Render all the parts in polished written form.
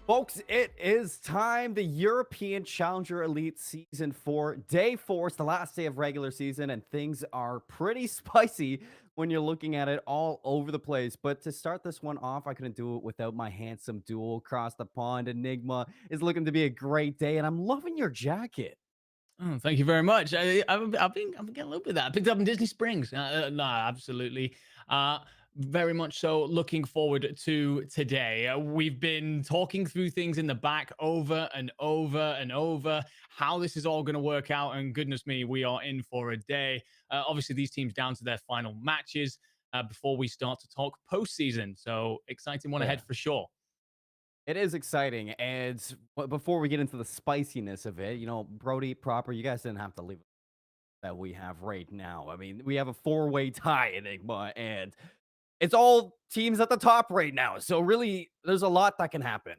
Folks, it is time. The European Challenger Elite Season 4, Day 4. It's the last day of regular season, and things are pretty spicy when you're looking at it all over the place. But to start this one off, I couldn't do it without my handsome duel across the pond. Enigma is looking to be a great day, and I'm loving your jacket. Oh, thank you very much. I've been getting a little bit of that. I picked up in Disney Springs. No, absolutely. Uh, very much so. Looking forward to today. We've been talking through things in the back over and over and over. How this is all going to work out, and goodness me, we are in for a day. Obviously, these teams down to their final matches before we start to talk postseason. So exciting one Yeah. ahead for sure. It is exciting, and before we get into the spiciness of it, Brody proper, you guys didn't have to leave that we have right now. I mean, we have a four-way tie, Enigma, and it's all teams at the top right now. So really, there's a lot that can happen.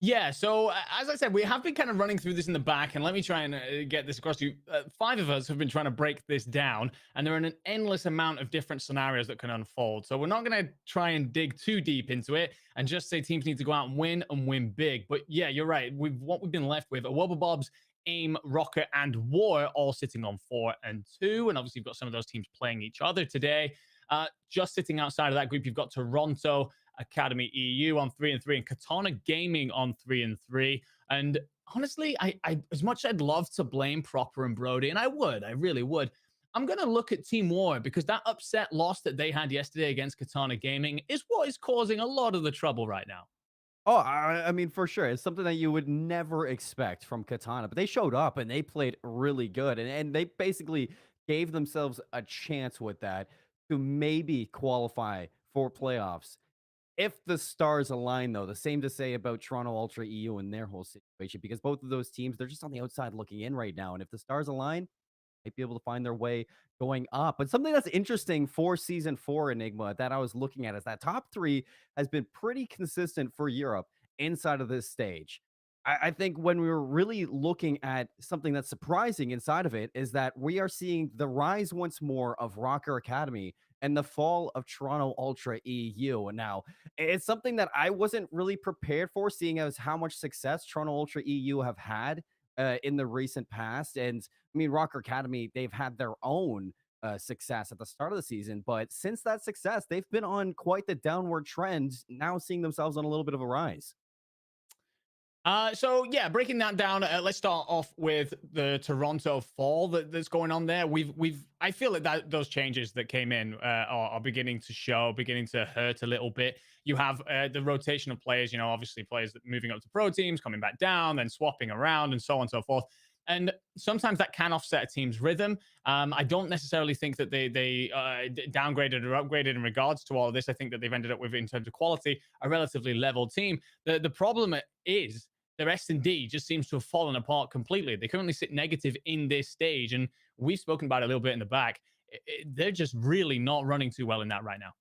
Yeah, so as I said, we have been kind of running through this in the back, and let me try and get this across to you. Five of us have been trying to break this down, and there are an endless amount of different scenarios that can unfold. So we're not going to try and dig too deep into it and just say teams need to go out and win big. But yeah, you're right. What we've been left with are Bobs, AIM, Rocket, and War all sitting on 4 and 2, and obviously you've got some of those teams playing each other today. Just sitting outside of that group, you've got Toronto, Academy EU on 3 and 3, and Katana Gaming on 3 and 3. And honestly, I as much as I'd love to blame Proper and Brody, and I really would. I'm gonna look at Team War because that upset loss that they had yesterday against Katana Gaming is what is causing a lot of the trouble right now. Oh, I mean, for sure. It's something that you would never expect from Katana, but they showed up and they played really good. And they basically gave themselves a chance with that to maybe qualify for playoffs. If the stars align, though, the same to say about Toronto Ultra EU and their whole situation, because both of those teams, they're just on the outside looking in right now. And if the stars align, might be able to find their way going up. But something that's interesting for season 4 Enigma that I was looking at is that top 3 has been pretty consistent for Europe inside of this stage. I think when we were really looking at something that's surprising inside of it is that we are seeing the rise once more of Rocker Academy and the fall of Toronto Ultra EU. And now it's something that I wasn't really prepared for, seeing as how much success Toronto Ultra EU have had in the recent past. And I mean, Rocker Academy, they've had their own success at the start of the season, but since that success, they've been on quite the downward trend, now seeing themselves on a little bit of a rise. So yeah, breaking that down, let's start off with the Toronto fall that's going on there. I feel that those changes that came in are beginning to show, beginning to hurt a little bit. You have the rotation of players, obviously players that moving up to pro teams, coming back down, then swapping around, and so on and so forth. And sometimes that can offset a team's rhythm. I don't necessarily think that they downgraded or upgraded in regards to all of this. I think that they've ended up with, in terms of quality, a relatively level team. The problem is their S&D just seems to have fallen apart completely. They currently sit negative in this stage, and we've spoken about it a little bit in the back. They're just really not running too well in that right now.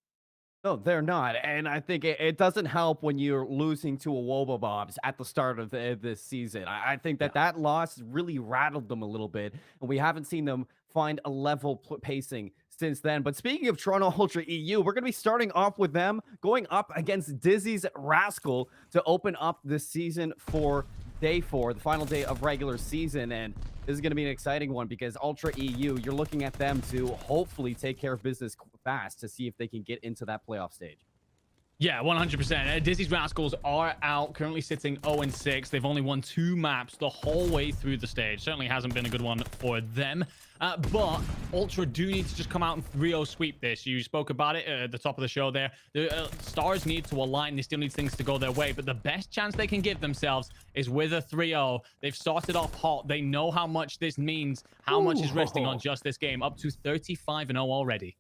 No, they're not. And I think it doesn't help when you're losing to a Bobs at the start of this season. I think Yeah. that loss really rattled them a little bit, and we haven't seen them find a level pacing since then. But speaking of Toronto Ultra EU, we're going to be starting off with them going up against Dizzy's Rascal to open up this season for day 4, the final day of regular season. And this is going to be an exciting one because Ultra EU, you're looking at them to hopefully take care of business fast to see if they can get into that playoff stage. Yeah, 100%. Dizzy's Rascals are out, currently sitting 0-6. They've only won 2 maps the whole way through the stage. Certainly hasn't been a good one for them. But Ultra do need to just come out and 3-0 sweep this. You spoke about it at the top of the show there. The stars need to align. They still need things to go their way. But the best chance they can give themselves is with a 3-0. They've started off hot. They know how much this means, how much is resting on just this game. Up to 35-0 already.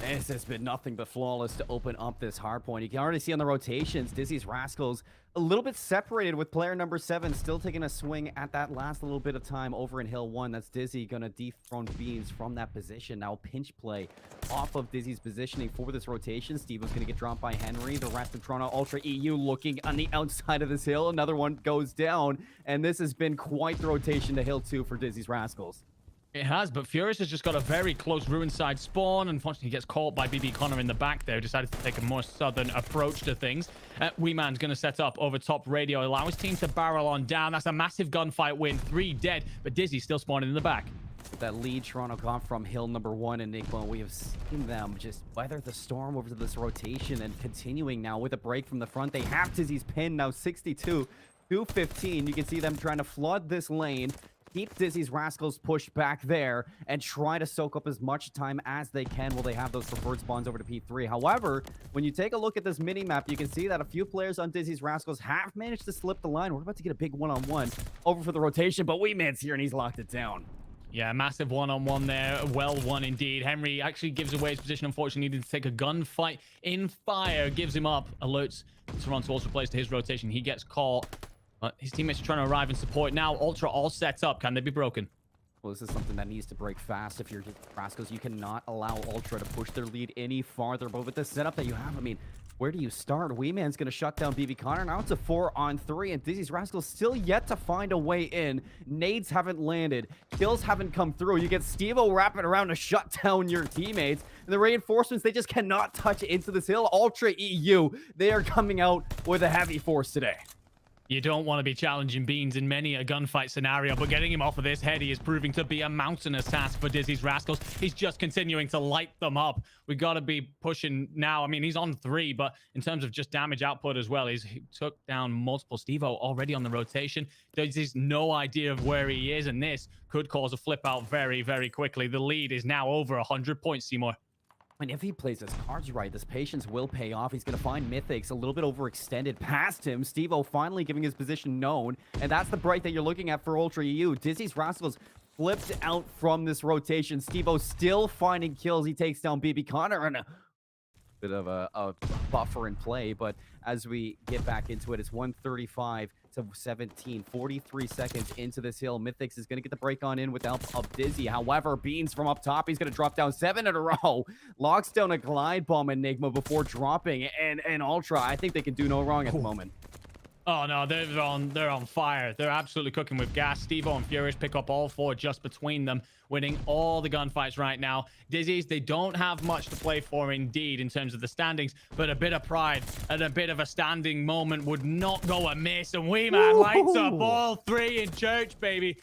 This has been nothing but flawless to open up this hard point. You can already see on the rotations, Dizzy's Rascals a little bit separated with player number 7 still taking a swing at that last little bit of time over in Hill 1. That's Dizzy going to dethrone Beans from that position. Now pinch play off of Dizzy's positioning for this rotation. Steve was going to get dropped by Henry. The rest of Toronto Ultra EU looking on the outside of this hill. Another one goes down, and this has been quite the rotation to Hill 2 for Dizzy's Rascals. It has, but Furious has just got a very close ruin side spawn. Unfortunately, he gets caught by BB Connor in the back there. Decided to take a more southern approach to things. Wee Man's going to set up over top radio, allow his team to barrel on down. That's a massive gunfight win. 3 dead, but Dizzy's still spawning in the back. With that lead Toronto got from hill number 1 Enigma, we have seen them just weather the storm over to this rotation and continuing now with a break from the front. They have Dizzy's pin now 62 to 15. You can see them trying to flood this lane, keep Dizzy's Rascals pushed back there, and try to soak up as much time as they can while they have those preferred spawns over to P3. However, when you take a look at this mini-map, you can see that a few players on Dizzy's Rascals have managed to slip the line. We're about to get a big one-on-one over for the rotation, but Wee Man's here and he's locked it down. Yeah, massive one-on-one there. Well won indeed. Henry actually gives away his position. Unfortunately, needed to take a gunfight in fire. Gives him up. Alerts Toronto also plays to his rotation. He gets caught. But his teammates are trying to arrive and support. Now, Ultra all set up. Can they be broken? Well, this is something that needs to break fast. If you're Rascals, you cannot allow Ultra to push their lead any farther. But with the setup that you have, I mean, where do you start? Wee Man's going to shut down BB Connor. Now it's a 4-on-3, and Dizzy's Rascals still yet to find a way in. Nades haven't landed. Kills haven't come through. You get Steve-O wrapping around to shut down your teammates. And the reinforcements, they just cannot touch into this hill. Ultra EU, they are coming out with a heavy force today. You don't want to be challenging Beans in many a gunfight scenario, but getting him off of this heady is proving to be a mountainous task for Dizzy's Rascals. He's just continuing to light them up. We got to be pushing now. I mean, he's on 3, but in terms of just damage output as well, he took down multiple. Steve-O already on the rotation. Dizzy's no idea of where he is, and this could cause a flip out very, very quickly. The lead is now over 100 points, Seymour. And if he plays his cards right, this patience will pay off. He's going to find Mythics a little bit overextended past him. Steve-O finally giving his position known. And that's the break that you're looking at for Ultra EU. Dizzy's Rascals flipped out from this rotation. Steve-O still finding kills. He takes down BB Connor and a bit of a buffer in play. But as we get back into it, it's 135 to 17, 43 seconds into this hill. Mythics is going to get the break on in with the help of Dizzy. However, Beans from up top, he's going to drop down 7 in a row. Locks down a glide bomb Enigma before dropping. And Ultra, I think they can do no wrong at the moment. Oh no, they're on fire. They're absolutely cooking with gas. Steve-O and Furious pick up all 4 just between them, winning all the gunfights right now. Dizzy's, they don't have much to play for indeed in terms of the standings, but a bit of pride and a bit of a standing moment would not go amiss. And Wee Man lights up all 3 in church, baby.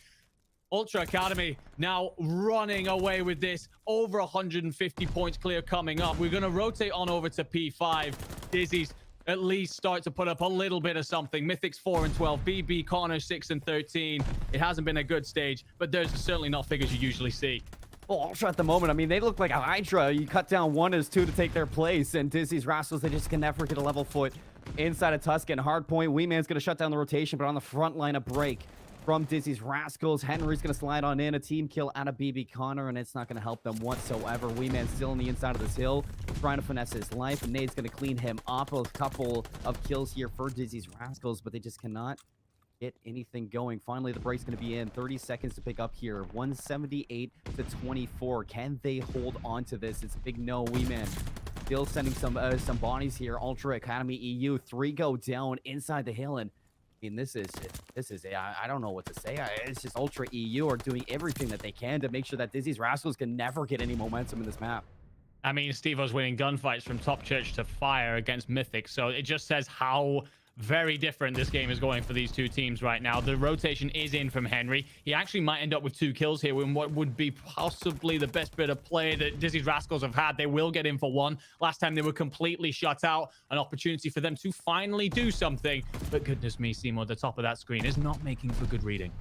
Ultra Academy now running away with this. Over 150 points clear coming up. We're going to rotate on over to P5. Dizzy's at least start to put up a little bit of something. Mythics 4 and 12, BB Connor 6 and 13. It hasn't been a good stage, but there's certainly not figures you usually see. Well, Ultra at the moment, I mean, they look like a Hydra. You cut down 1 as 2 to take their place, and Dizzy's Rascals, they just can never get a level foot inside of Tuscan. Hardpoint, Wee Man's going to shut down the rotation, but on the front line, a break from Dizzy's Rascals. Henry's going to slide on in, a team kill out of BB Connor, and it's not going to help them whatsoever. Wee Man's still on the inside of this hill, trying to finesse his life, and Nade's going to clean him up. A couple of kills here for Dizzy's Rascals, but they just cannot get anything going. Finally, the break's going to be in. 30 seconds to pick up here. 178 to 24. Can they hold on to this? It's a big no. Wee Man still sending some bodies here. Ultra Academy EU, 3 go down inside the hill, and I mean, this is I don't know what to say. It's just Ultra EU are doing everything that they can to make sure that Dizzy's Rascals can never get any momentum in this map. I mean, Steve-O's winning gunfights from Top Church to Fire against Mythic, so it just says how very different this game is going for these 2 teams right now. The rotation is in from Henry. He actually might end up with 2 kills here in what would be possibly the best bit of play that Dizzy's Rascals have had. They will get in for 1. Last time they were completely shut out. An opportunity for them to finally do something. But goodness me, Seymour, the top of that screen is not making for good reading.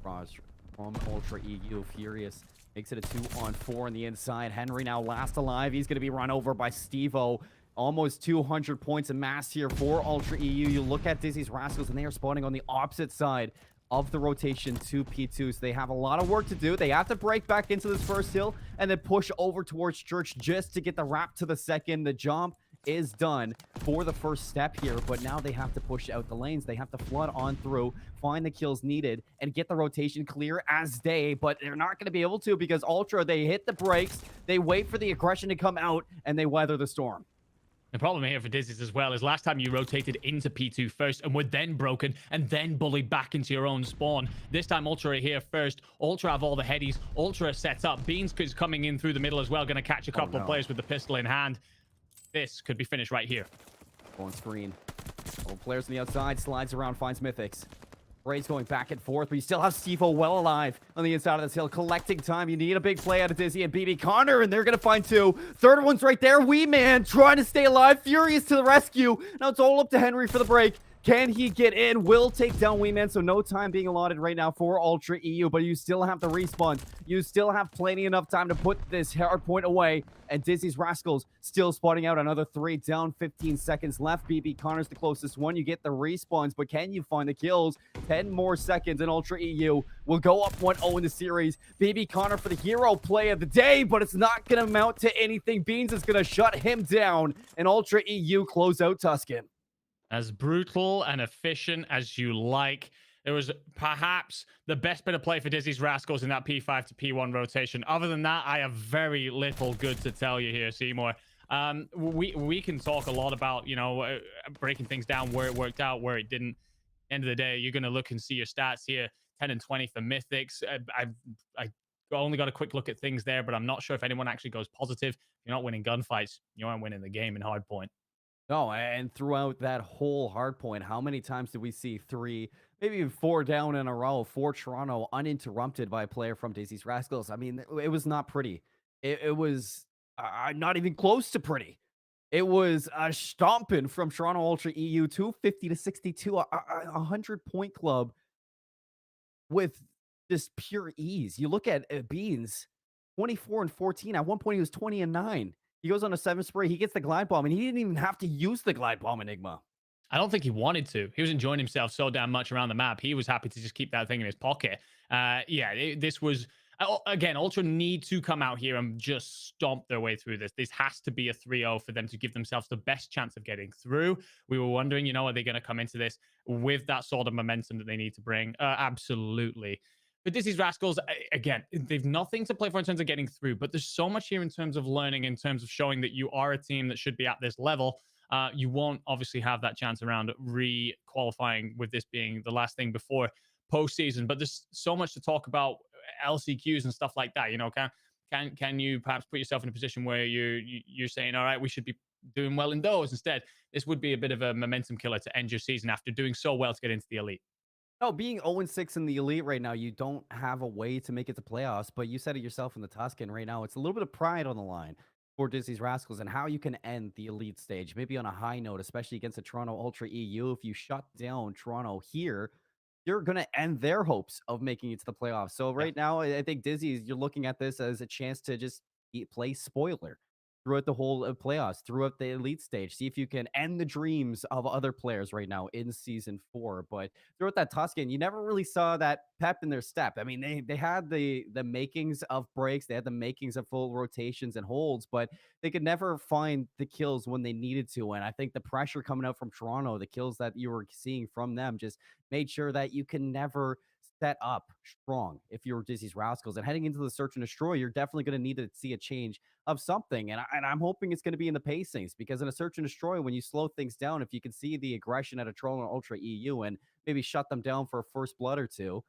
Raj from Ultra EU, Furious makes it a 2-on-4 on the inside. Henry now last alive. He's going to be run over by Steve-O. Almost 200 points amassed here for Ultra EU. You look at Dizzy's Rascals, and they are spawning on the opposite side of the rotation to P2. So they have a lot of work to do. They have to break back into this first hill and then push over towards Church just to get the wrap to the second. The jump is done for the first step here, but now they have to push out the lanes. They have to flood on through, find the kills needed, and get the rotation clear as day, but they're not going to be able to because Ultra, they hit the brakes, they wait for the aggression to come out, and they weather the storm. The problem here for Dizzy's as well is last time you rotated into P2 first and were then broken and then bullied back into your own spawn. This time Ultra are here first. Ultra have all the headies. Ultra set up. Beans is coming in through the middle as well. Going to catch a Oh, couple of no. players with the pistol in hand. This could be finished right here. On screen. Oh, players on the outside. Slides around. Finds Mythics. Ray's going back and forth, but you still have Steve-O well alive on the inside of this hill, collecting time. You need a big play out of Dizzy and BB Connor, and they're going to find two. Third one's right there. Wee Man trying to stay alive. Furious to the rescue. Now it's all up to Henry for the break. Can he get in? Will take down Wee Man, so no time being allotted right now for Ultra EU, but you still have the respawn. You still have plenty enough time to put this hard point away, and Dizzy's Rascals still spotting out another 3 down, 15 seconds left. BB Connor's the closest one. You get the respawns, but can you find the kills? 10 more seconds, and Ultra EU will go up 1-0 in the series. BB Connor for the hero play of the day, but it's not going to amount to anything. Beans is going to shut him down, and Ultra EU close out Tuscan. As brutal and efficient as you like. It was perhaps the best bit of play for Dizzy's Rascals in that P5 to P1 rotation. Other than that, I have very little good to tell you here, Seymour. We can talk a lot about, breaking things down, where it worked out, where it didn't. End of the day, you're going to look and see your stats here. 10 and 20 for Mythics. I only got a quick look at things there, but I'm not sure if anyone actually goes positive. If you're not winning gunfights, you aren't winning the game in Hardpoint. No, and throughout that whole hard point, how many times did we see 3, maybe even 4 down in a row for Toronto, uninterrupted by a player from Dizzy's Rascals? I mean, it was not pretty. It was not even close to pretty. It was a stomping from Toronto Ultra EU, 250 to 62, a 100-point club with just pure ease. You look at Beans, 24 and 14. At one point, he was 20 and 9. He goes on a 7 spray. He gets the glide bomb, and he didn't even have to use the glide bomb, Enigma. I don't think he wanted to. He was enjoying himself so damn much around the map. He was happy to just keep that thing in his pocket. This was again, Ultra need to come out here and just stomp their way through this. This has to be a 3-0 for them to give themselves the best chance of getting through. We were wondering, are they going to come into this with that sort of momentum that they need to bring? Absolutely. But Dizzy's Rascals, again, they've nothing to play for in terms of getting through, but there's so much here in terms of learning, in terms of showing that you are a team that should be at this level. You won't obviously have that chance around re-qualifying, with this being the last thing before postseason. But there's so much to talk about, LCQs and stuff like that. Can you perhaps put yourself in a position where you're saying, all right, we should be doing well in those instead? This would be a bit of a momentum killer to end your season after doing so well to get into the elite. No, being 0-6 in the elite right now, you don't have a way to make it to playoffs, but you said it yourself in the Tuscan right now. It's a little bit of pride on the line for Dizzy's Rascals and how you can end the elite stage, maybe on a high note, especially against a Toronto Ultra EU. If you shut down Toronto here, you're going to end their hopes of making it to the playoffs. So Yeah. right now, I think Dizzy's, you're looking at this as a chance to just play spoiler throughout the whole playoffs, throughout the elite stage. See if you can end the dreams of other players right now in season 4. But throughout that Tuscan, you never really saw that pep in their step. I mean, they had the makings of breaks, they had the makings of full rotations and holds, but they could never find the kills when they needed to. And I think the pressure coming out from Toronto, the kills that you were seeing from them, just made sure that you can never set up strong if you're Dizzy's Rascals. And heading into the search and destroy, you're definitely going to need to see a change of something. And I'm hoping it's going to be in the pacings, because in a search and destroy, when you slow things down, if you can see the aggression at a Toronto Ultra EU and maybe shut them down for a first blood or two,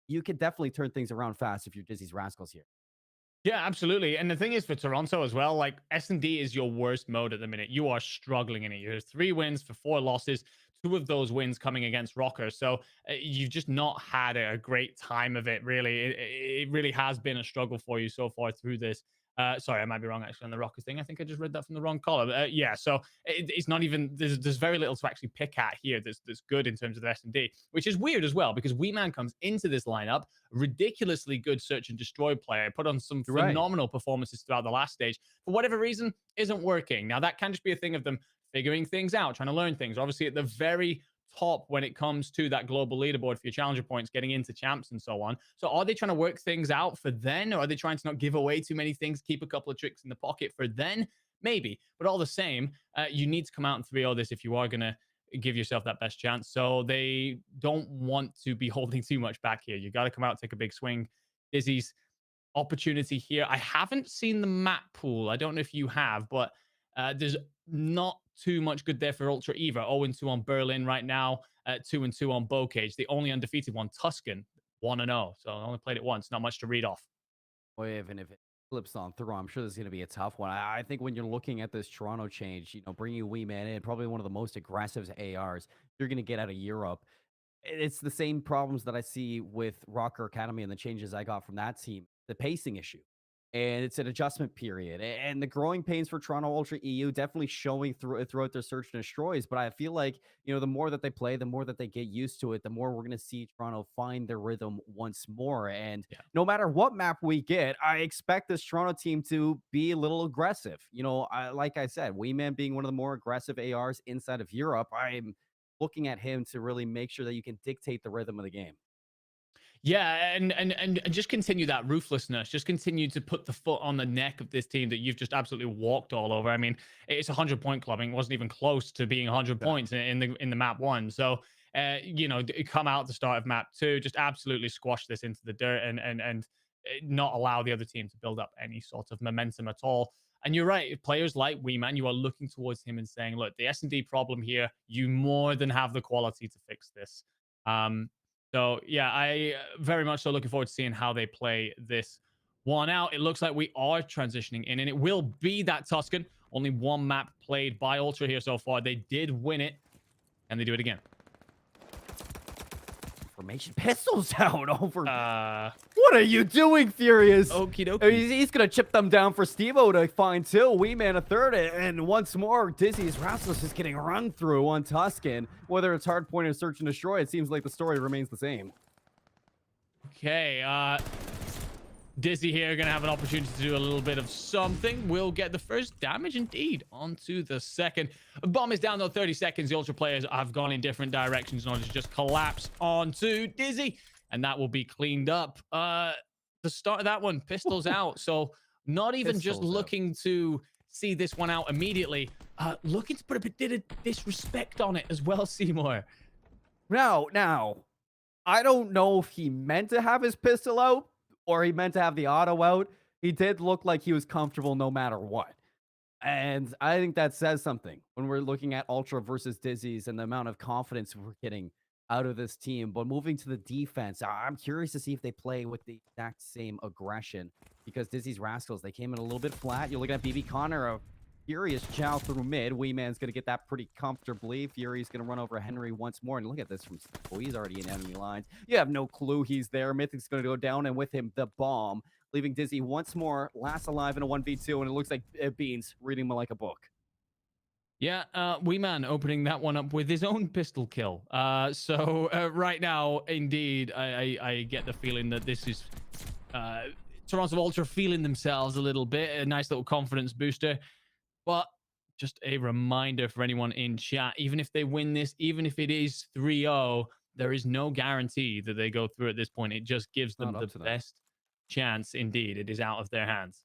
you could definitely turn things around fast if you're Dizzy's Rascals here. Yeah, absolutely. And the thing is for Toronto as well, like S&D is your worst mode at the minute. You are struggling in it. You have 3 wins for 4 losses, 2 of those wins coming against Rocker. So you've just not had a great time of it, really. It really has been a struggle for you so far through this. Sorry, I might be wrong actually on the Rockers thing. I think I just read that from the wrong column. Yeah, so it's not even, there's very little to actually pick at here that's good in terms of the S&D, which is weird as well, because Wee Man comes into this lineup, ridiculously good search and destroy player, put on some Right. phenomenal performances throughout the last stage. For whatever reason, isn't working. Now, that can just be a thing of them figuring things out, trying to learn things. Obviously, at the very top when it comes to that global leaderboard for your challenger points, getting into champs and so on. So are they trying to work things out for then, or are they trying to not give away too many things, keep a couple of tricks in the pocket for then? Maybe. But all the same, you need to come out and 3-0 this if you are going to give yourself that best chance. So they don't want to be holding too much back here. You got to come out, take a big swing. Dizzy's opportunity here. I haven't seen the map pool. I don't know if you have, but There's not too much good there for Ultra either. 0-2 on Berlin right now, 2-2 on Bocage. The only undefeated one, Tuscan, 1-0. So I only played it once. Not much to read off. Well, even if it flips on through, I'm sure this is going to be a tough one. I think when you're looking at this Toronto change, bringing Wee Man in, probably one of the most aggressive ARs you're going to get out of Europe. It's the same problems that I see with Rocker Academy and the changes I got from that team. The pacing issue. And it's an adjustment period. And the growing pains for Toronto Ultra EU definitely showing throughout their search and destroys. But I feel like, the more that they play, the more that they get used to it, the more we're going to see Toronto find their rhythm once more. And Yeah. no matter what map we get, I expect this Toronto team to be a little aggressive. Like I said, Wee Man being one of the more aggressive ARs inside of Europe, I'm looking at him to really make sure that you can dictate the rhythm of the game. Yeah, and just continue that ruthlessness. Just continue to put the foot on the neck of this team that you've just absolutely walked all over. I mean, it's 100-point clubbing. It wasn't even close to being 100 Yeah. points in the map one. So, come out at the start of map two, just absolutely squash this into the dirt and not allow the other team to build up any sort of momentum at all. And you're right, players like Wee Man, you are looking towards him and saying, "Look, the S&D problem here. You more than have the quality to fix this." So yeah, I very much so looking forward to seeing how they play this one out. It looks like we are transitioning in, and it will be that Tuscan. Only one map played by Ultra here so far. They did win it, and they do it again. Formation pistols down over. Uh, What are you doing, Furious? Okie He's going to chip them down for Steve-O to find two. Wee Man a third. And once more, Dizzy's Rascals just getting run through on Tuscan. Whether it's hardpoint or search and destroy, it seems like the story remains the same. Okay, Dizzy here gonna have an opportunity to do a little bit of something. Will get the first damage indeed onto the second. Bomb is down though, 30 seconds. The Ultra players have gone in different directions in order to just collapse onto Dizzy, and that will be cleaned up. The start of that one, pistols out. So not even just Pistols out. looking to see this one out immediately, looking to put a bit of disrespect on it as well, Seymour. Now, I don't know if he meant to have his pistol out or he meant to have the auto out. He did look like he was comfortable no matter what. And I think that says something when we're looking at Ultra versus Dizzy's and the amount of confidence we're getting out of this team. But moving to the defense, I'm curious to see if they play with the exact same aggression because Dizzy's Rascals, they came in a little bit flat. You're looking at BB Connor, a furious chow through mid. Wee Man's going to get that pretty comfortably. Fury's going to run over Henry once more. And look at this from Steve. He's already in enemy lines. You have no clue he's there. Mythic's going to go down, and with him, the bomb, leaving Dizzy once more last alive in a 1v2. And it looks like Beans reading him like a book. Yeah, Wee Man opening that one up with his own pistol kill. So right now, indeed, I get the feeling that this is Toronto Ultra feeling themselves a little bit. A nice little confidence booster. But just a reminder for anyone in chat, even if they win this, even if it is 3-0, there is no guarantee that they go through at this point. It just gives them the best chance. Indeed, it is out of their hands.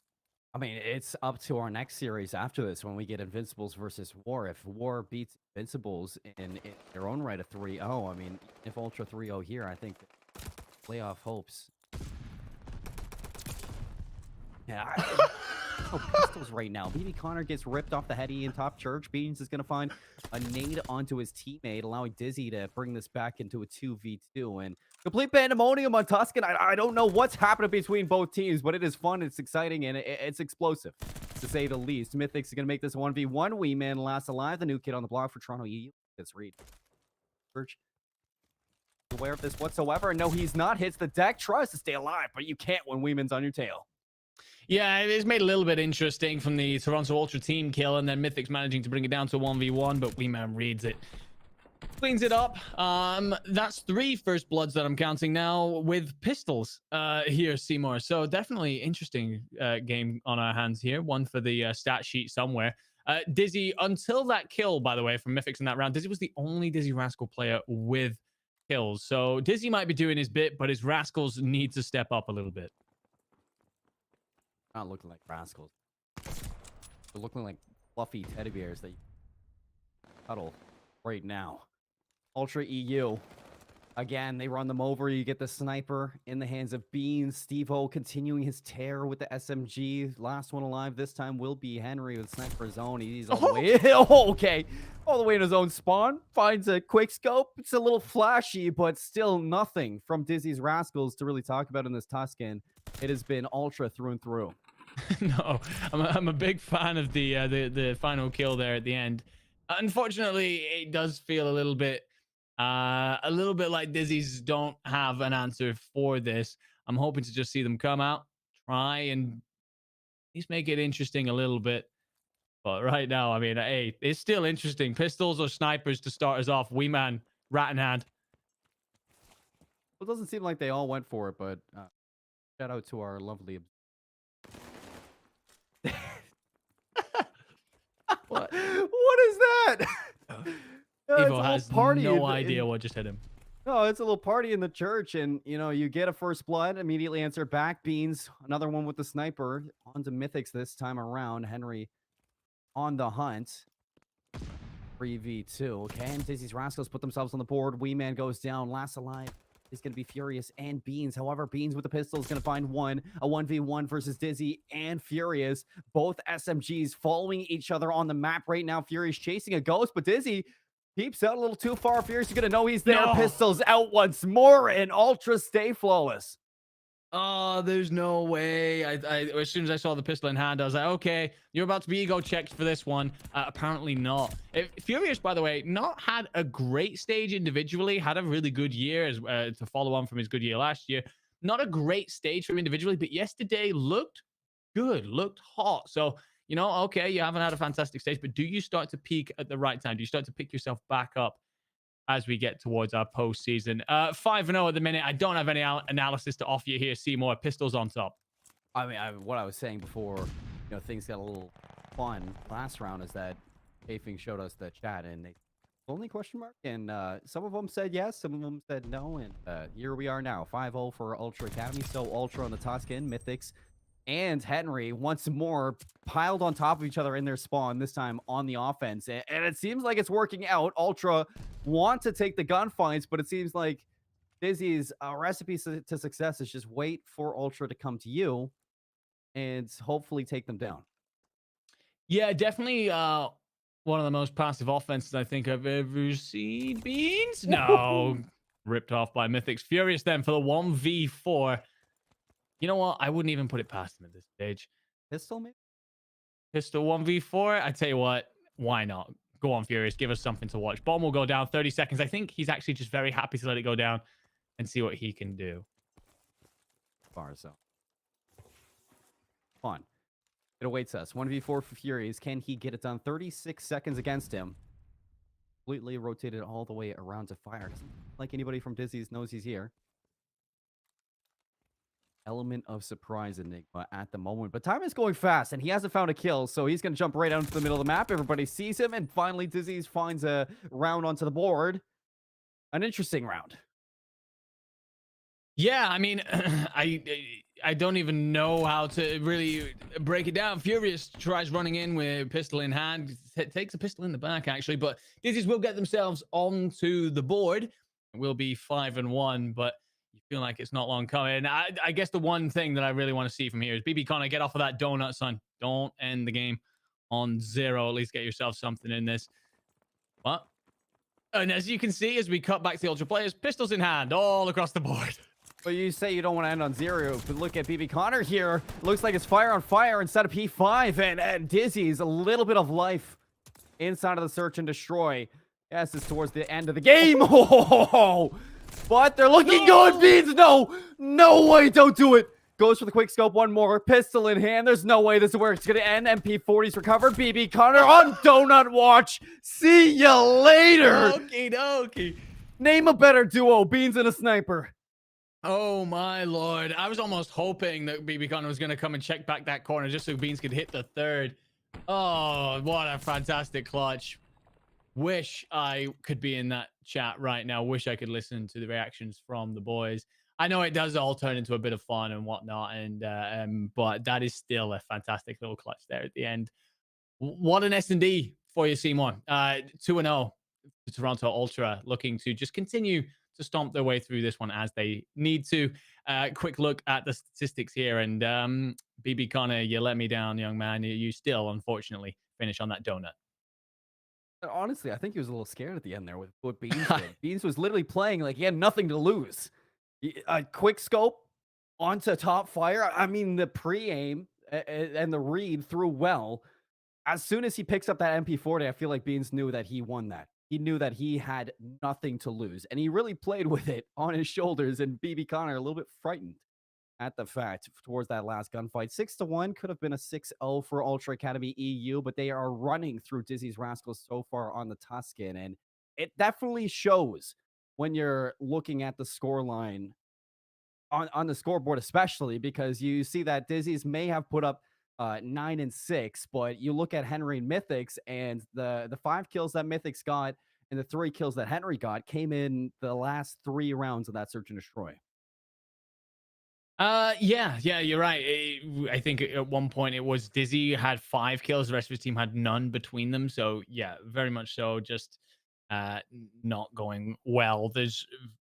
I mean, it's up to our next series after this when we get Invincibles versus War. If War beats Invincibles in their own right of 3-0, I mean, if Ultra 3-0 here, I think playoff hopes. Yeah, pistols right now. BB Connor gets ripped off the heady in top church. Beans is going to find a nade onto his teammate, allowing Dizzy to bring this back into a 2v2. And complete pandemonium on Tuscan. I don't know what's happening between both teams, but it is fun, it's exciting, and it's explosive, to say the least. Mythics is going to make this 1v1. Wee Man last alive. The new kid on the block for Toronto EU. Let's read. Church. Aware of this whatsoever? No, he's not. Hits the deck. Tries to stay alive, but you can't when Wee Man's on your tail. Yeah, it's made a little bit interesting from the Toronto Ultra team kill, and then Mythic's managing to bring it down to 1v1, but Wee Man reads it. Cleans it up. That's 3 first bloods that I'm counting now with pistols here, Seymour. So definitely interesting game on our hands here. One for the stat sheet somewhere. Dizzy, until that kill, by the way, from Mythics in that round, Dizzy was the only Dizzy Rascal player with kills. So Dizzy might be doing his bit, but his Rascals need to step up a little bit. Not looking like rascals. They're looking like fluffy teddy bears that you cuddle right now. Ultra EU Again, they run them over. You get the sniper in the hands of Beans. Steve-O continuing his tear with the SMG. Last one alive this time will be Henry with sniper zone. He's all the Oh, way. Oh, okay. All the way in his own spawn. Finds a quick scope. It's a little flashy, but still nothing from Dizzy's Rascals to really talk about in this Tuscan. It has been ultra through and through. no, I'm a big fan of the final kill there at the end. Unfortunately, it does feel a little bit like Dizzy's don't have an answer for this. I'm hoping to just see them come out, try and at least make it interesting a little bit. But right now, I mean, hey, it's still interesting. Pistols or snipers to start us off. Wee man, rat in hand. It doesn't seem like they all went for it, but shout out to our lovely. What? What is that? It's a Evo little has party no idea what just hit him. no, it's a little party in the church, and you get a first blood, immediately answer back. Beans, another one with the sniper. On to Mythics this time around. Henry on the hunt. 3v2. Okay, and Dizzy's Rascals put themselves on the board. Wee Man goes down. Last alive is going to be Furious and Beans. However, Beans with the pistol is going to find one. A 1v1 versus Dizzy and Furious. Both SMGs following each other on the map right now. Furious chasing a ghost, but Dizzy peeps out a little too far. Furious is going to know he's there. No. Pistols out once more, and Ultra stay flawless. Oh, there's no way. As soon as I saw the pistol in hand, I was like, okay, you're about to be ego checked for this one. Apparently not. Furious, by the way, not had a great stage individually, had a really good year as to follow on from his good year last year. Not a great stage for him individually, but yesterday looked good, looked hot. So, okay, you haven't had a fantastic stage, but do you start to peak at the right time? Do you start to pick yourself back up as we get towards our postseason? 5-0 at the minute. I don't have any analysis to offer you here, Seymour. Pistols on top. I mean, what I was saying before, things got a little fun last round is that Kafing showed us the chat and they only question mark, and some of them said yes, some of them said no, and here we are now, 5-0 for Ultra Academy. So Ultra on the Tuscan, Mythics, and Henry once more piled on top of each other in their spawn, this time on the offense. And it seems like it's working out. Ultra want to take the gunfights, but it seems like Dizzy's recipe to success is just wait for Ultra to come to you and hopefully take them down. Yeah, definitely one of the most passive offenses I think I've ever seen. Beans? No. Ripped off by Mythics. Furious then for the 1v4. You know what? I wouldn't even put it past him at this stage. Pistol, maybe? Pistol 1v4. I tell you what, why not? Go on, Furious. Give us something to watch. Bomb will go down 30 seconds. I think he's actually just very happy to let it go down and see what he can do. Far so. Fun. It awaits us. 1v4 for Furious. Can he get it done? 36 seconds against him. Completely rotated all the way around to fire. Doesn't like anybody from Dizzy's knows he's here. Element of surprise Enigma at the moment, but time is going fast and he hasn't found a kill, so he's going to jump right out into the middle of the map. Everybody sees him, and finally Dizzy's finds a round onto the board. An interesting round. Yeah, I mean, I don't even know how to really break it down. Furious tries running in with pistol in hand, takes a pistol in the back actually, but Dizzy's will get themselves onto the board. It will be 5-1, but you feel like it's not long coming. I guess the one thing that I really want to see from here is BB Connor, get off of that donut, son. Don't end the game on 0. At least get yourself something in this. What? And as you can see, as we cut back to the Ultra players, pistols in hand all across the board. But you say you don't want to end on 0, but look at BB Connor here. Looks like it's fire on fire instead of P5, and Dizzy's a little bit of life inside of the search and destroy. Yes, it's towards the end of the game. Oh, but they're looking good. Beans, no way, don't do it. Goes for the quick scope, one more. Pistol in hand. There's no way this is where it's going to end. MP40's recovered. BB Connor on Donut Watch. See you later. Okie dokie. Name a better duo, Beans and a sniper. Oh my lord. I was almost hoping that BB Connor was going to come and check back that corner just so Beans could hit the third. Oh, what a fantastic clutch. Wish I could be in that chat right now. Wish I could listen to the reactions from the boys. I know it does all turn into a bit of fun and whatnot, but that is still a fantastic little clutch there at the end. What an S&D for you, Seymour. 2-0 Toronto Ultra, looking to just continue stomp their way through this one as they need to. Quick look at the statistics here, and BB Connor, you let me down, young man. You still, unfortunately, finish on that donut. Honestly, I think he was a little scared at the end there with what Beans did. Beans was literally playing like he had nothing to lose. A quick scope onto top fire. I mean, the pre-aim and the read through well. As soon as he picks up that MP40, I feel like Beans knew that he won that. He knew that he had nothing to lose, and he really played with it on his shoulders. And BB Connor a little bit frightened at the fact towards that last gunfight. 6-1 could have been a 6-0 for Ultra Academy EU, but they are running through Dizzy's Rascals so far on the Tuscan, and it definitely shows when you're looking at the score line on the scoreboard, especially because you see that Dizzy's may have put up 9 and 6, but you look at Henry and Mythics, and the 5 kills that Mythics got and the 3 kills that Henry got came in the last 3 rounds of that search and destroy. Yeah, you're right. I think at one point it was Dizzy had 5 kills, the rest of his team had none between them. So yeah, very much so. Just not going well. There's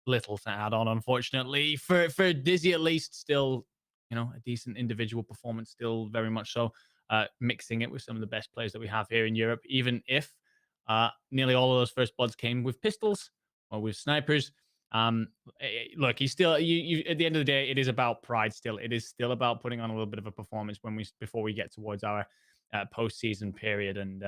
little to add on, unfortunately. For Dizzy, at least, still, a decent individual performance, still very much so. Mixing it with some of the best players that we have here in Europe, even if nearly all of those first bloods came with pistols or with snipers. Look, he's still you at the end of the day, it is about pride still. It is still about putting on a little bit of a performance before we get towards our postseason period. And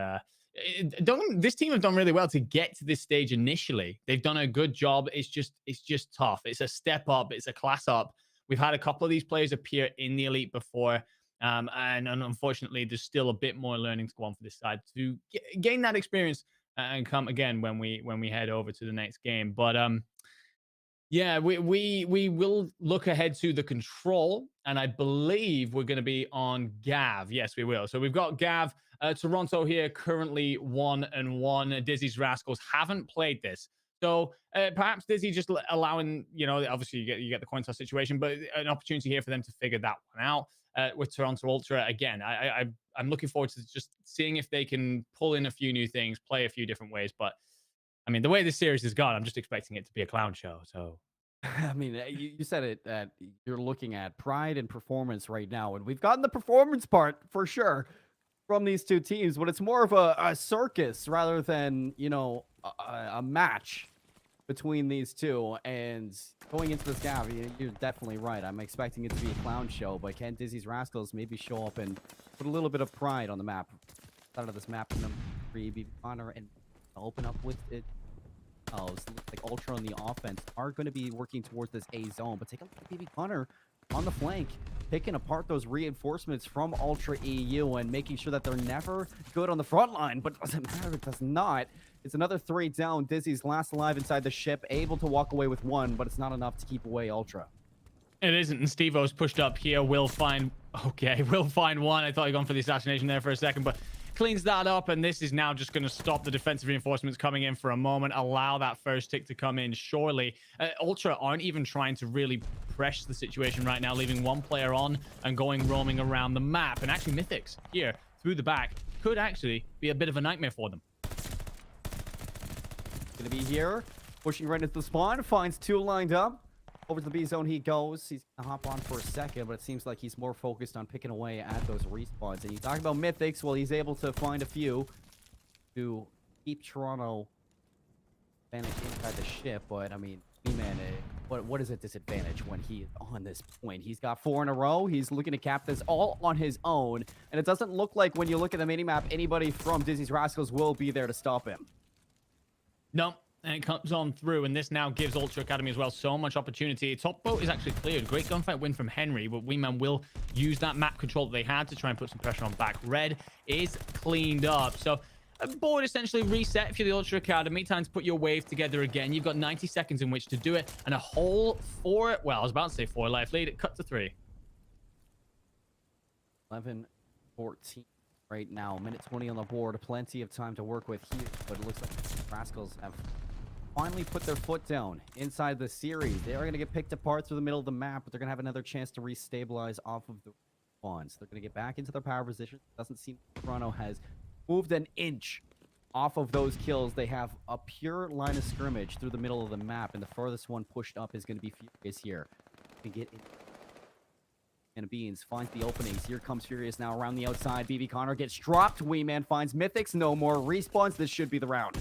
this team have done really well to get to this stage initially. They've done a good job. It's just tough. It's a step up, it's a class up. We've had a couple of these players appear in the elite before. And unfortunately, there's still a bit more learning to go on for this side to gain that experience and come again when we head over to the next game. But yeah, we will look ahead to the control, and I believe we're going to be on Gav. Yes, we will. So we've got Gav, Toronto here, currently 1-1. Dizzy's Rascals haven't played this, so perhaps Dizzy just allowing, obviously you get the coin toss situation, but an opportunity here for them to figure that one out. With Toronto Ultra again, I'm looking forward to just seeing if they can pull in a few new things, play a few different ways, but. I mean, the way this series has gone, I'm just expecting it to be a clown show. So, I mean, you said it that you're looking at pride and performance right now, and we've gotten the performance part for sure from these two teams, but it's more of a circus rather than a match between these two. And going into this gap, you're definitely right. I'm expecting it to be a clown show, but can Dizzy's Rascals maybe show up and put a little bit of pride on the map? Out of this map, number 3, be Connor and open up with it. Oh, so it looks like Ultra on the offense are going to be working towards this A zone, but take a look at BB Connor on the flank, picking apart those reinforcements from Ultra EU and making sure that they're never good on the front line, but it doesn't matter. It does not. It's another 3 down. Dizzy's last alive inside the ship, able to walk away with 1, but it's not enough to keep away Ultra. It isn't, and Steve-O's pushed up here. Will find 1. I thought he'd gone for the assassination there for a second, but cleans that up, and this is now just going to stop the defensive reinforcements coming in for a moment, allow that first tick to come in surely. Ultra aren't even trying to really press the situation right now, leaving 1 player on and going roaming around the map. And actually, Mythics here through the back could actually be a bit of a nightmare for them. Gonna be here, pushing right into the spawn, finds 2 lined up. Over to the B zone he goes. He's gonna hop on for a second, but it seems like he's more focused on picking away at those respawns. And you talk about Mythics, well, he's able to find a few to keep Toronto advantage inside the ship. But I mean, man, what is a disadvantage when he is on this point? He's got 4 in a row. He's looking to cap this all on his own, and it doesn't look like when you look at the minimap, anybody from Dizzy's Rascals will be there to stop him. No. And it comes on through, and this now gives Ultra Academy as well so much opportunity. Top boat is actually cleared. Great gunfight win from Henry, but Wingman will use that map control that they had to try and put some pressure on back. Red is cleaned up. So a board essentially reset if you're the Ultra Academy. Time to put your wave together again. You've got 90 seconds in which to do it, and a whole 4, well, I was about to say 4 life lead. It cut to 3. 11-14 right now. Minute 20 on the board. Plenty of time to work with here, but it looks like Rascals have finally put their foot down inside the series. They are going to get picked apart through the middle of the map, but they're going to have another chance to restabilize off of the spawns. They're going to get back into their power position. Doesn't seem Toronto has moved an inch off of those kills, they have a pure line of scrimmage through the middle of the map, and the furthest one pushed up is going to be Furious here. To get in. And Beans finds the openings. Here comes Furious now around the outside. BB Connor gets dropped. Wee Man finds Mythics. No more respawns. This should be the round.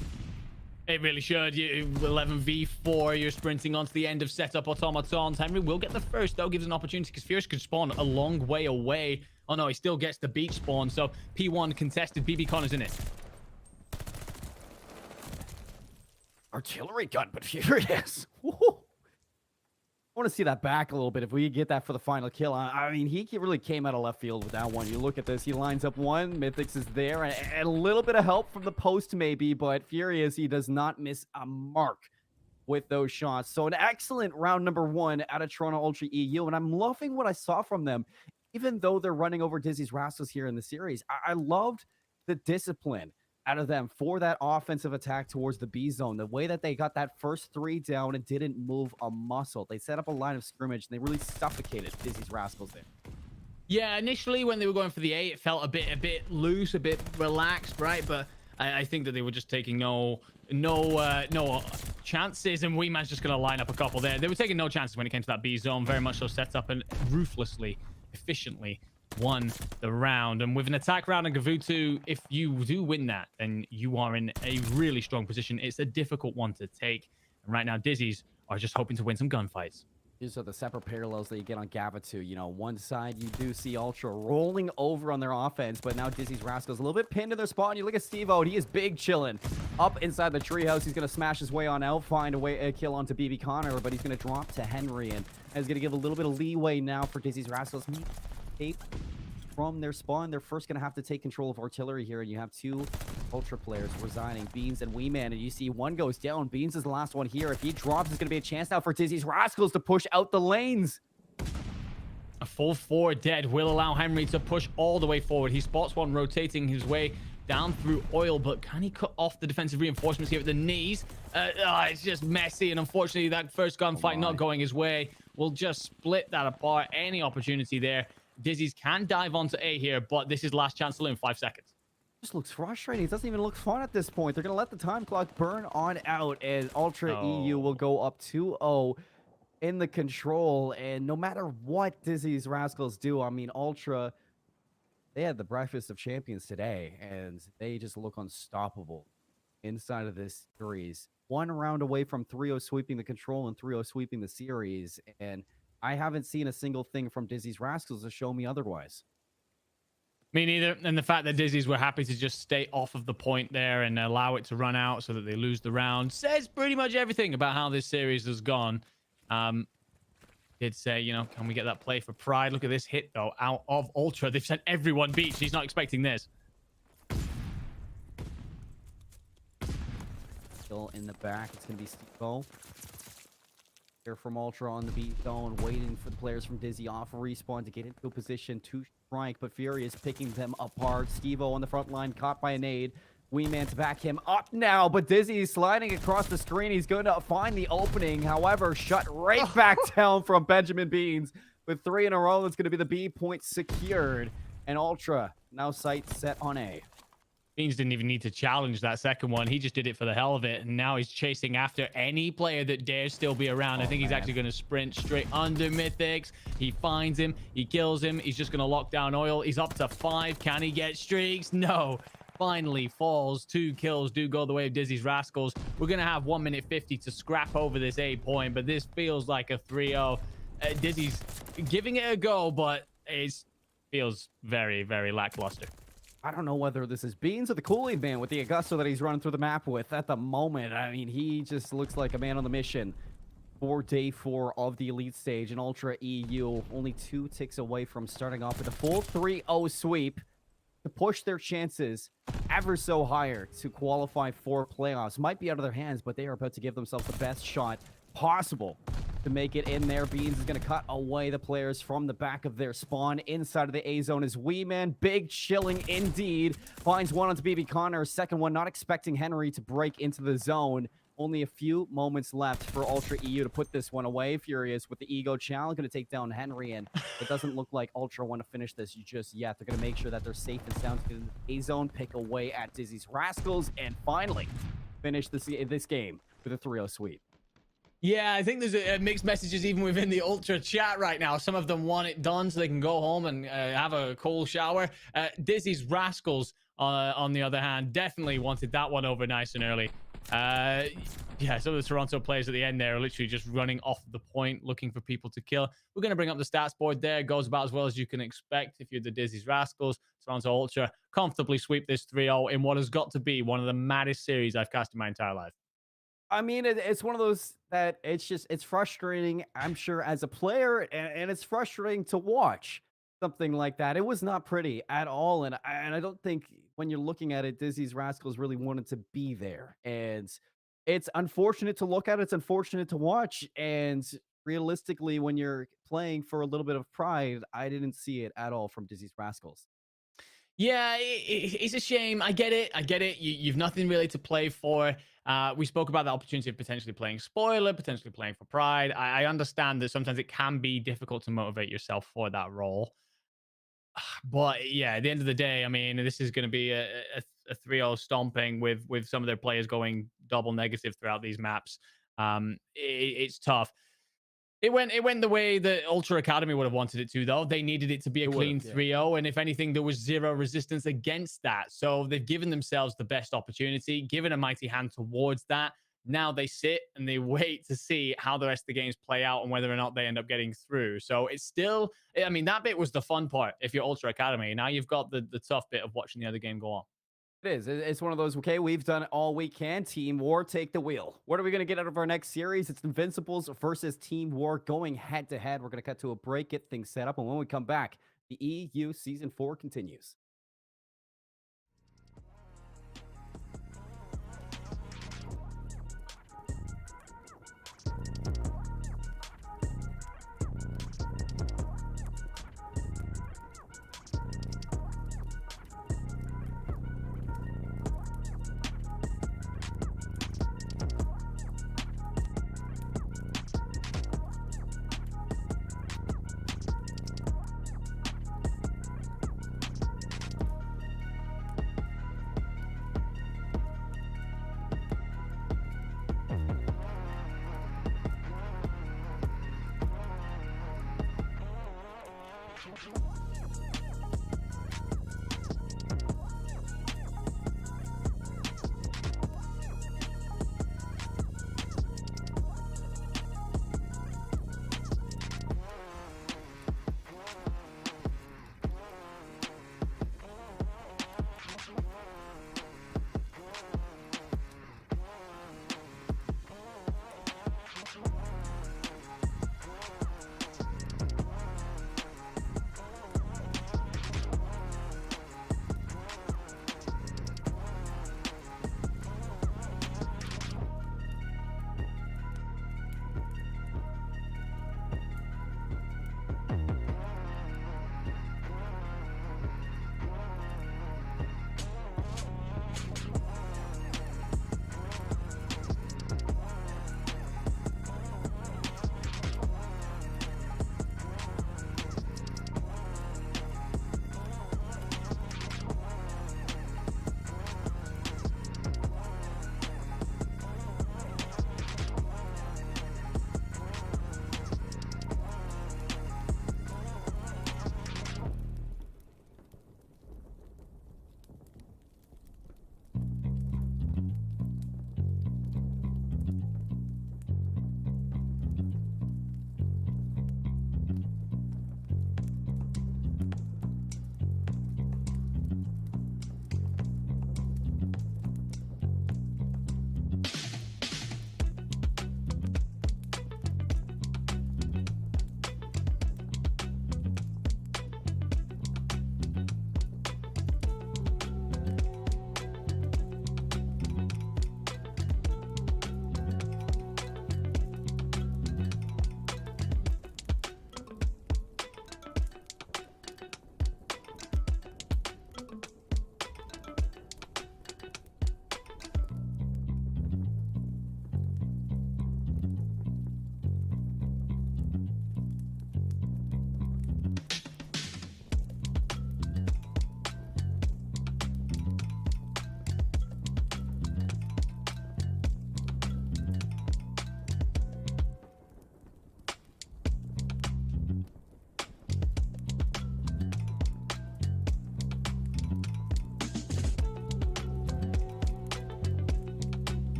It really should. 11v4. You're sprinting onto the end of setup automatons. Henry will get the first, though. Gives an opportunity because Furious could spawn a long way away. Oh, no. He still gets the beach spawn. So P1 contested. BB Connor's in it. Artillery gun, but Furious. Woo. I want to see that back a little bit if we could get that for the final kill. I mean, he really came out of left field with that one. You look at this, he lines up one, Mythics is there, and a little bit of help from the post maybe, but Furious, he does not miss a mark with those shots. So an excellent round number 1 out of Toronto Ultra EU, and I'm loving what I saw from them, even though they're running over Dizzy's Rascals here in the series. I loved the discipline out of them for that offensive attack towards the B zone. The way that they got that first 3 down and didn't move a muscle. They set up a line of scrimmage, and they really suffocated Dizzy's Rascals there. Yeah, initially when they were going for the A, it felt a bit loose, a bit relaxed, right? But I think that they were just taking no chances, and Wee Man's just going to line up a couple there. They were taking no chances when it came to that B zone. Very much so set up and ruthlessly, efficiently won the round. And with an attack round and Gavutu, if you do win that, then you are in a really strong position. It's a difficult one to take. And right now, Dizzy's are just hoping to win some gunfights. These are the separate parallels that you get on Gavutu. You know, one side you do see Ultra rolling over on their offense, but now Dizzy's Rascals a little bit pinned to their spot. And you look at Steve-O, he is big chilling up inside the treehouse. He's going to smash his way on out, find a kill onto BB Connor, but he's going to drop to Henry, and is going to give a little bit of leeway now for Dizzy's Rascals. From their spawn, they're first going to have to take control of artillery here, and you have 2 Ultra players resigning, Beans and Wee Man, and you see one goes down. Beans is the last one here. If he drops, it's going to be a chance now for Dizzy's Rascals to push out the lanes. A full 4 dead will allow Henry to push all the way forward. He spots one rotating his way down through oil, but can he cut off the defensive reinforcements here at the knees? It's just messy, and unfortunately that first gunfight not going his way will just split that apart. Any opportunity there. Dizzy's can dive onto A here, but this is last chance to live in 5 seconds. Just looks frustrating. It doesn't even look fun at this point. They're going to let the time clock burn on out, and Ultra EU will go up 2-0 in the control. And no matter what Dizzy's Rascals do, I mean, Ultra, they had the breakfast of champions today, and they just look unstoppable inside of this series. 1 round away from 3-0 sweeping the control and 3-0 sweeping the series, and I haven't seen a single thing from Dizzy's Rascals to show me otherwise. Me neither. And the fact that Dizzy's were happy to just stay off of the point there and allow it to run out so that they lose the round says pretty much everything about how this series has gone. Did say, you know, can we get that play for pride? Look at this hit, though, out of Ultra. They've sent everyone beach. He's not expecting this. Still in the back. It's going to be Steve-O. Here from Ultra on the B zone, waiting for the players from Dizzy off respawn to get into a position to strike, but Furious picking them apart. Steve-O on the front line, caught by a nade. Wee Man to back him up now, but Dizzy is sliding across the screen. He's going to find the opening, however, shut right back down from Benjamin Beans. With 3 in a row, that's going to be the B point secured. And Ultra now sight set on A. Beans didn't even need to challenge that second one. He just did it for the hell of it. And now he's chasing after any player that dares still be around. I think he's actually going to sprint straight under Mythics. He finds him. He kills him. He's just going to lock down oil. He's up to 5. Can he get streaks? No. Finally falls. 2 kills do go the way of Dizzy's Rascals. We're going to have 1 minute 50 to scrap over this A point, but this feels like a 3-0. Dizzy's giving it a go, but it feels very, very lackluster. I don't know whether this is Beans or the Kool-Aid Man with the Augusto that he's running through the map with at the moment. I mean, he just looks like a man on the mission for day 4 of the Elite Stage. And Ultra EU only 2 ticks away from starting off with a full 3-0 sweep to push their chances ever so higher to qualify for playoffs. Might be out of their hands, but they are about to give themselves the best shot possible to make it in there. Beans is going to cut away the players from the back of their spawn. Inside of the A zone is Wee Man. Big chilling indeed. Finds one onto BB Connor. Second one, not expecting Henry to break into the zone. Only a few moments left for Ultra EU to put this one away. Furious with the Ego Challenge, going to take down Henry, and it doesn't look like Ultra want to finish this just yet. They're going to make sure that they're safe and sound to get in the A zone, pick away at Dizzy's Rascals, and finally finish this game with a 3-0 sweep. Yeah, I think there's mixed messages even within the Ultra chat right now. Some of them want it done so they can go home and have a cold shower. Dizzy's Rascals, on the other hand, definitely wanted that one over nice and early. Yeah, some of the Toronto players at the end there are literally just running off the point, looking for people to kill. We're going to bring up the stats board there. It goes about as well as you can expect if you're the Dizzy's Rascals. Toronto Ultra comfortably sweep this 3-0 in what has got to be one of the maddest series I've cast in my entire life. I mean, it's one of those that it's frustrating, I'm sure, as a player, and it's frustrating to watch something like that. It was not pretty at all, and I don't think when you're looking at it, Dizzy's Rascals really wanted to be there, and it's unfortunate to look at. It's unfortunate to watch, and realistically, when you're playing for a little bit of pride, I didn't see it at all from Dizzy's Rascals. Yeah, it's a shame. I get it. I get it. You've nothing really to play for. We spoke about the opportunity of potentially playing spoiler, potentially playing for pride. I understand that sometimes it can be difficult to motivate yourself for that role. But yeah, at the end of the day, I mean, this is going to be a 3-0 stomping with some of their players going double negative throughout these maps. It's tough. It went the way that Ultra Academy would have wanted it to, though. They needed it to be a It clean would've, yeah. 3-0, and if anything, there was zero resistance against that. So they've given themselves the best opportunity, given a mighty hand towards that. Now they sit and they wait to see how the rest of the games play out and whether or not they end up getting through. So it's still, I mean, that bit was the fun part if you're Ultra Academy. Now you've got the tough bit of watching the other game go on. It is. It's one of those, okay, we've done all we can. Team War, take the wheel. What are we going to get out of our next series? It's Invincibles versus Team War going head to head. We're going to cut to a break, get things set up. And when we come back, the EU Season 4 continues.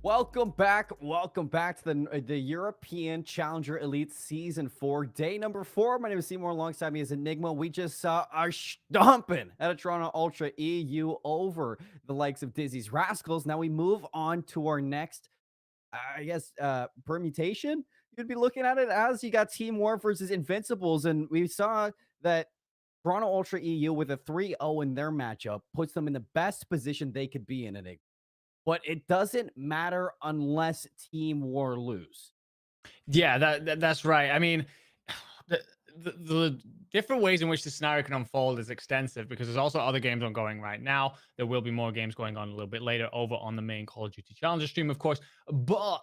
Welcome back to the European Challenger Elite Season 4, day number 4. My name is Seymour. Alongside me is Enigma. We just saw our stomping at a Toronto Ultra EU over the likes of Dizzy's Rascals. Now we move on to our next, permutation. You'd be looking at it as you got Team War versus Invincibles, and we saw that Toronto Ultra EU with a 3-0 in their matchup puts them in the best position they could be in, Enigma. But it doesn't matter unless Team War lose. Yeah, that's right. I mean, the, the different ways in which the scenario can unfold is extensive because there's also other games ongoing right now. There will be more games going on a little bit later over on the main Call of Duty Challenger stream, of course. But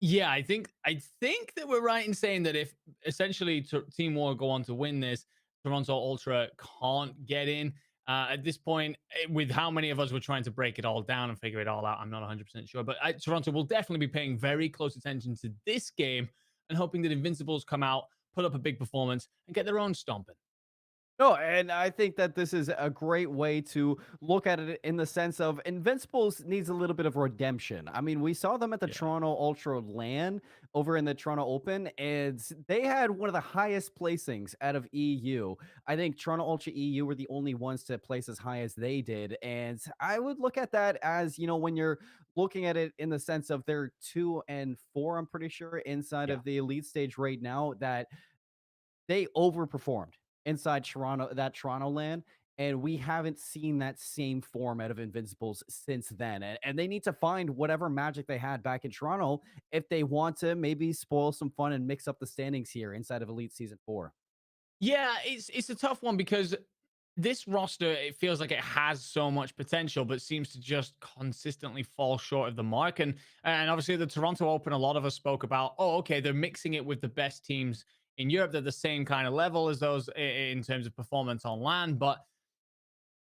yeah, I think that we're right in saying that if essentially Team War go on to win this, Toronto Ultra can't get in. At this point, with how many of us were trying to break it all down and figure it all out, I'm not 100% sure. But Toronto will definitely be paying very close attention to this game and hoping that Invincibles come out, put up a big performance, and get their own stomping. No, and I think that this is a great way to look at it in the sense of Invincibles needs a little bit of redemption. I mean, we saw them at the Yeah. Toronto Ultra LAN over in the Toronto Open, and they had one of the highest placings out of EU. I think Toronto Ultra EU were the only ones to place as high as they did. And I would look at that as, when you're looking at it in the sense of they're 2 and 4, I'm pretty sure, inside Yeah. of the elite stage right now, that they overperformed inside Toronto land, and we haven't seen that same form out of Invincibles since then. And they need to find whatever magic they had back in Toronto if they want to maybe spoil some fun and mix up the standings here inside of Elite Season 4. Yeah, it's a tough one because this roster, it feels like it has so much potential, but seems to just consistently fall short of the mark. And obviously the Toronto Open, a lot of us spoke about, oh, okay, they're mixing it with the best teams in Europe. They're the same kind of level as those in terms of performance on land. But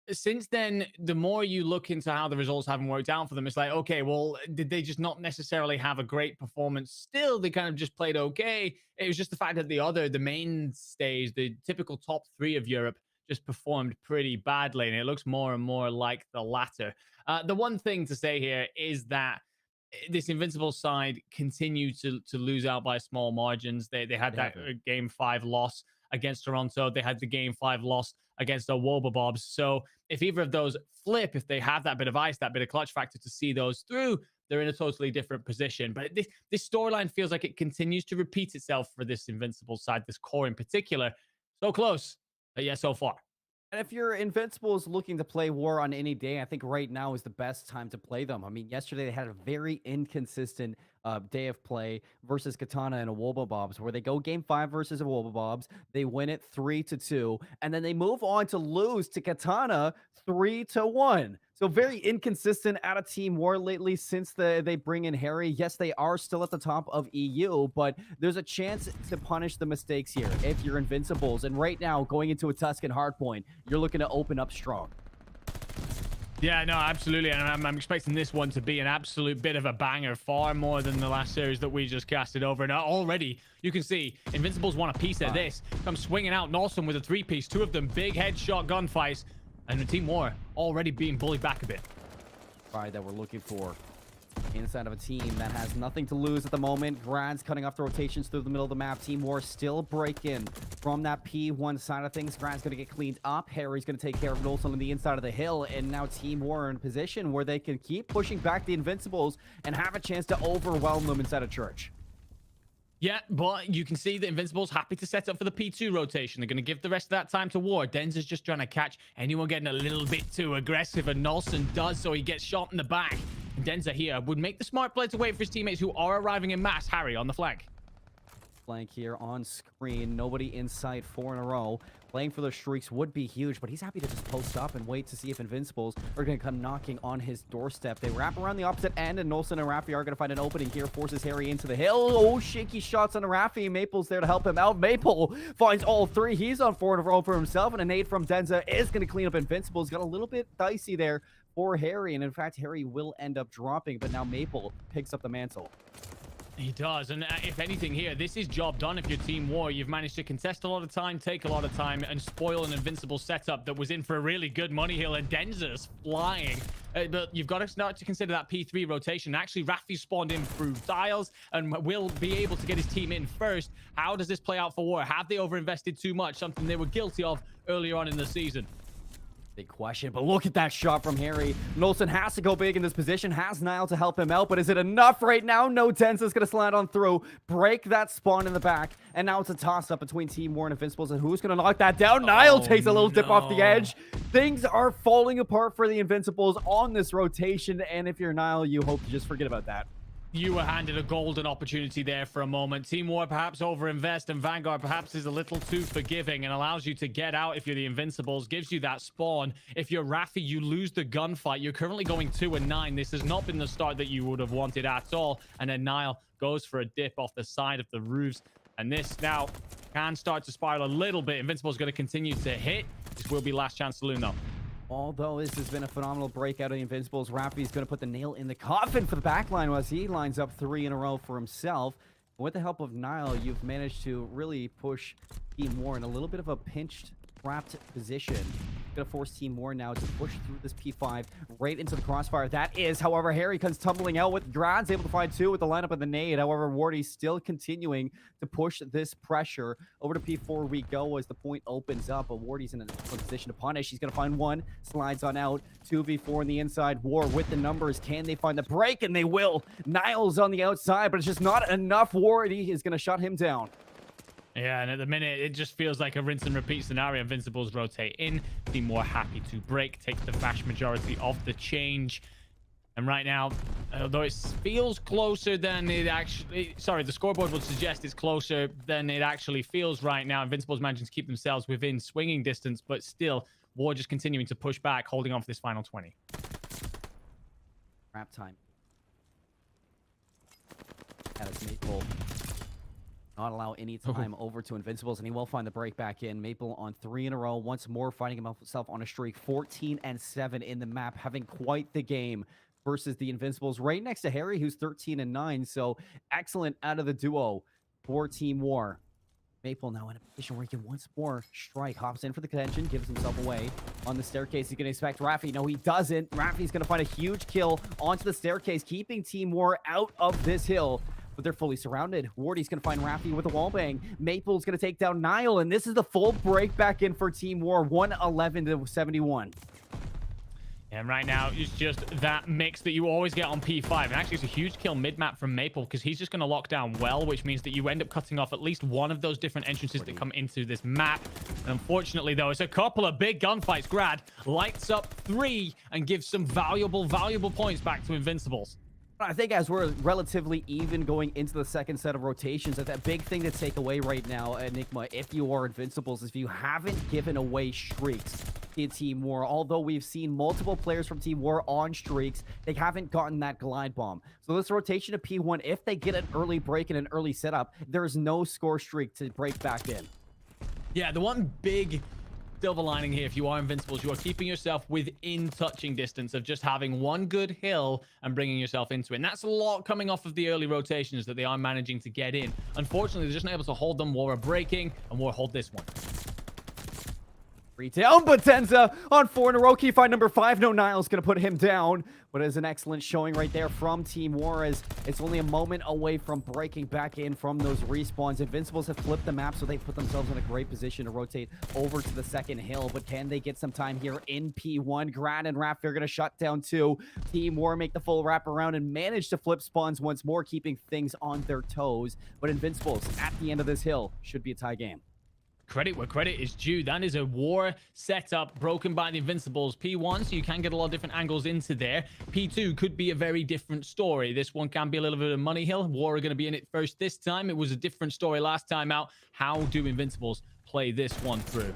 since then, the more you look into how the results haven't worked out for them, it's like, okay, well, did they just not necessarily have a great performance? Still, they kind of just played okay. It was just the fact that the mainstays, the typical top three of Europe, just performed pretty badly, and it looks more and more like the latter. The one thing to say here is that this Invincible side continued to lose out by small margins. They had It that happened. game 5 loss against Toronto. They had the game 5 loss against the Wobabobs. So if either of those flip, if they have that bit of ice, that bit of clutch factor to see those through, they're in a totally different position. But this storyline feels like it continues to repeat itself for this Invincible side, this core in particular. So close, but yeah, so far. And if your Invincibles looking to play War on any day, I think right now is the best time to play them. I mean, yesterday they had a very inconsistent day of play versus Katana and a Wobabobs, where they go game 5 versus a Wobabobs, they win it 3-2, and then they move on to lose to Katana 3-1. So very inconsistent out of Team War lately since they bring in Harry. Yes, they are still at the top of EU, but there's a chance to punish the mistakes here if you're Invincibles. And right now, going into a Tuscan hardpoint, you're looking to open up strong. Yeah, no, absolutely. And I'm expecting this one to be an absolute bit of a banger, far more than the last series that we just casted over. And already, you can see Invincibles want a piece of this. Come swinging out Norson with a 3-piece, 2 of them big headshot gunfights. And the Team War already being bullied back a bit. That we're looking for. Inside of a team that has nothing to lose at the moment. Grad's cutting off the rotations through the middle of the map. Team War still breaking from that P1 side of things. Grad's going to get cleaned up. Harry's going to take care of Nolson on the inside of the hill. And now Team War are in a position where they can keep pushing back the Invincibles and have a chance to overwhelm them inside of Church. Yeah, but you can see the Invincibles happy to set up for the P2 rotation. They're going to give the rest of that time to War. Denzer's just trying to catch anyone getting a little bit too aggressive, and Nolson does, so he gets shot in the back. And Denzer here would make the smart play to wait for his teammates who are arriving in mass. Harry on the flank. Flank here on screen. Nobody in sight, 4 in a row. Playing for those streaks would be huge, but he's happy to just post up and wait to see if Invincibles are going to come knocking on his doorstep. They wrap around the opposite end, and Nolson and Raffi are going to find an opening here. Forces Harry into the hill. Oh, shaky shots on Raffi. Maple's there to help him out. Maple finds all 3. He's on 4 in a row for himself, and a nade from Denza is going to clean up Invincibles. Got a little bit dicey there for Harry, and in fact, Harry will end up dropping, but now Maple picks up the mantle. He does, and if anything here, this is job done if you're Team War. You've managed to contest a lot of time, take a lot of time, and spoil an Invincible setup that was in for a really good money hill, and Denzer's flying. But you've got to start to consider that P3 rotation. Actually, Raffi spawned in through Dials and will be able to get his team in first. How does this play out for War? Have they overinvested too much? Something they were guilty of earlier on in the season. Big question, but look at that shot from Harry. Nolson has to go big in this position, has Nile to help him out, but is it enough right now? No, Denza's going to slide on through, break that spawn in the back, and now it's a toss-up between Team War and Invincibles, and who's going to knock that down? Nile takes a little dip off the edge. Things are falling apart for the Invincibles on this rotation, and if you're Nile, you hope to just forget about that. You were handed a golden opportunity there for a moment. Team War perhaps overinvest, and Vanguard perhaps is a little too forgiving and allows you to get out if you're the Invincibles, gives you that spawn. If you're Raffi, you lose the gunfight. You're currently going 2-9. This has not been the start that you would have wanted at all. And then Nile goes for a dip off the side of the roofs. And this now can start to spiral a little bit. Invincible's going to continue to hit. This will be last chance saloon though. Although this has been a phenomenal breakout of the Invincibles, Raffi's going to put the nail in the coffin for the backline as he lines up 3 in a row for himself. With the help of Nile, you've managed to really push Team War in a little bit of a pinched, trapped position. Going to force Team War now to push through this P5 right into the crossfire. That is, however, Harry comes tumbling out with Grad's able to find 2 with the lineup of the nade. However, Wardy's still continuing to push this pressure. Over to P4 we go as the point opens up, but Wardy's in a position to punish. He's going to find 1, slides on out, 2v4 on the inside. War with the numbers. Can they find the break? And they will. Niles on the outside, but it's just not enough. Wardy is going to shut him down. Yeah, and at the minute, it just feels like a rinse and repeat scenario. Invincibles rotate in, be more happy to break, take the vast majority of the change. And right now, although it feels closer than it actually... Sorry, the scoreboard would suggest it's closer than it actually feels right now. Invincibles managing to keep themselves within swinging distance, but still, War just continuing to push back, holding on for this final 20. Wrap time. That is Maple. Not allow any time over to Invincibles, and he will find the break back in. Maple on 3 in a row, once more finding himself on a streak. 14-7 in the map, having quite the game versus the Invincibles. Right next to Harry, who's 13-9, so excellent out of the duo for Team War. Maple now in a position where he can once more strike. Hops in for the contention, gives himself away on the staircase. He's going to expect Raffi. No, he doesn't. Raffi's going to find a huge kill onto the staircase, keeping Team War out of this hill. But they're fully surrounded. Wardy's going to find Raffi with a wallbang. Maple's going to take down Nile, and this is the full break back in for Team War, 111-71. And right now, it's just that mix that you always get on P5. And actually, it's a huge kill mid-map from Maple because he's just going to lock down well, which means that you end up cutting off at least one of those different entrances that come into this map. And unfortunately, though, it's a couple of big gunfights. Grad lights up 3 and gives some valuable points back to Invincibles. I think as we're relatively even going into the second set of rotations, that big thing to take away right now, Enigma, if you are Invincibles, is if you haven't given away streaks in Team War. Although we've seen multiple players from Team War on streaks, they haven't gotten that glide bomb. So this rotation to P1, if they get an early break and an early setup, there's no score streak to break back in. Yeah, the one big silver lining here, if you are Invincibles, you are keeping yourself within touching distance of just having one good hill and bringing yourself into it. And that's a lot coming off of the early rotations that they are managing to get in. Unfortunately, they're just not able to hold them. War are breaking, and War hold this one. Three down, but Denza on 4 in a row. Key find number 5. No, Niall's going to put him down. But it is an excellent showing right there from Team Juarez. It's only a moment away from breaking back in from those respawns. Invincibles have flipped the map, so they've put themselves in a great position to rotate over to the second hill. But can they get some time here in P1? Grad and Raph are going to shut down 2. Team War make the full wrap around and manage to flip spawns once more, keeping things on their toes. But Invincibles at the end of this hill should be a tie game. Credit where credit is due. That is a war setup broken by the Invincibles. P1, so you can get a lot of different angles into there. P2 could be a very different story. This one can be a little bit of money hill. War are going to be in it first this time. It was a different story last time out. How do Invincibles play this one through?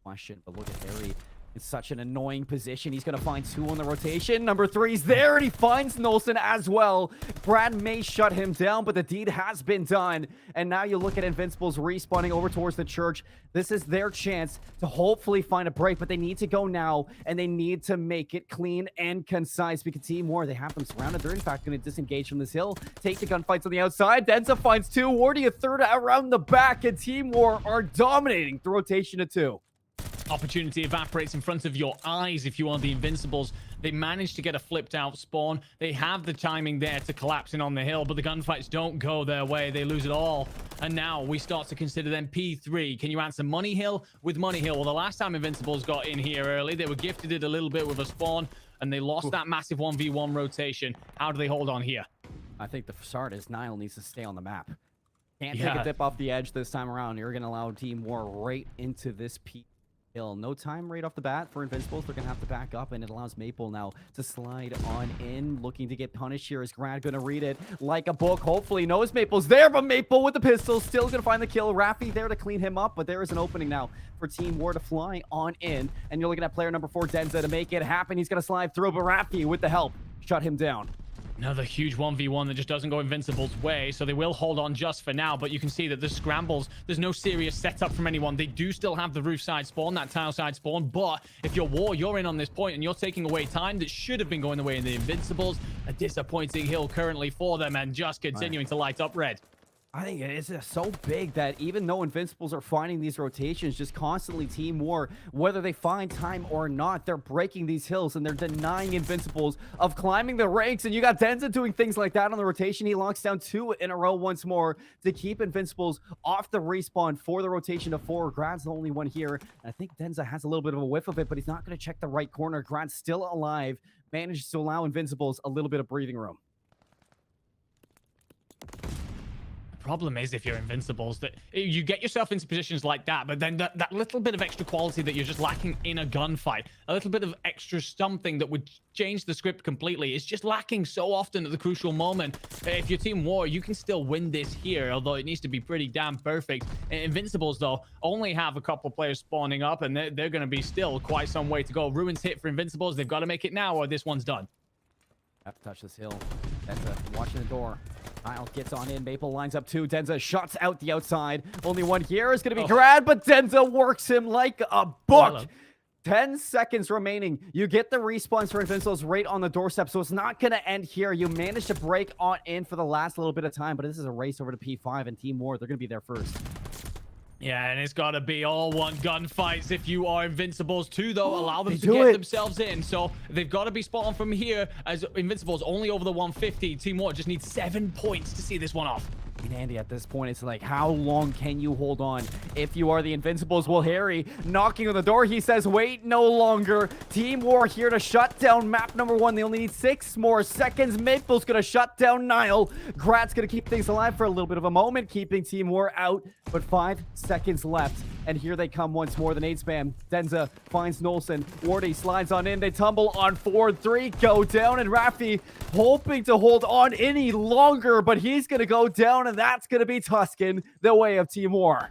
Question, but look at Harry. It's such an annoying position. He's going to find 2 on the rotation. Number 3's there, and he finds Nolson as well. Brad may shut him down, but the deed has been done. And now you look at Invincibles respawning over towards the church. This is their chance to hopefully find a break, but they need to go now, and they need to make it clean and concise because Team War, they have them surrounded. They're, in fact, going to disengage from this hill, take the gunfights on the outside. Denza finds 2, Wardy a third around the back, and Team War are dominating the rotation of 2. Opportunity evaporates in front of your eyes if you are the Invincibles. They manage to get a flipped out spawn. They have the timing there to collapse in on the hill, but the gunfights don't go their way. They lose it all. And now we start to consider them P3. Can you answer Money Hill with Money Hill? Well, the last time Invincibles got in here early, they were gifted it a little bit with a spawn, and they lost that massive 1v1 rotation. How do they hold on here? I think the start is Niall needs to stay on the map. Can't take a dip off the edge this time around. You're going to allow Team War right into this P hill. No time right off the bat for Invincibles. They're going to have to back up, and it allows Maple now to slide on in. Looking to get punished here. Is Grad going to read it like a book? Hopefully knows Maple's there, but Maple with the pistol still going to find the kill. Raffi there to clean him up, but there is an opening now for Team War to fly on in. And you're looking at player number 4, Denza, to make it happen. He's going to slide through, but Raffi with the help shut him down. Another huge 1v1 that just doesn't go Invincible's way, so they will hold on just for now, but you can see that the scrambles, there's no serious setup from anyone. They do still have the roof side spawn, that tile side spawn, but if you're War, you're in on this point and you're taking away time that should have been going the way of the Invincibles. A disappointing hill currently for them and just continuing to light up red. I think it's just so big that even though Invincibles are finding these rotations, just constantly Team War, whether they find time or not, they're breaking these hills and they're denying Invincibles of climbing the ranks. And you got Denza doing things like that on the rotation. He locks down 2 in a row once more to keep Invincibles off the respawn for the rotation of 4. Grad's the only one here. And I think Denza has a little bit of a whiff of it, but he's not going to check the right corner. Grad's still alive, manages to allow Invincibles a little bit of breathing room. Problem is, if you're Invincibles, that you get yourself into positions like that, but then that little bit of extra quality that you're just lacking in a gunfight, a little bit of extra something that would change the script completely, is just lacking so often at the crucial moment. If you're Team War, you can still win this here, although it needs to be pretty damn perfect. Invincibles, though, only have a couple players spawning up, and they're going to be still quite some way to go. Ruins hit for Invincibles. They've got to make it now, or this one's done. Have to touch this hill. Denza watching the door. Kyle gets on in. Maple lines up 2. Denza shuts out the outside. Only one here is going to be Grad, but Denza works him like a book. 10 seconds remaining. You get the respawns for Invincibles right on the doorstep, so it's not going to end here. You managed to break on in for the last little bit of time, but this is a race over to P5 and Team War. They're going to be there first. Yeah, and it's got to be all one gunfights if you are Invincibles too, though. Allow them to get themselves in. So they've got to be spot on from here as Invincibles only over the 150. Team War just needs 7 points to see this one off. And Andy, at this point, it's like, how long can you hold on if you are the Invincibles? Well, Harry knocking on the door. He says, wait no longer. Team War here to shut down map number 1. They only need 6 more seconds. Maple's going to shut down Niall. Grad's going to keep things alive for a little bit of a moment, keeping Team War out. But 5 seconds left. And here they come once more. The nade spam. Denza finds Nolson. Wardy slides on in. They tumble on 4. 3 go down. And Raffi hoping to hold on any longer, but he's going to go down, and that's going to be Tuscan, the way of Team War.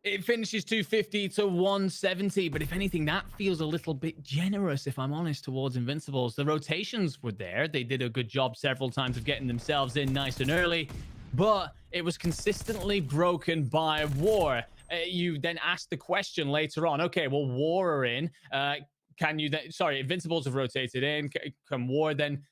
It finishes 250 to 170, but if anything, that feels a little bit generous, if I'm honest, towards Invincibles. The rotations were there. They did a good job several times of getting themselves in nice and early, but it was consistently broken by War. You then ask the question later on, okay, well, War are in. Can you then, sorry, Invincibles have rotated in. Can War then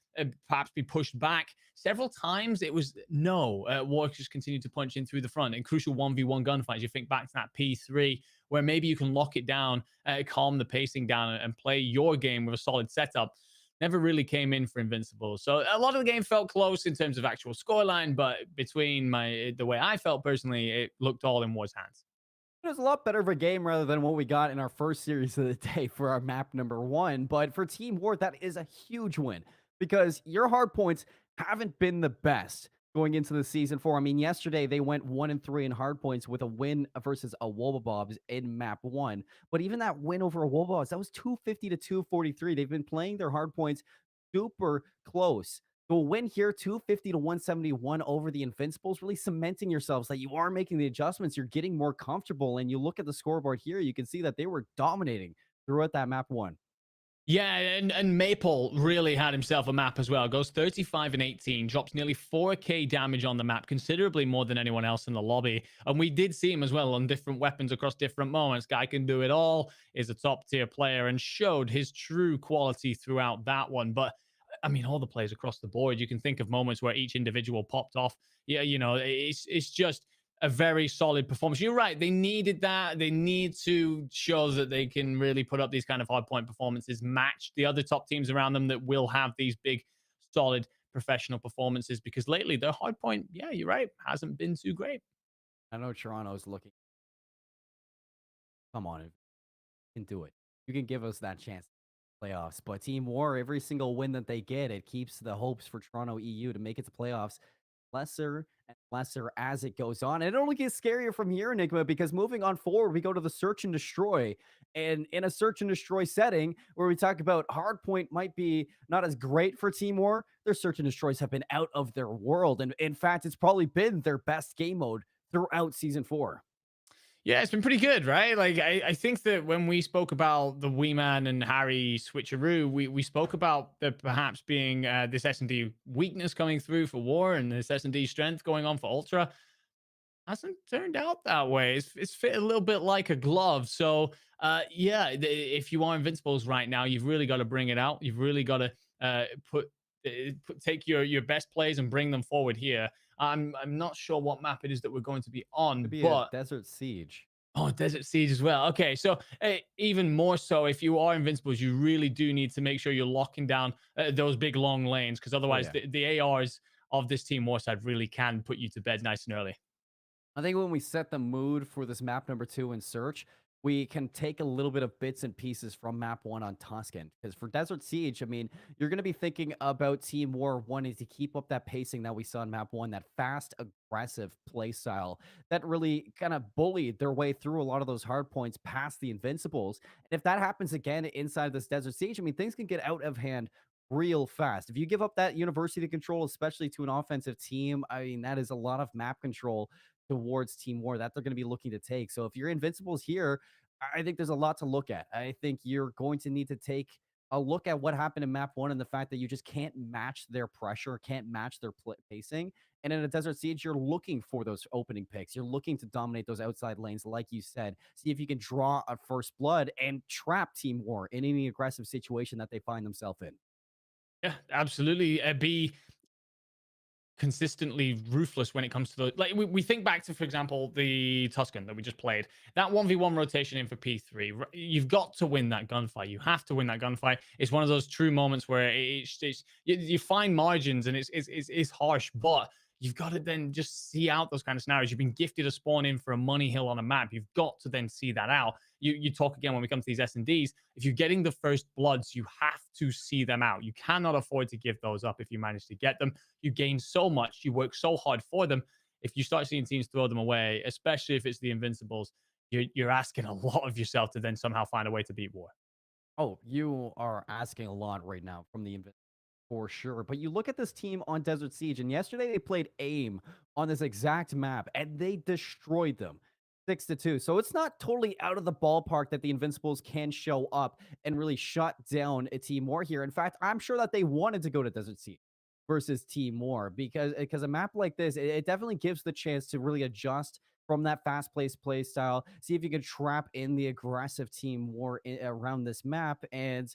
perhaps be pushed back. Several times it was no. War just continued to punch in through the front in crucial 1v1 gunfights. You think back to that P3 where maybe you can lock it down, calm the pacing down, and play your game with a solid setup. Never really came in for Invincible. So a lot of the game felt close in terms of actual scoreline, but between the way I felt personally, it looked all in War's hands. It was a lot better of a game rather than what we got in our first series of the day for our map number one. But for Team War, that is a huge win because your hard points haven't been the best going into the season four. I mean, yesterday they went 1-3 in hard points with a win versus a Wobblebobs in map one. But even that win over a Wobblebobs, that was 250 to 243. They've been playing their hard points super close. So a win here, 250 to 171 over the Invincibles, really cementing yourselves that you are making the adjustments. You're getting more comfortable. And you look at the scoreboard here, you can see that they were dominating throughout that map one. Yeah, and Maple really had himself a map as well. Goes 35 and 18, drops nearly 4k damage on the map, considerably more than anyone else in the lobby. And we did see him as well on different weapons across different moments. Guy can do it all, is a top tier player, and showed his true quality throughout that one. But I mean, all the players across the board, you can think of moments where each individual popped off. Yeah, it's just a very solid performance. You're right. They needed that. They need to show that they can really put up these kind of hard point performances, match the other top teams around them that will have these big, solid professional performances. Because lately, their hard point, yeah, you're right, hasn't been too great. I know Toronto's looking. Come on, you can do it. You can give us that chance playoffs. But Team War, every single win that they get, it keeps the hopes for Toronto EU to make it to playoffs lesser and lesser as it goes on. And it only gets scarier from here, Enigma, because moving on forward, we go to the search and destroy. And in a search and destroy setting where we talk about hardpoint might be not as great for Team War, their search and destroys have been out of their world. And in fact, it's probably been their best game mode throughout season four. Yeah, it's been pretty good, right? Like I think that when we spoke about the Wee Man and Harry switcheroo, we spoke about there perhaps being this S&D weakness coming through for War and this S&D strength going on for Ultra. Hasn't turned out that way. It's fit a little bit like a glove. So yeah, if you are Invincibles right now, you've really got to bring it out. You've really got to take your best plays and bring them forward here. I'm not sure what map it is that we're going to be Could on, be a but desert siege. oh, Desert Siege as well. Okay, so even more so, if you are Invincibles, you really do need to make sure you're locking down those big long lanes, because Oh otherwise yeah. the ARs of this team Warside really can put you to bed nice and early. I think when we set the mood for this map number two in search, we can take a little bit of bits and pieces from map one on Tuscan. Because for Desert Siege, I mean, you're going to be thinking about Team War wanting to keep up that pacing that we saw in map one, that fast, aggressive play style that really kind of bullied their way through a lot of those hard points past the Invincibles. And if that happens again inside this Desert Siege, I mean, things can get out of hand real fast. If you give up that university control, especially to an offensive team, I mean, that is a lot of map control towards Team War that they're going to be looking to take. So if you're Invincibles here, I think there's a lot to look at. I think you're going to need to take a look at what happened in map one and the fact that you just can't match their pressure, can't match their pacing. And in a Desert Siege, you're looking for those opening picks. You're looking to dominate those outside lanes, like you said. See if you can draw a first blood and trap Team War in any aggressive situation that they find themselves in. Yeah, absolutely. Be consistently ruthless when it comes to the like we think back to, for example, the Tuscan that we just played, that 1v1 rotation in for P3. You've got to win that gunfight. You have to win that gunfight. It's one of those true moments where you find margins and it's harsh, but you've got to then just see out those kind of scenarios. You've been gifted a spawn in for a money hill on a map. You've got to then see that out. You talk again when we come to these S&Ds. If you're getting the first bloods, you have to see them out. You cannot afford to give those up if you manage to get them. You gain so much. You work so hard for them. If you start seeing teams throw them away, especially if it's the Invincibles, you're asking a lot of yourself to then somehow find a way to beat War. Oh, you are asking a lot right now from the for sure. But you look at this team on Desert Siege, and yesterday they played AIM on this exact map, and they destroyed them 6-2. So it's not totally out of the ballpark that the Invincibles can show up and really shut down a Team War here. In fact, I'm sure that they wanted to go to Desert Siege versus Team War because a map like this, it definitely gives the chance to really adjust from that fast-paced play style. See if you can trap in the aggressive Team War around this map and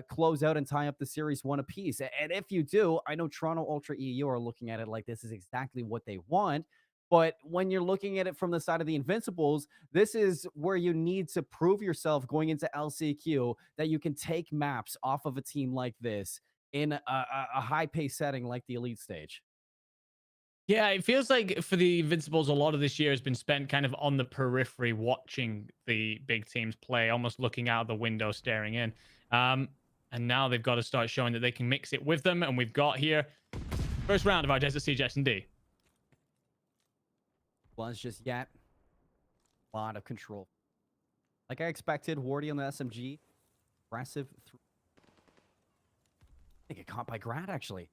close out and tie up the series one apiece. And if you do, I know Toronto Ultra EU are looking at it like this is exactly what they want. But when you're looking at it from the side of the Invincibles, this is where you need to prove yourself going into LCQ that you can take maps off of a team like this in a high pace setting like the Elite stage. Yeah, it feels like for the Invincibles, a lot of this year has been spent kind of on the periphery, watching the big teams play, almost looking out the window, staring in. And now they've got to start showing that they can mix it with them. And we've got here first round of our Desert Siege S&D. Was just yet a lot of control. Like I expected, Wardy on the SMG, aggressive. I get caught by Grad actually.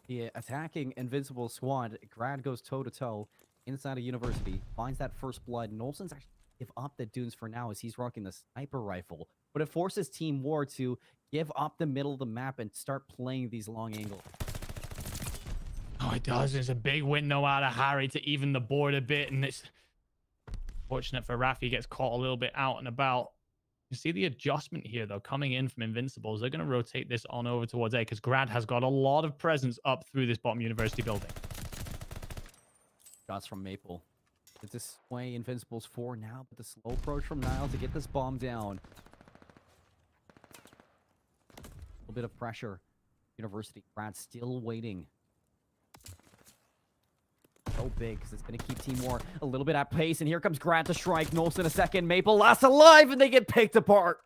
The attacking Invincible squad, Grad goes toe-to-toe inside a University, finds that first blood. Nolson's actually give up the dunes for now as he's rocking the sniper rifle, but it forces Team War to give up the middle of the map and start playing these long angles. Oh, it does. There's a big window out of Harry to even the board a bit, and it's fortunate for Rafi. He gets caught a little bit out and about. You see the adjustment here, though, coming in from Invincibles. They're going to rotate this on over towards A because Grad has got a lot of presence up through this bottom University building. Shots from Maple. It's this way Invincibles 4 now, but the slow approach from Nile to get this bomb down. A little bit of pressure. University. Grad still waiting. So big because it's going to keep Team War a little bit at pace. And here comes Grad to strike. Nolson a second. Maple last alive, and they get picked apart.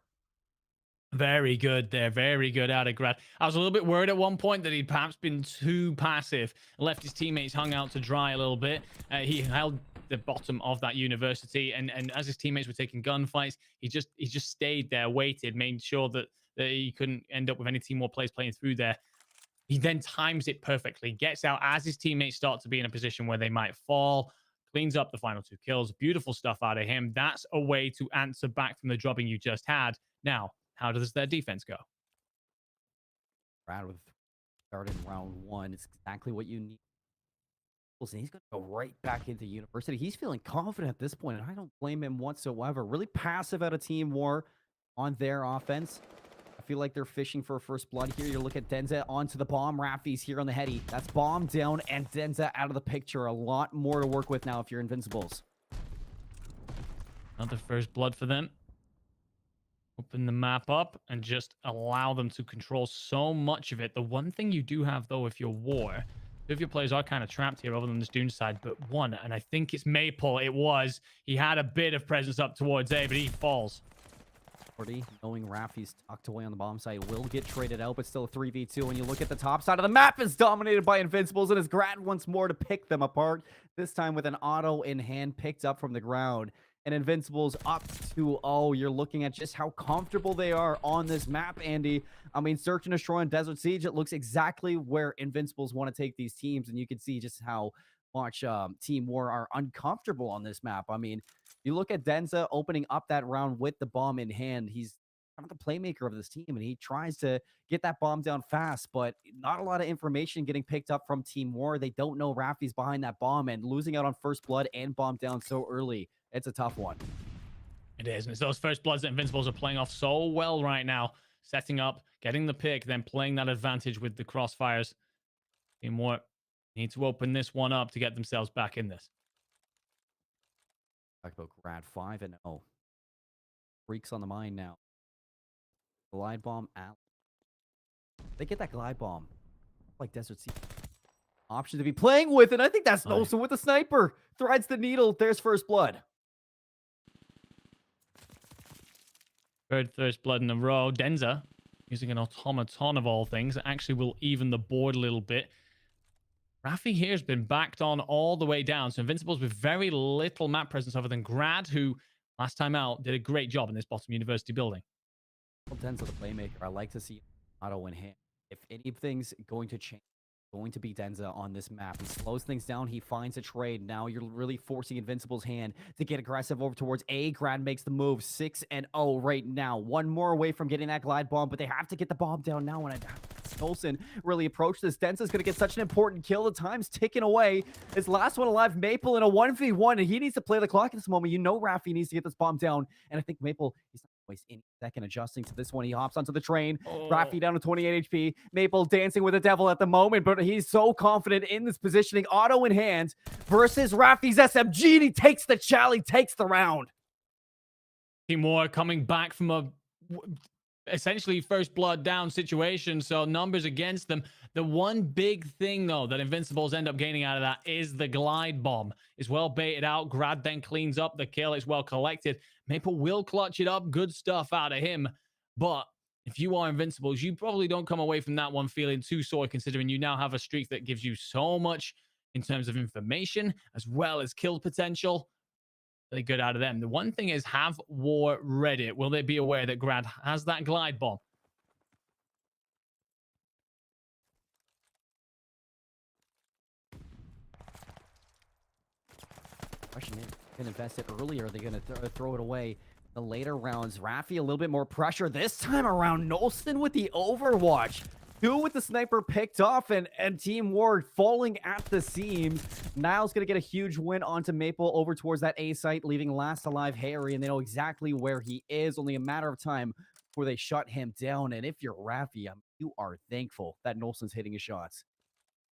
Very good there. Very good out of Grad. I was a little bit worried at one point that he'd perhaps been too passive, left his teammates hung out to dry a little bit. He held the bottom of that University, and as his teammates were taking gunfights, he just stayed there, waited, made sure that he couldn't end up with any Team War players playing through there. He then times it perfectly, gets out as his teammates start to be in a position where they might fall, cleans up the final 2 kills. Beautiful stuff out of him. That's a way to answer back from the drubbing you just had. Now, how does their defense go? Brad with started round 1. It's exactly what you need. And he's going to go right back into University. He's feeling confident at this point, and I don't blame him whatsoever. Really passive out of Team War on their offense. I feel like they're fishing for a first blood here. You look at Denza onto the bomb. Rafi's here on the heady. That's bomb down and Denza out of the picture. A lot more to work with now if you're Invincibles. Another first blood for them. Open the map up and just allow them to control so much of it. The one thing you do have, though, if you're War, two of your players are kind of trapped here other than this Dune side, but one, and I think it's Maple, he had a bit of presence up towards A, but he falls. 40, knowing Rafi's tucked away on the bomb site, will get traded out, but still a 3v2. When you look at the top side of the map, is dominated by Invincibles, and his Grad once more to pick them apart, this time with an auto in hand picked up from the ground. And Invincibles up 2-0. You're looking at just how comfortable they are on this map, Andy. I mean, Search and Destroy and Desert Siege, it looks exactly where Invincibles want to take these teams, and you can see just how much Team War are uncomfortable on this map. I mean, you look at Denza opening up that round with the bomb in hand. He's kind of the playmaker of this team, and he tries to get that bomb down fast, but not a lot of information getting picked up from Team War. They don't know Rafi's behind that bomb, and losing out on first blood and bomb down so early, it's a tough one. It is, and it's those first bloods that Invincibles are playing off so well right now. Setting up, getting the pick, then playing that advantage with the crossfires. Team War need to open this one up to get themselves back in this. Talk about Grad 5-0. Freaks on the mind now. Glide bomb out. They get that glide bomb. Like Desert Sea. Option to be playing with, and I think that's Nolson with the sniper. Threads the needle. There's first blood. Third first blood in a row. Denza, using an automaton of all things, actually will even the board a little bit. Rafi here has been backed on all the way down. So Invincibles with very little map presence other than Grad, who last time out did a great job in this bottom University building. Well, Denza the playmaker. I like to see auto in hand. If anything's going to change, going to be Denza on this map. He slows things down. He finds a trade. Now you're really forcing Invincible's hand to get aggressive over towards A. Grad makes the move. 6-0 right now. One more away from getting that glide bomb, but they have to get the bomb down now. And Nolson really approached this. Denza's going to get such an important kill. The time's ticking away. His last one alive, Maple, in a 1v1, and he needs to play the clock at this moment. You know Rafi needs to get this bomb down, and I think Maple, he's Waste any second adjusting to this one. He hops onto the train. Oh, Rafi down to 28 HP. Maple dancing with the devil at the moment, but he's so confident in this positioning. Auto in hand versus Rafi's SMG. And he takes the chally, takes the round. Timur coming back from a essentially first blood down situation, so numbers against them. The one big thing though that Invincibles end up gaining out of that is the glide bomb. It's well baited out. Grad then cleans up the kill. It's well collected. Maple will clutch it up. Good stuff out of him. But if you are Invincibles, you probably don't come away from that one feeling too sore, considering you now have a streak that gives you so much in terms of information as well as kill potential. Really good out of them. The one thing is, have War read it? Will they be aware that Grad has that glide bomb? Question is, can invest it earlier? Are they going to throw it away the later rounds? Rafi a little bit more pressure this time around. Nolson with the overwatch. Two with the sniper picked off, and Team Ward falling at the seams. Niall's going to get a huge win onto Maple over towards that A site, leaving last alive Harry, and they know exactly where he is. Only a matter of time before they shut him down. And if you're Rafi, you are thankful that Nolson's hitting his shots.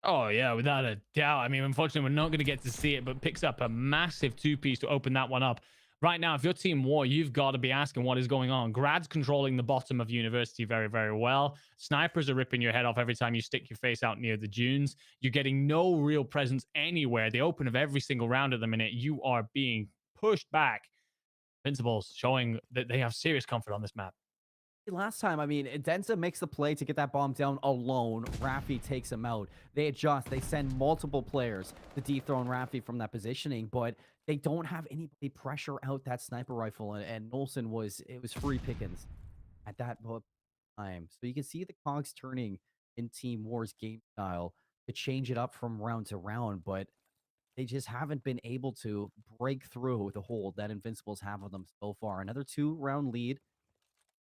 Oh, yeah, without a doubt. I mean, unfortunately, we're not going to get to see it, but picks up a massive two-piece to open that one up. Right now, if you're Team War, you've got to be asking what is going on. Grad's controlling the bottom of University very, very well. Snipers are ripping your head off every time you stick your face out near the dunes. You're getting no real presence anywhere. The open of every single round at the minute, you are being pushed back. Invincibles showing that they have serious comfort on this map. Last time, I mean, Denza makes the play to get that bomb down alone. Rafi takes him out. They adjust. They send multiple players to dethrone Rafi from that positioning, but they don't have anybody pressure out that sniper rifle. And Nolson was free pickings at that time. So you can see the cogs turning in Team War's game style to change it up from round to round, but they just haven't been able to break through the hold that Invincibles have on them so far. Another 2-round lead.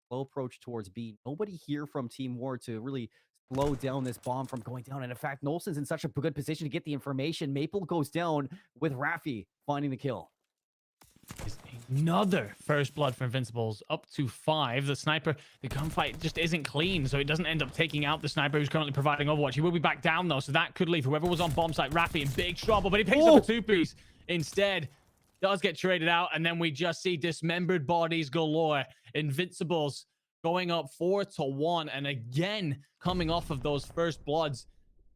Slow approach towards B. Nobody here from Team War to really slow down this bomb from going down. And in fact, Nolson's in such a good position to get the information. Maple goes down with Rafi finding the kill. Is another first blood for Invincibles, up to 5. The sniper, the gunfight just isn't clean, so it doesn't end up taking out the sniper who's currently providing Overwatch. He will be back down though, so that could leave whoever was on bomb site, Rafi, in big trouble, but he picks up a two-piece instead. Does get traded out, and then we just see dismembered bodies galore. Invincibles going up 4-1, and again coming off of those first bloods.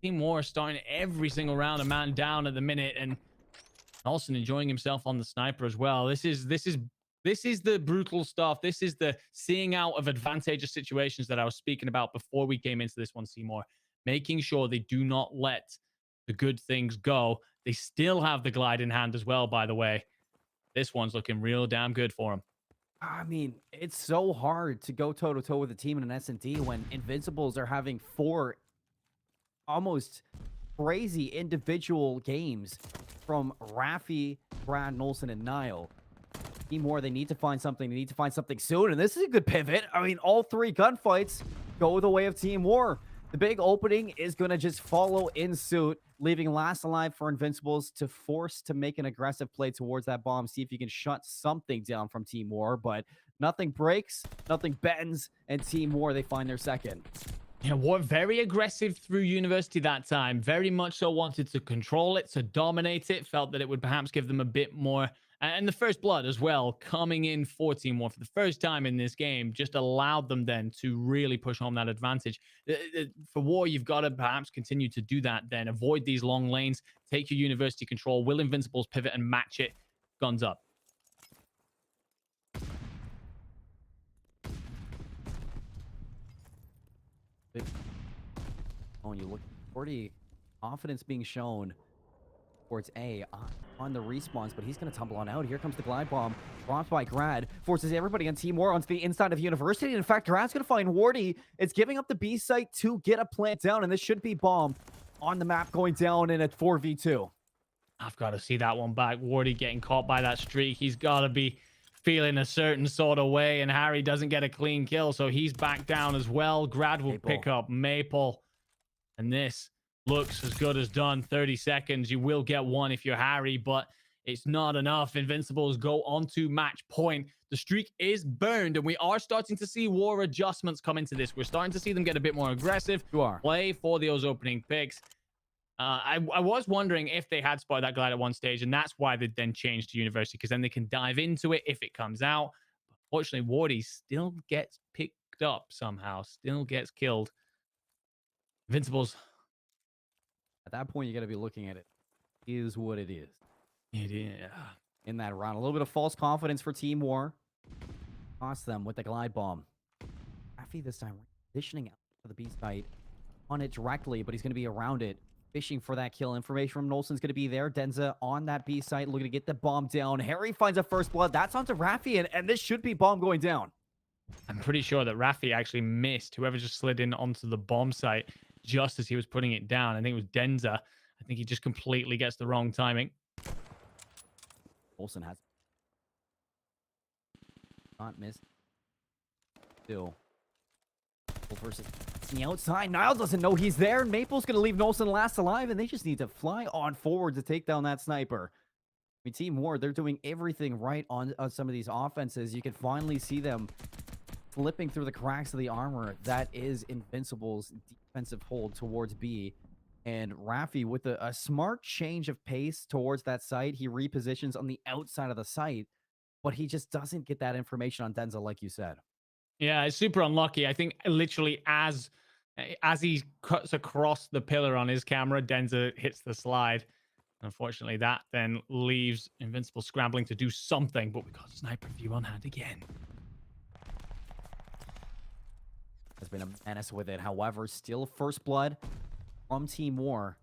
Team War starting every single round a man down at the minute, and Olsen enjoying himself on the sniper as well. This is the brutal stuff. This is the seeing out of advantageous situations that I was speaking about before we came into this one, Seymour. Making sure they do not let the good things go. They still have the glide in hand as well, by the way. This one's looking real damn good for him. I mean, it's so hard to go toe-to-toe with a team in an S&D when Invincibles are having 4 almost crazy individual games from Rafi, Brad, Nolson, and Niall. Team War, they need to find something. They need to find something soon, and this is a good pivot. I mean, all 3 gunfights go the way of Team War. The big opening is going to just follow in suit, leaving last alive for Invincibles to force to make an aggressive play towards that bomb, see if you can shut something down from Team War, but nothing breaks, nothing bends, and Team War, they find their second. Yeah, War very aggressive through University that time. Very much so wanted to control it, to dominate it. Felt that it would perhaps give them a bit more. And the first blood as well, coming in for Team War for the first time in this game, just allowed them then to really push home that advantage. For War, you've got to perhaps continue to do that then. Avoid these long lanes, take your University control. Will Invincibles pivot and match it? Guns up. Oh, and you look pretty confidence being shown towards A on the respawns, but he's going to tumble on out. Here comes the glide bomb, dropped by Grad, forces everybody on Team War onto the inside of University. And in fact, Grad's going to find Wardy. It's giving up the B site to get a plant down, and this should be bomb on the map going down in a 4v2. I've got to see that one back. Wardy getting caught by that streak. He's got to be feeling a certain sort of way, and Harry doesn't get a clean kill, so he's back down as well. Grad will pick up Maple, and this looks as good as done. 30 seconds. You will get one if you're Harry, but it's not enough. Invincibles go on to match point. The streak is burned, and we are starting to see war adjustments come into this. We're starting to see them get a bit more aggressive, You are. play for those opening picks. I was wondering if they had spotted that glide at one stage, and that's why they then changed to university, because then they can dive into it if it comes out. Fortunately, Wardy still gets picked up somehow, still gets killed. Invincibles. At that point, you got to be looking at it. Is what it is. Yeah. In that round. A little bit of false confidence for Team War. Cost them with the glide bomb. Rafi this time positioning out for the B site on it directly, but he's going to be around it, fishing for that kill. Information from Nolson's going to be there. Denza on that B site, looking to get the bomb down. Harry finds a first blood. That's onto Rafi, and this should be bomb going down. I'm pretty sure that Rafi actually missed whoever just slid in onto the bomb site just as he was putting it down. I think it was Denza. I think he just completely gets the wrong timing. Olsen has not missed. Still. Versus the outside. Niall doesn't know he's there. Maple's going to leave Nolson last alive, and they just need to fly on forward to take down that sniper. I mean, Team War, they're doing everything right on some of these offenses. You can finally see them flipping through the cracks of the armor. That is Invincible's defensive hold towards B. And Rafi, with a smart change of pace towards that site, he repositions on the outside of the site, but he just doesn't get that information on Denzel, like you said. Yeah, it's super unlucky. I think literally as he cuts across the pillar on his camera, Denza hits the slide. Unfortunately, that then leaves Invincible scrambling to do something, but we got sniper view on hand again. Has been a menace with it. However, still first blood from Team War.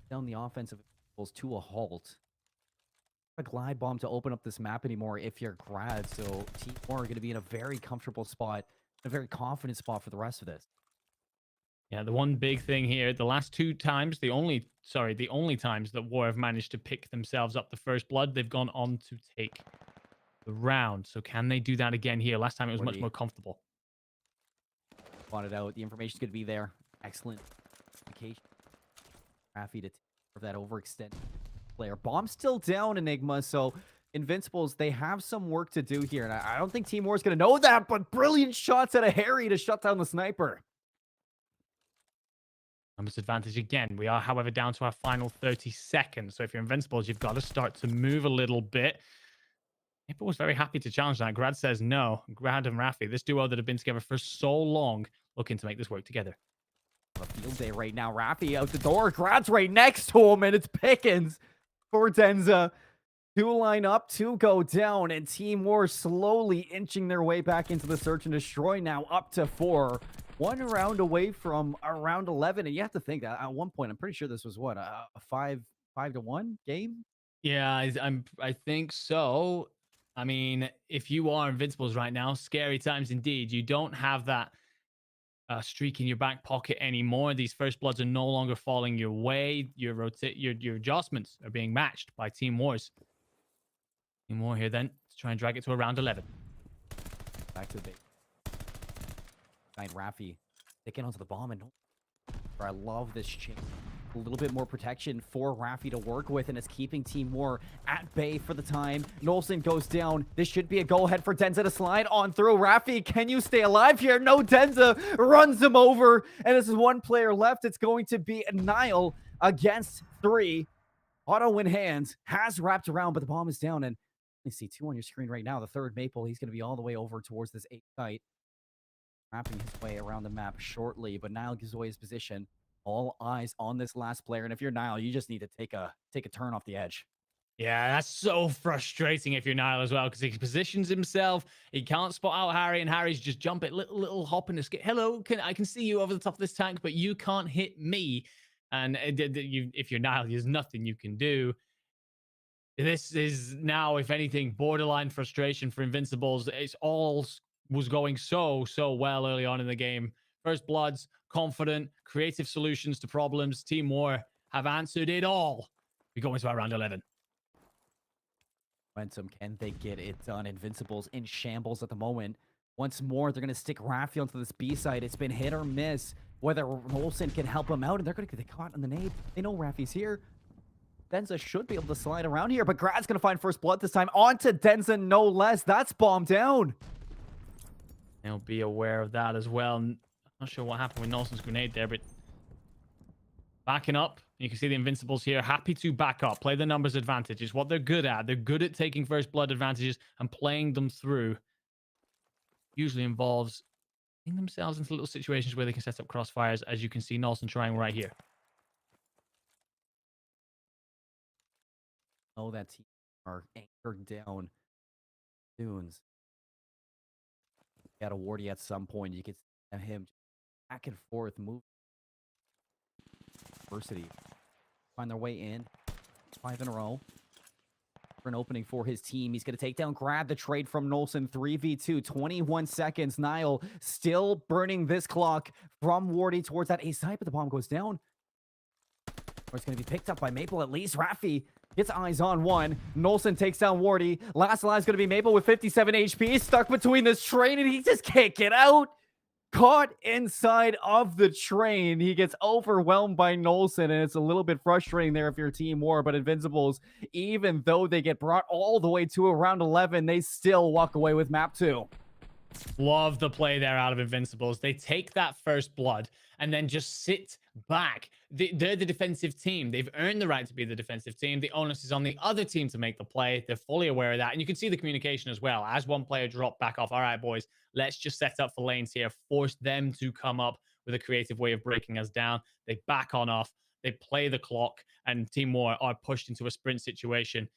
Down the offensive to a halt. A glide bomb to open up this map anymore if you're grad. So Team War are going to be in a very comfortable spot, a very confident spot for the rest of this. Yeah, the one big thing here, the last two times, the only times that War have managed to pick themselves up the first blood, they've gone on to take the round. So can they do that again here? Last time it was much more comfortable. Spotted out. The information's going to be there. Excellent communication. Rafi to for that overextend player. Bomb still down, Enigma. So Invincibles, they have some work to do here. And I don't think Team War is going to know that, but brilliant shots out of Harry to shut down the sniper. Numbers advantage again. We are, however, down to our final 30 seconds. So if you're Invincibles, you've got to start to move a little bit. Maple was very happy to challenge that. Grad says no. Grad and Rafi, this duo that have been together for so long, looking to make this work together. A field day right now. Rafi out the door. Grad's right next to him, and it's Pickens for Denza. Two line up, two go down, and Team War slowly inching their way back into the search and destroy now up to 4. One round away from around 11, and you have to think that at one point, I'm pretty sure this was what, a 5-1 game? Yeah, I think so. I mean, if you are Invincibles right now, scary times indeed. You don't have that streak in your back pocket anymore. These first bloods are no longer falling your way. Your adjustments are being matched by Team Wars. Team War here then to try and drag it to around 11. Back to the base. Rafi sticking onto the bomb, and I love this change. A little bit more protection for Rafi to work with, and it's keeping Team War at bay for the time. Nolson goes down. This should be a go-ahead for Denza to slide on through. Rafi, can you stay alive here? No, Denza runs him over, and this is one player left. It's going to be Niall against 3. Auto in hand, has wrapped around, but the bomb is down, and you see 2 on your screen right now. The third Maple, he's going to be all the way over towards this 8 site. Wrapping his way around the map shortly, but Niall gives away his position. All eyes on this last player, and if you're Niall, you just need to take a turn off the edge. Yeah, that's so frustrating if you're Niall as well, because he positions himself. He can't spot out Harry, and Harry's just jumping, little hop and escape. Hello, I can see you over the top of this tank, but you can't hit me. And if you're Niall, there's nothing you can do. This is now, if anything, borderline frustration for Invincibles. It's all was going so well early on in the game. First bloods, confident, creative solutions to problems. Team War have answered it all. We go into our round 11. Momentum, can they get it done? Invincibles in shambles at the moment. Once more, they're going to stick Rafi onto this B side. It's been hit or miss whether Olsen can help him out, and they're going to get caught on the nade. They know Rafi's here. Denza should be able to slide around here, but Grad's going to find first blood this time. On to Denza, no less. That's bombed down. They'll be aware of that as well. Not sure what happened with Nelson's grenade there, but backing up. You can see the Invincibles here. Happy to back up. Play the numbers advantage is what they're good at. They're good at taking first blood advantages and playing them through. Usually involves getting themselves into little situations where they can set up crossfires, as you can see Nelson trying right here. Oh, that team are anchored down. Dunes. Got a Wardy at some point. You can see him back and forth, move. Diversity. Find their way in. 5 in a row. For an opening for his team. He's going to take down, grab the trade from Nolson. 3v2, 21 seconds. Niall still burning this clock from Wardy towards that ace side, but the bomb goes down. Or it's going to be picked up by Maple at least. Raffi gets eyes on one. Nolson takes down Wardy. Last line is going to be Maple with 57 HP. Stuck between this train and he just can't get out. Caught inside of the train. He gets overwhelmed by Nolson, and it's a little bit frustrating there if you're Team War. But Invincibles, even though they get brought all the way to around 11, they still walk away with map 2. Love the play there out of Invincibles. They take that first blood and then just sit back. They're the defensive team. They've earned the right to be the defensive team. The onus is on the other team to make the play. They're fully aware of that. And you can see the communication as well. As one player dropped back off, all right, boys, let's just set up for lanes here. Force them to come up with a creative way of breaking us down. They back on off. They play the clock. And Team War are pushed into a sprint situation.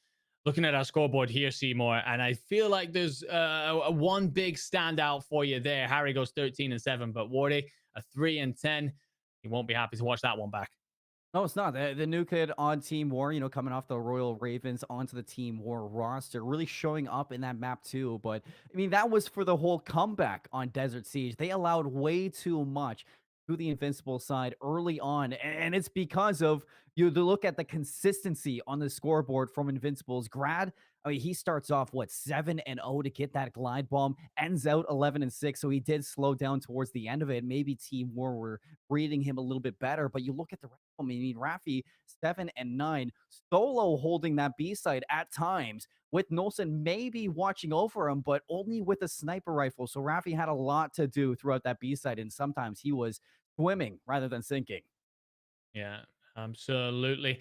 Looking at our scoreboard here, Seymour, and I feel like there's one big standout for you there. Harry goes 13-7, but Wardy, a 3-10. He won't be happy to watch that one back. No, it's not. The new kid on Team War, you know, coming off the Royal Ravens onto the Team War roster, really showing up in that map too. But, I mean, that was for the whole comeback on Desert Siege. They allowed way too much to the Invincible side early on, and it's because of you to look at the consistency on the scoreboard from Invincibles. Grad, I mean, he starts off what 7-0 to get that glide bomb, ends out 11-6, so he did slow down towards the end of it. Maybe Team War were reading him a little bit better, but you look at the rest of them, I mean, Raffi 7-9, solo holding that B side at times, with Nolson maybe watching over him, but only with a sniper rifle. So Raffi had a lot to do throughout that B side, and sometimes he was swimming rather than sinking. Yeah, absolutely.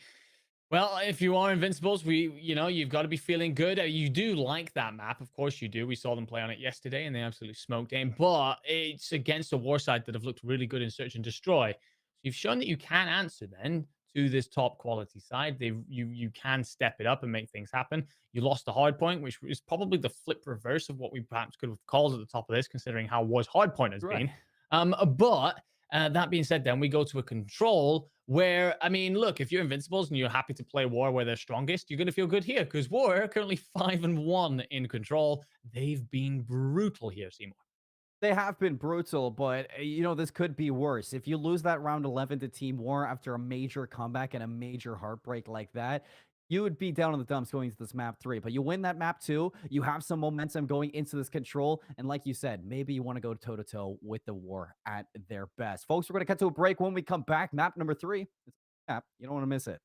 Well, if you are Invincibles, you've got to be feeling good. You do like that map, of course you do. We saw them play on it yesterday, and they absolutely smoked in. But it's against a war side that have looked really good in search and destroy. So you've shown that you can answer then to this top quality side. You can step it up and make things happen. You lost the hard point, which is probably the flip reverse of what we perhaps could have called at the top of this, considering how was hard point has been. But that being said, then we go to a control where, I mean, look, if you're Invincibles and you're happy to play War where they're strongest, you're going to feel good here because War are currently 5-1 in control. They've been brutal here, Seymour. They have been brutal, but you know, this could be worse. If you lose that round 11 to Team War after a major comeback and a major heartbreak like that, you would be down in the dumps going into this map 3. But you win that map 2, you have some momentum going into this control, and like you said, maybe you want to go toe-to-toe with the War at their best. Folks, we're going to cut to a break. When we come back, map number 3, it's a map. You don't want to miss it.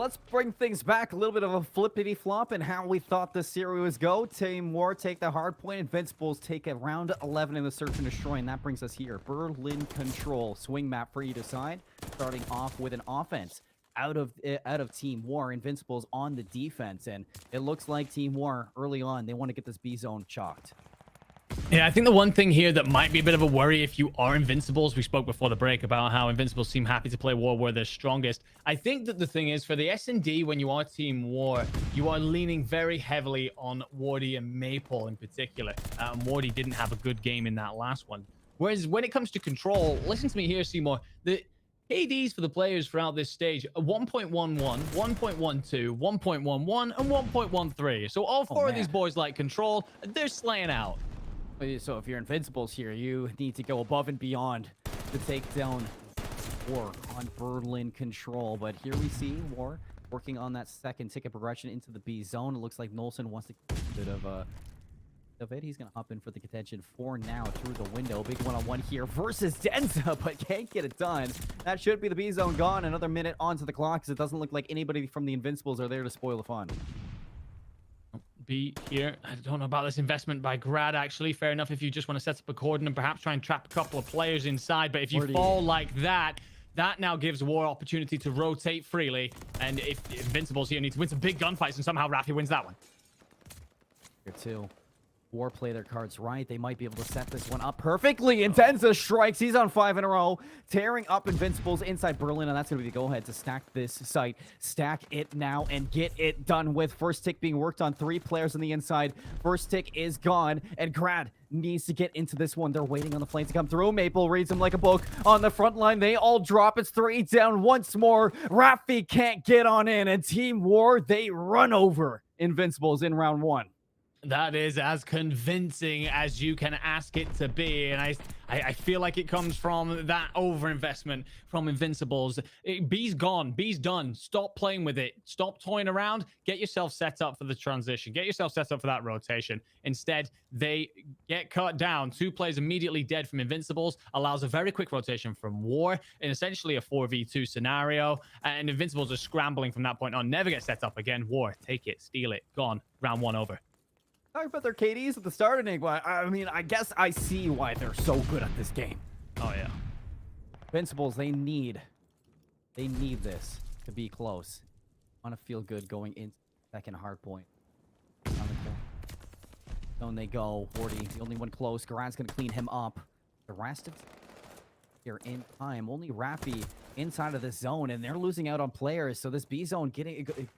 Let's bring things back. A little bit of a flippity flop in how we thought this series was go. Team War take the hard point. Invincibles take a round 11 in the search and destroy. And that brings us here. Berlin control. Swing map for either side. Starting off with an offense out of Team War. Invincibles on the defense. And it looks like Team War early on, they want to get this B zone chalked. Yeah, I think the one thing here that might be a bit of a worry if you are Invincibles, we spoke before the break about how Invincibles seem happy to play War where they're strongest. I think that the thing is, for the S&D, when you are Team War, you are leaning very heavily on Wardy and Maple in particular. Wardy didn't have a good game in that last one. Whereas when it comes to control, listen to me here, Seymour. The KDs for the players throughout this stage are 1.11, 1.12, 1.11, and 1.13. So all four of these boys like control. They're slaying out. So if you're Invincibles here, you need to go above and beyond to take down War on Berlin control. But here we see War working on that second ticket progression into the B zone. It looks like Nolson wants to get a bit of it. He's going to hop in for the contention for now through the window. Big one-on-one here versus Denza, but can't get it done. That should be the B zone gone. Another minute onto the clock because it doesn't look like anybody from the Invincibles are there to spoil the fun. Be here. I don't know about this investment by Grad, actually. Fair enough if you just want to set up a cordon and perhaps try and trap a couple of players inside. But if you fall like that, that now gives War opportunity to rotate freely. And if Invincibles here need to win some big gunfights, and somehow Rafi wins that one. Here too. War play their cards right. They might be able to set this one up perfectly. Intenza strikes. He's on 5 in a row. Tearing up Invincibles inside Berlin. And that's going to be the go-ahead to stack this site. Stack it now and get it done with. First tick being worked on. 3 players on the inside. First tick is gone. And Grad needs to get into this one. They're waiting on the flames to come through. Maple reads him like a book. On the front line, they all drop. It's 3 down once more. Rafi can't get on in. And Team War, they run over Invincibles in round 1. That is as convincing as you can ask it to be. And I feel like it comes from that overinvestment from Invincibles. B's gone. B's done. Stop playing with it. Stop toying around. Get yourself set up for the transition. Get yourself set up for that rotation. Instead, they get cut down. 2 players immediately dead from Invincibles. Allows a very quick rotation from War in essentially a 4v2 scenario. And Invincibles are scrambling from that point on. Never get set up again. War, take it. Steal it. Gone. Round 1 over. Talk about their KDs at the start, Enigma. I mean, I guess I see why they're so good at this game. Oh, yeah. Invincibles, they need this to be close. Want to feel good going into second hard point. Down they go. 40, the only one close. Garad's going to clean him up. The rest of here in time. Only Rafi inside of this zone, and they're losing out on players. So this B zone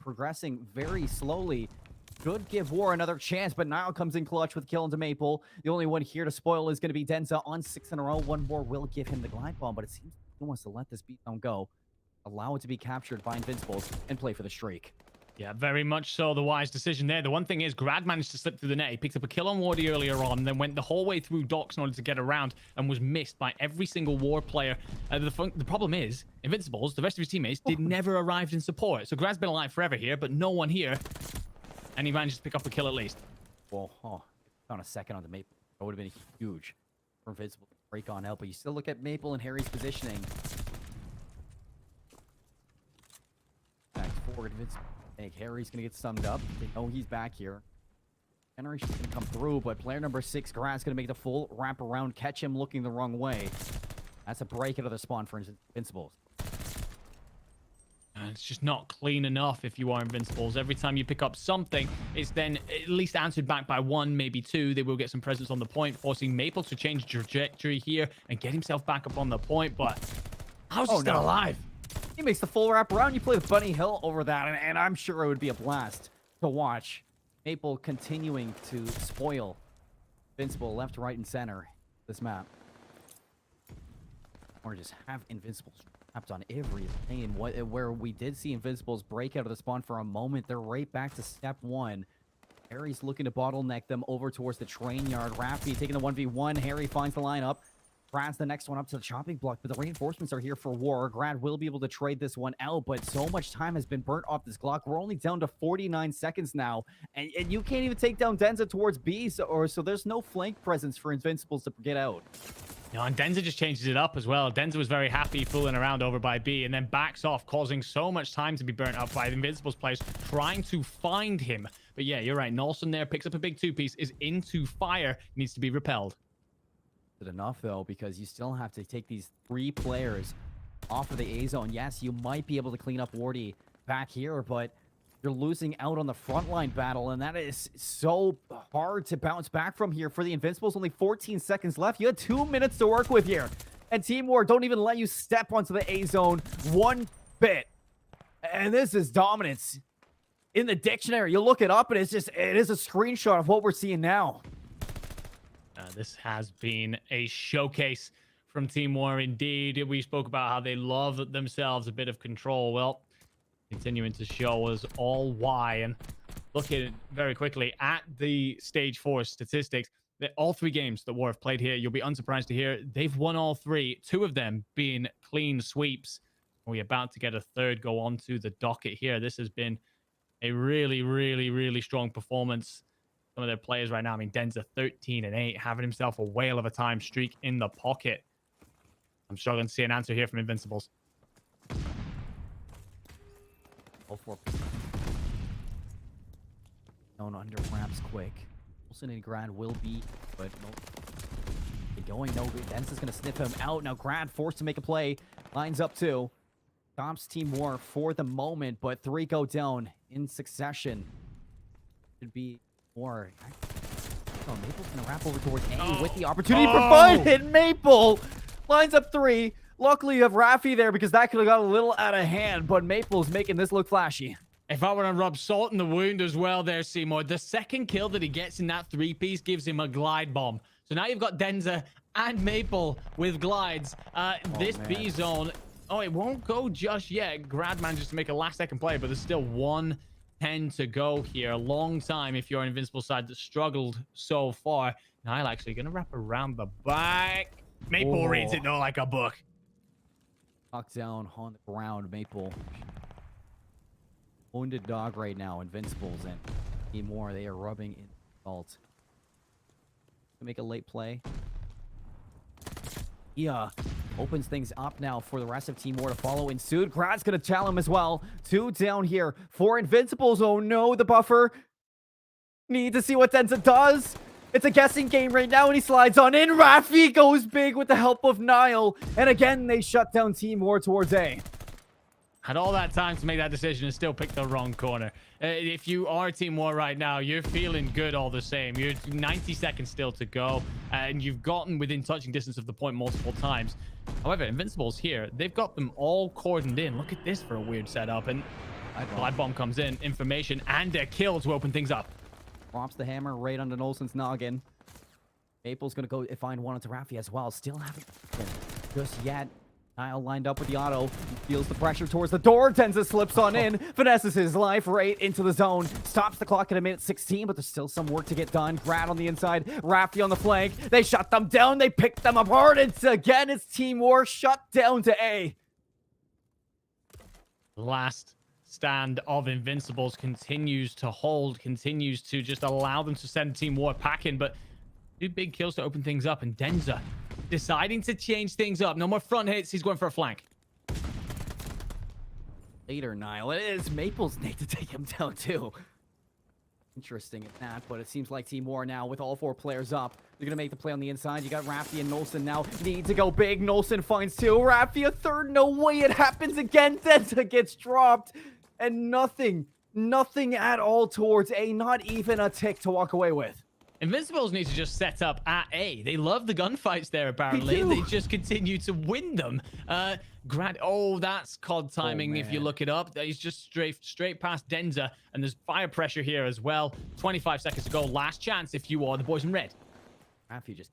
progressing very slowly. Should give War another chance, but now comes in clutch with kill into Maple. The only one here to spoil is going to be Denza on 6 in a row. One more will give him the glide bomb, but it seems he wants to let this beat down go. Allow it to be captured by Invincibles and play for the streak. Yeah, very much so. The wise decision there. The one thing is, Grad managed to slip through the net. He picked up a kill on Wardy earlier on, then went the whole way through docks in order to get around and was missed by every single War player. The problem is, Invincibles, the rest of his teammates, never arrived in support. So Grad's been alive forever here, but no one here. And he managed to pick up a kill at least. Well, on a second on the Maple. That would have been huge for Invincible to break on out. But you still look at Maple and Harry's positioning. Back forward, Invincible. Hey, Harry's going to get summed up. They know he's back here. Generation's going to come through, but player number 6, Grad's going to make the full wrap around, catch him looking the wrong way. That's a break out of the spawn for Invincibles. It's just not clean enough if you are Invincibles. Every time you pick up something, it's then at least answered back by 1, maybe 2. They will get some presence on the point, forcing Maple to change trajectory here and get himself back up on the point. But how's he still alive? He makes the full wrap around. You play with Bunny Hill over that, and I'm sure it would be a blast to watch. Maple continuing to spoil Invincible left, right, and center this map. or just have Invincibles trapped on every lane. Where we did see Invincibles break out of the spawn for a moment, they're right back to step one. Harry's looking to bottleneck them over towards the train yard. Rafi taking the 1v1. Harry finds the lineup. Grad's the next one up to the chopping block, but the reinforcements are here for war. Grad will be able to trade this one out, but so much time has been burnt off this Glock. We're only down to 49 seconds now, and you can't even take down Denza towards B, so there's no flank presence for Invincibles to get out. No, and Denza just changes it up as well. Denza was very happy fooling around over by B and then backs off, causing so much time to be burnt up by the Invincibles players trying to find him. But yeah, you're right. Nolson there picks up a big two-piece, is into fire, needs to be repelled. Enough, though, because you still have to take these 3 players off of the A zone. Yes, you might be able to clean up Wardy back here, but you're losing out on the frontline battle, and that is so hard to bounce back from here for the Invincibles. Only 14 seconds left. You had 2 minutes to work with here, and Team War don't even let you step onto the A zone one bit. And this is dominance in the dictionary. You look it up, and it is a screenshot of what we're seeing now. This has been a showcase from Team War indeed. We spoke about how they love themselves a bit of control. Well, continuing to show us all why. And looking very quickly at the stage 4 statistics, that all 3 games that War have played here, you'll be unsurprised to hear they've won all 3, 2 of them being clean sweeps. We're about to get a third go on to the docket here. This has been a really, really, really strong performance. Some of their players right now, I mean, Denza 13-8, having himself a whale of a time, streak in the pocket. I'm struggling to see an answer here from Invincibles. All 4. Known under wraps quick. Wilson and Grad will be, but no. Going, no. Denza's going to sniff him out. Now Grad forced to make a play. Lines up 2. Stops Team War for the moment, but 3 go down in succession. Should be more. Oh, Maple's gonna wrap over towards A with the opportunity for fun, and Maple lines up 3. Luckily, you have Rafi there because that could have got a little out of hand, but Maple's making this look flashy. If I were to rub salt in the wound as well there, Seymour, the second kill that he gets in that 3-piece gives him a glide bomb. So now you've got Denza and Maple with glides. This man. B zone, it won't go just yet. Grad manages to make a last-second play, but there's still 1:10 to go here. A long time if you're an Invincible side that struggled so far. Nile actually going to wrap around the back. Maple reads it though like a book. Knocked down on the ground. Maple. Wounded dog right now. Invincibles and Team War. They are rubbing in salt. Make a late play. Yeah. Opens things up now for the rest of Team War to follow in suit. Grad's gonna challenge him as well. 2 down here for Invincibles. Oh no, the buffer. Need to see what Denza does. It's a guessing game right now, and he slides on in. Rafi goes big with the help of Nile. And again, they shut down Team War towards A. Had all that time to make that decision and still pick the wrong corner. If you are Team War right now, you're feeling good all the same. You're 90 seconds still to go, and you've gotten within touching distance of the point multiple times. However, Invincibles here, they've got them all cordoned in. Look at this for a weird setup, and Glide Bomb comes in, information, and a kill to open things up. Drops the hammer right under Nolson's noggin. Maple's going to go find one onto Rafi as well. Still haven't just yet. Nile lined up with the auto. He feels the pressure towards the door. Denza slips on in. Finesses his life right into the zone. Stops the clock at a minute 16, but there's still some work to get done. Grad on the inside. Rafi on the flank. They shut them down. They pick them apart. It's Team War shut down to A. Last stand of Invincibles continues to hold, continues to just allow them to send Team War packing, but 2 big kills to open things up, and Denza deciding to change things up. No more front hits. He's going for a flank. Later, Nile. It is Maple's need to take him down, too. Interesting at that, but it seems like Team War now with all 4 players up. They're going to make the play on the inside. You got Rafi and Nolson now. Need to go big. Nolson finds 2. Rafi a 3rd. No way. It happens again. Denza gets dropped. And nothing at all towards A. Not even a tick to walk away with. Invincibles need to just set up at A. They love the gunfights there, apparently. They just continue to win them. Grad, that's COD timing if you look it up. He's just straight past Denza, and there's fire pressure here as well. 25 seconds to go. Last chance if you are the boys in red. Rafi just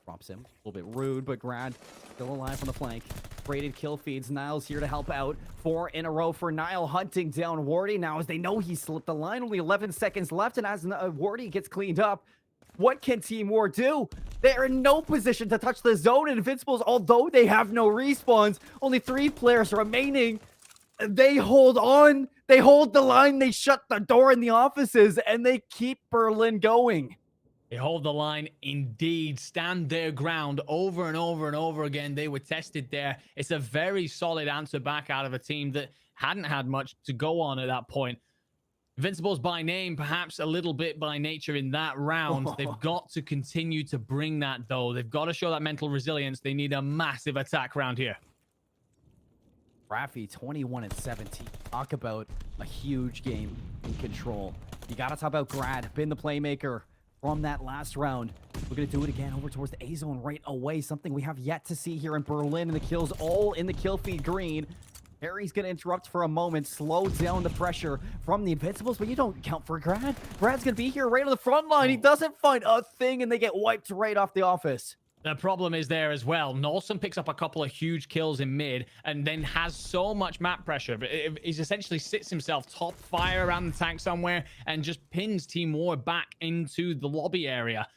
Drops him. A little bit rude, but Grad still alive on the flank. Braided kill feeds. Niles here to help out. 4 in a row for Nile, hunting down Wardy now as they know he slipped the line. Only 11 seconds left, and as Wardy gets cleaned up, what can Team War do? They're in no position to touch the zone. Invincibles, although they have no respawns, only 3 players remaining. They hold on. They hold the line. They shut the door in the offices, and they keep Berlin going. They hold the line, indeed, stand their ground over and over and over again. They were tested there. It's a very solid answer back out of a team that hadn't had much to go on at that point. Invincibles by name, perhaps a little bit by nature in that round. They've got to continue to bring that, though. They've got to show that mental resilience. They need a massive attack round here. Rafi, 21-17. Talk about a huge game in control. You got to talk about Grad, been the playmaker from that last round. We're going to do it again over towards the A zone right away. Something we have yet to see here in Berlin, and the kills all in the kill feed green. Harry's going to interrupt for a moment, slow down the pressure from the Invincibles, but you don't count for Grad. Grad's going to be here right on the front line. He doesn't find a thing, and they get wiped right off the office. The problem is there as well. Nolson picks up a couple of huge kills in mid and then has so much map pressure. But he essentially sits himself top fire around the tank somewhere and just pins Team War back into the lobby area.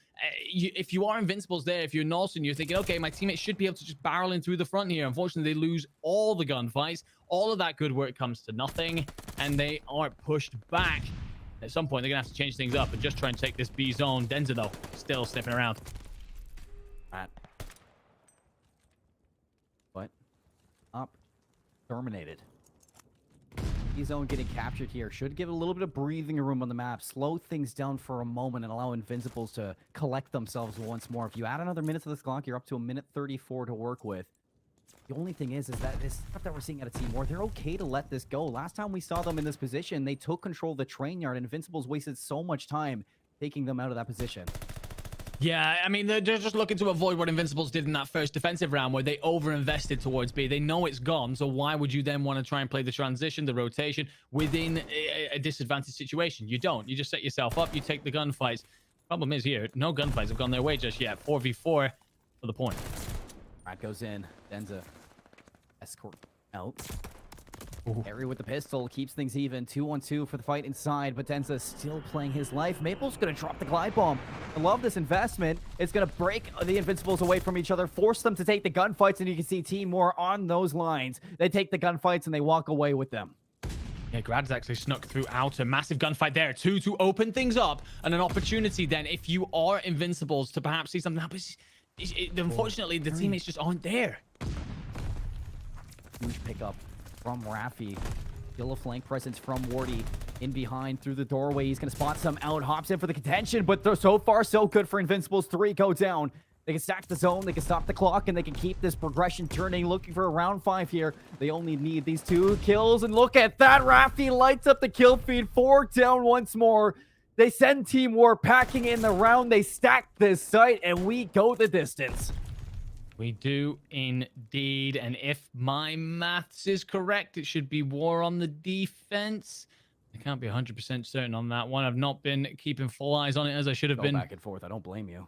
If you are Invincibles there, if you're Nolson, you're thinking, okay, my teammates should be able to just barrel in through the front here. Unfortunately, they lose all the gunfights. All of that good work comes to nothing, and they are pushed back. At some point, they're going to have to change things up and just try and take this B zone. Denza, though, still sniffing around. Matt. What? Up. Terminated. Z-zone getting captured here. Should give it a little bit of breathing room on the map. Slow things down for a moment and allow Invincibles to collect themselves once more. If you add another minute to this clock, you're up to a minute 34 to work with. The only thing is that this stuff that we're seeing out of Team War, they're okay to let this go. Last time we saw them in this position, they took control of the train yard, and Invincibles wasted so much time taking them out of that position. Yeah, I mean, they're just looking to avoid what Invincibles did in that first defensive round where they over-invested towards B. They know it's gone, so why would you then want to try and play the transition, the rotation, within a disadvantaged situation? You don't. You just set yourself up, you take the gunfights. Problem is here, no gunfights have gone their way just yet. 4v4 for the point. Rat goes in. Denza escort out. Harry with the pistol keeps things even. 2-on-2 for the fight inside, but Denza still playing his life. Maple's going to drop the glide bomb. I love this investment. It's going to break the Invincibles away from each other, force them to take the gunfights, and you can see Team War on those lines. They take the gunfights, and they walk away with them. Yeah, Grad's actually snuck throughout a massive gunfight there, too, to open things up, and an opportunity then, if you are Invincibles, to perhaps see something happen. Unfortunately, the teammates just aren't there. Huge pickup from Rafi. Still a flank presence from Wardy in behind through the doorway. He's going to spot some out, hops in for the contention, but so far so good for Invincibles. 3 go down. They can stack the zone, they can stop the clock, and they can keep this progression turning. Looking for a round 5 here. They only need these 2 kills, and look at that. Rafi lights up the kill feed. 4 down once more. They send Team War packing in the round. They stack this site, and we go the distance. We do indeed, and if my maths is correct, it should be War on the defense. I can't be 100% certain on that one. I've not been keeping full eyes on it as I should have been. Back and forth. I don't blame you.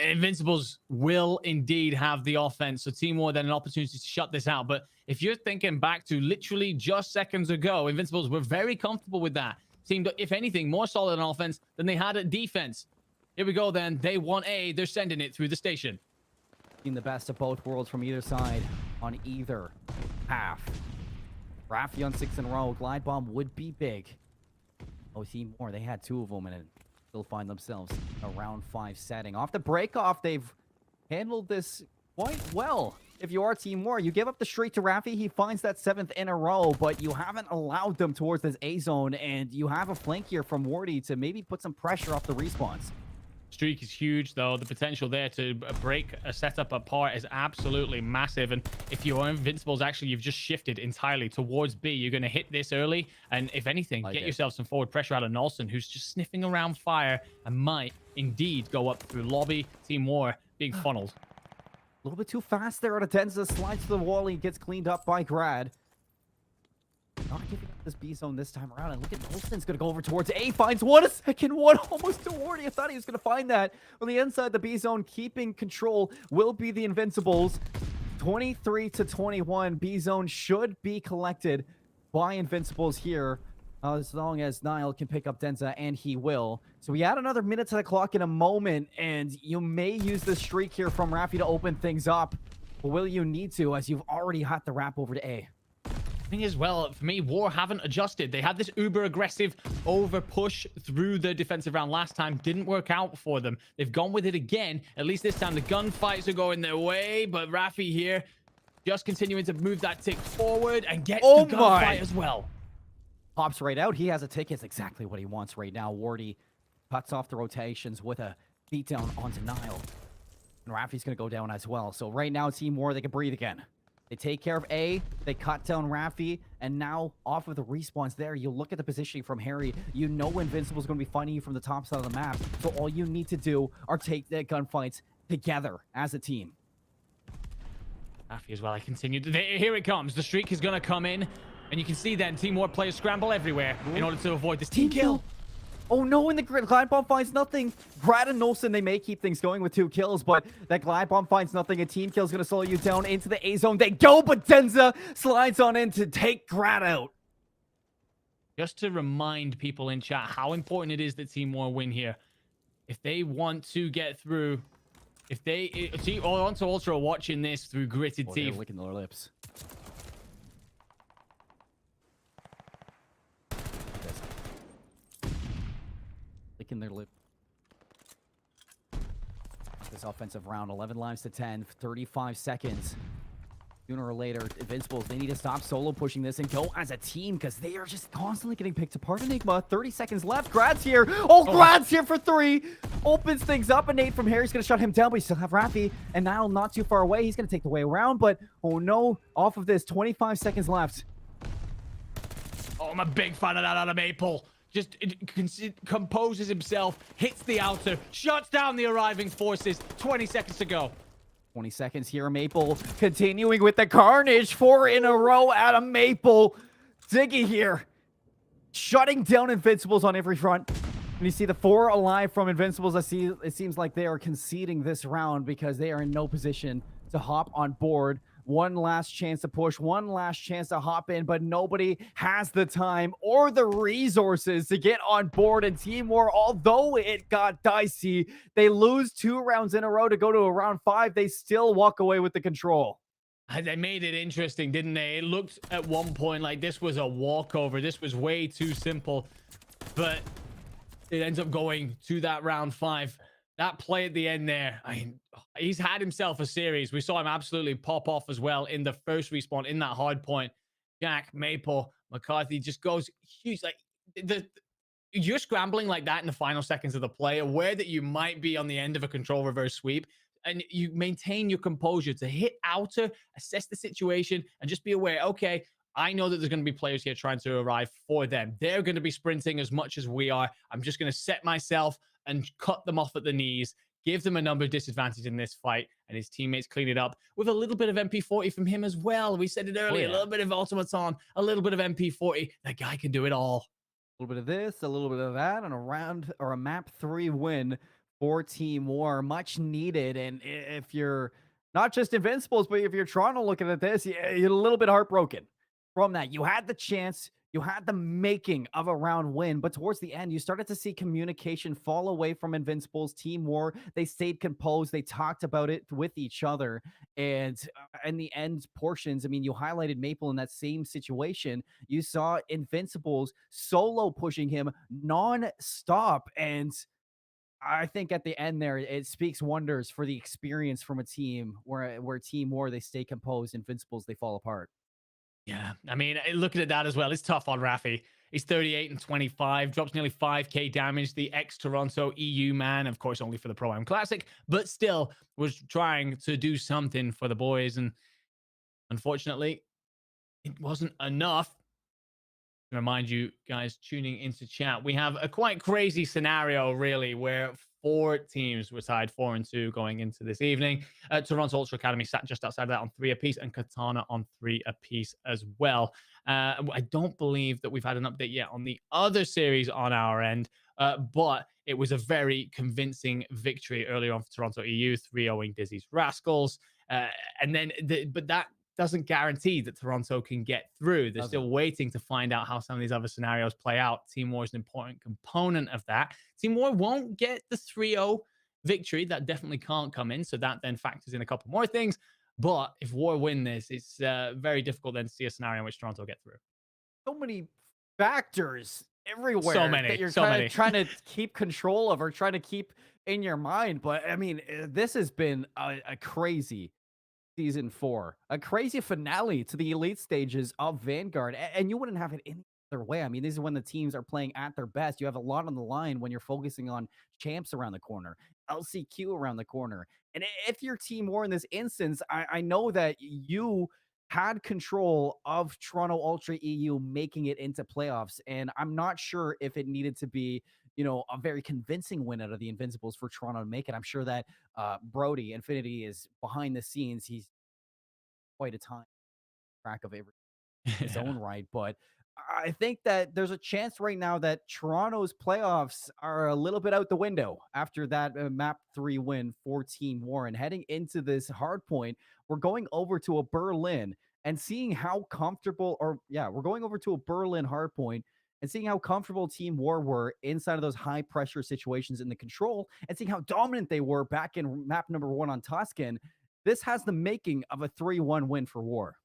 Invincibles will indeed have the offense, so Team War then an opportunity to shut this out. But if you're thinking back to literally just seconds ago, Invincibles were very comfortable with that. Seemed, if anything, more solid on offense than they had at defense. Here we go then. They want A. They're sending it through the station. The best of both worlds from either side on either half. Rafi on 6 in a row. Glide bomb would be big. Oh, see more. They had 2 of them and still find themselves a round 5 setting. Off the break off, they've handled this quite well. If you are Team War, you give up the streak to Rafi. He finds that 7th in a row, but you haven't allowed them towards this A zone, and you have a flank here from Wardy to maybe put some pressure off the respawns. Streak is huge, though. The potential there to break a setup apart is absolutely massive. And if you are Invincibles, actually, you've just shifted entirely towards B. You're going to hit this early. And if anything, get yourself some forward pressure out of Nolson, who's just sniffing around fire and might indeed go up through lobby. Team War being funneled. A little bit too fast there out of Denza. Slides to the wall. He gets cleaned up by Grad. Not giving up this B zone this time around. And look at Molson's going to go over towards A. Finds one, a second one, almost to Wardy. I thought he was going to find that. On the inside, the B zone keeping control will be the Invincibles. 23-21. B zone should be collected by Invincibles here. As long as Niall can pick up Denza, and he will. So we add another minute to the clock in a moment, and you may use the streak here from Rafi to open things up. But will you need to, as you've already had the wrap over to A? Thing is, well, for me, War haven't adjusted. They had this uber aggressive over push through the defensive round last time. Didn't work out for them. They've gone with it again. At least this time the gunfights are going their way, but Rafi here just continuing to move that tick forward and get the gunfight as well. Pops right out. He has a tick. It's exactly what he wants right now. Wardy cuts off the rotations with a beatdown onto Niall. And Rafi's going to go down as well. So right now, Team War, they can breathe again. They take care of A. They cut down Rafi. And now, off of the respawns there, you look at the positioning from Harry. You know Invincible's going to be finding you from the top side of the map. So all you need to do are take the gunfights together as a team. Rafi as well. I continued. Here it comes. The streak is going to come in. And you can see then Team War players scramble everywhere in order to avoid this team kill. Oh no, and the glide bomb finds nothing. Brad and Nolson, they may keep things going with 2 kills, but that glide bomb finds nothing. A team kill is going to slow you down into the A zone. They go, but Denza slides on in to take Grad out. Just to remind people in chat how important it is that Team War win here. If they want to get through, if they want to Ultra watching this through gritted teeth. They're licking their lips. Licking their lip. This offensive round, 11 lives to 10, 35 seconds. Sooner or later, Invincibles, they need to stop solo pushing this and go as a team because they are just constantly getting picked apart. Enigma, 30 seconds left. Grad's here. Oh, Grad's here for 3. Opens things up. A nade from Harry's going to shut him down, but we still have Rafi. And now not too far away. He's going to take the way around, but oh no, off of this, 25 seconds left. Oh, I'm a big fan of that out of Maple. Just composes himself, hits the outer, shuts down the arriving forces. 20 seconds to go. 20 seconds here, Maple continuing with the carnage. 4 in a row out of Maple. Diggy here, shutting down Invincibles on every front. And you see the 4 alive from Invincibles. It seems like they are conceding this round because they are in no position to hop on board. One last chance to push, one last chance to hop in, but nobody has the time or the resources to get on board. And Team War, although it got dicey, they lose 2 rounds in a row to go to a round 5. They still walk away with the control. They made it interesting, didn't they? It looked at one point like this was a walkover. This was way too simple, but it ends up going to that round 5. That play at the end there, I mean, he's had himself a series. We saw him absolutely pop off as well in the first respawn in that hard point. Jack, Maple, McCarthy just goes huge. Like, you're scrambling like that in the final seconds of the play, aware that you might be on the end of a control reverse sweep, and you maintain your composure to hit outer, assess the situation, and just be aware, okay, I know that there's going to be players here trying to arrive for them. They're going to be sprinting as much as we are. I'm just going to set myself and cut them off at the knees, give them a number of disadvantages in this fight, and his teammates clean it up with a little bit of MP40 from him as well. We said it earlier, a little bit of Automaton, a little bit of MP40. That guy can do it all. A little bit of this, a little bit of that, and a round or a map 3 win for Team War. Much needed. And if you're not just Invincibles, but if you're Toronto looking at this, you're a little bit heartbroken from that. You had the chance. You had the making of a round win, but towards the end, you started to see communication fall away from Invincibles. Team War, they stayed composed. They talked about it with each other. And in the end portions, I mean, you highlighted Maple in that same situation. You saw Invincibles solo pushing him non-stop. And I think at the end there, it speaks wonders for the experience from a team where Team War, they stay composed. Invincibles, they fall apart. Yeah, I mean, looking at that as well, it's tough on Rafi. He's 38 and 25, drops nearly 5k damage. The ex-Toronto EU man, of course, only for the Pro-Am Classic, but still was trying to do something for the boys. And unfortunately, it wasn't enough. to remind you guys tuning into chat, we have a quite crazy scenario, really, where four teams were tied 4-2 going into this evening. Toronto Ultra Academy sat just outside of that on 3 apiece, and Katana on 3 apiece as well. I don't believe that we've had an update yet on the other series on our end, but it was a very convincing victory earlier on for Toronto EU, 3-0ing Dizzy's Rascals. And then, but that doesn't guarantee that Toronto can get through. They're Doesn't. still waiting to find out how some of these other scenarios play out. Team War is an important component of that. Team War won't get the 3-0 victory. That definitely can't come in. So that then factors in a couple more things. But if War win this, it's very difficult then to see a scenario in which Toronto get through. So many factors So everywhere that many, you're so kind of many. trying to keep control of or trying to keep in your mind. But I mean, this has been a crazy season 4, a crazy finale to the elite stages of Vanguard, and you wouldn't have it any other way. I mean, this is when the teams are playing at their best. You have a lot on the line when you're focusing on champs around the corner, LCQ around the corner, and if your team were in this instance, I know that you had control of Toronto Ultra EU making it into playoffs, and I'm not sure if it needed to be, a very convincing win out of the Invincibles for Toronto to make it. I'm sure that Brody Infinity is behind the scenes. He's quite a time track of every his Yeah. own right, but I think that there's a chance right now that Toronto's playoffs are a little bit out the window after that map 3 win for Team Warren. Heading into this hard point, we're going over to a Berlin and seeing how comfortable, or yeah, we're going over to a Berlin hard point and seeing how comfortable Team War were inside of those high pressure situations in the control, and seeing how dominant they were back in map number 1 on Tuscan. This has the making of a 3-1 win for War.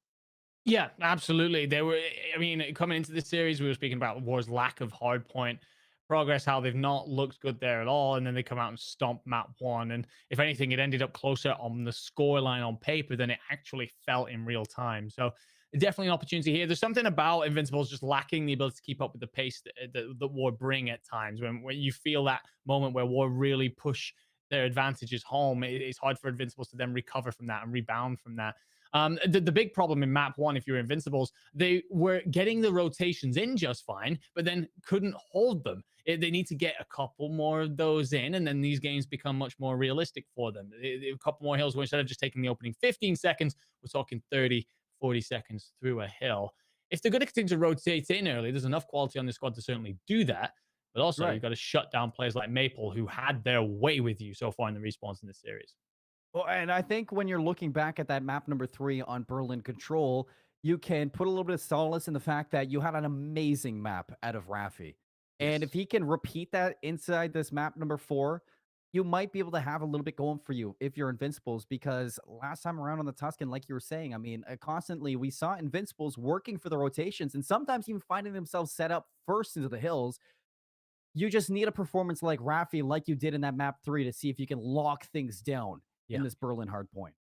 Yeah, absolutely. They were, I mean, coming into this series, we were speaking about War's lack of hard point progress, how they've not looked good there at all. And then they come out and stomp map 1. And if anything, it ended up closer on the scoreline on paper than it actually felt in real time. So definitely an opportunity here. There's something about Invincibles just lacking the ability to keep up with the pace that War bring at times. When you feel that moment where War really push their advantages home, it's hard for Invincibles to then recover from that and rebound from that. The big problem in map 1, if you're Invincibles, they were getting the rotations in just fine, but then couldn't hold them. They need to get a couple more of those in, and then these games become much more realistic for them. A couple more hills where instead of just taking the opening 15 seconds, we're talking 30, 40 seconds through a hill. If they're going to continue to rotate in early, there's enough quality on the squad to certainly do that. But also, you've Right. got to shut down players like Maple, who had their way with you so far in the respawns in this series. Well, and I think when you're looking back at that map number 3 on Berlin Control, you can put a little bit of solace in the fact that you had an amazing map out of Raffi. And if Yes. he can repeat that inside this map number 4, you might be able to have a little bit going for you if you're Invincibles, because last time around on the Tuscan, like you were saying, I mean, constantly we saw Invincibles working for the rotations and sometimes even finding themselves set up first into the hills. You just need a performance like Raffi, like you did in that map 3, to see if you can lock things down in Yeah. this Berlin hardpoint.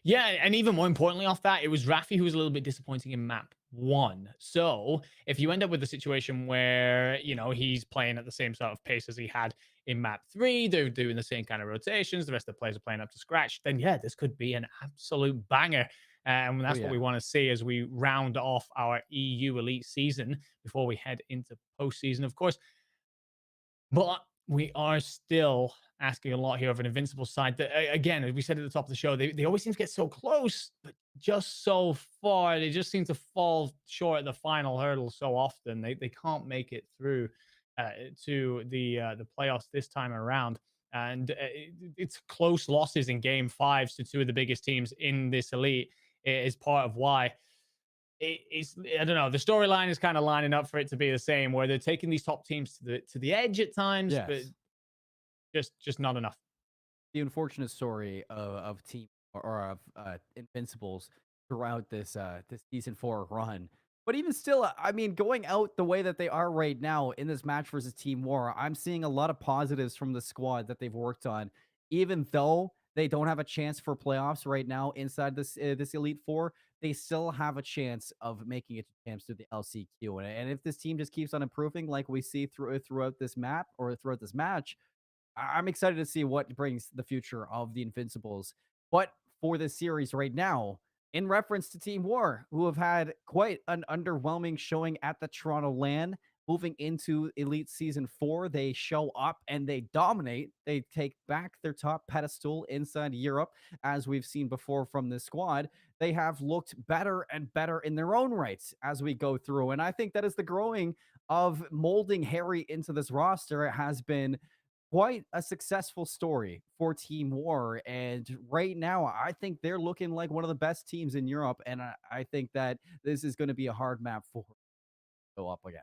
Yeah, and even more importantly off that, it was Raffi who was a little bit disappointing in map 1. So if you end up with a situation where, he's playing at the same sort of pace as he had in map 3, they're doing the same kind of rotations, the rest of the players are playing up to scratch, then yeah, this could be an absolute banger. And Oh, that's what yeah. we want to see as we round off our EU Elite season before we head into postseason, of course. But we are still asking a lot here of an invincible side that, again, as we said at the top of the show, they always seem to get so close, but just so far. They just seem to fall short at the final hurdle so often. They can't make it through to the playoffs this time around. And it's close losses in game fives to two of the biggest teams in this elite is part of why it's, I don't know. The storyline is kind of lining up for it to be the same, where they're taking these top teams to the edge at times, but Yes. just not enough. The unfortunate story of team or of Invincibles throughout this season 4 run. But even still, I mean, going out the way that they are right now in this match versus Team War, I'm seeing a lot of positives from the squad that they've worked on, even though they don't have a chance for playoffs right now inside this Elite Four. They still have a chance of making it to champs through the LCQ, and if this team just keeps on improving, like we see throughout this map or throughout this match, I'm excited to see what brings the future of the Invincibles. But for this series right now, in reference to Team War, who have had quite an underwhelming showing at the Toronto LAN. Moving into Elite Season 4, they show up and they dominate. They take back their top pedestal inside Europe, as we've seen before from this squad. They have looked better and better in their own rights as we go through. And I think that is the growing of molding Harry into this roster. It has been quite a successful story for Team War. And right now, I think they're looking like one of the best teams in Europe. And I think that this is going to be a hard map for go up again.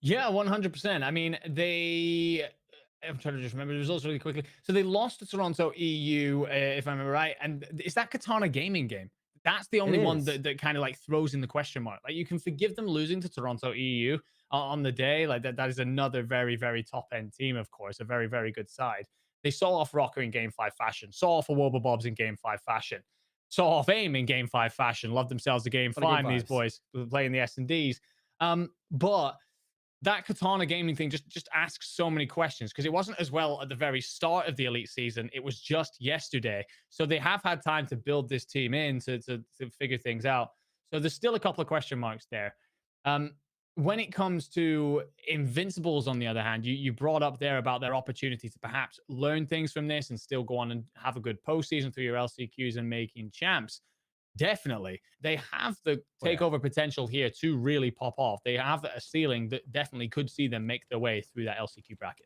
Yeah, 100%. I mean, I'm trying to just remember the results really quickly. So they lost to Toronto EU, if I remember right. And is that Katana Gaming game? That's the It only one is. that kind of like throws in the question mark. Like you can forgive them losing to Toronto EU on the day. Like that is another very, very top end team, of course, a very, very good side. They saw off Rocker in game 5 fashion, saw off a Wobble Bobs in game 5 fashion, saw off AIM in game 5 fashion, loved themselves a game What a game 5, these fives. boys playing the S&Ds. But that Katana Gaming thing just asks so many questions because it wasn't as well at the very start of the elite season. It was just yesterday. So they have had time to build this team in to figure things out. So there's still a couple of question marks there. When it comes to Invincibles, on the other hand, you brought up there about their opportunity to perhaps learn things from this and still go on and have a good postseason through your LCQs and making champs. Definitely. They have the Oh, yeah. takeover potential here to really pop off. They have a ceiling that definitely could see them make their way through that LCQ bracket.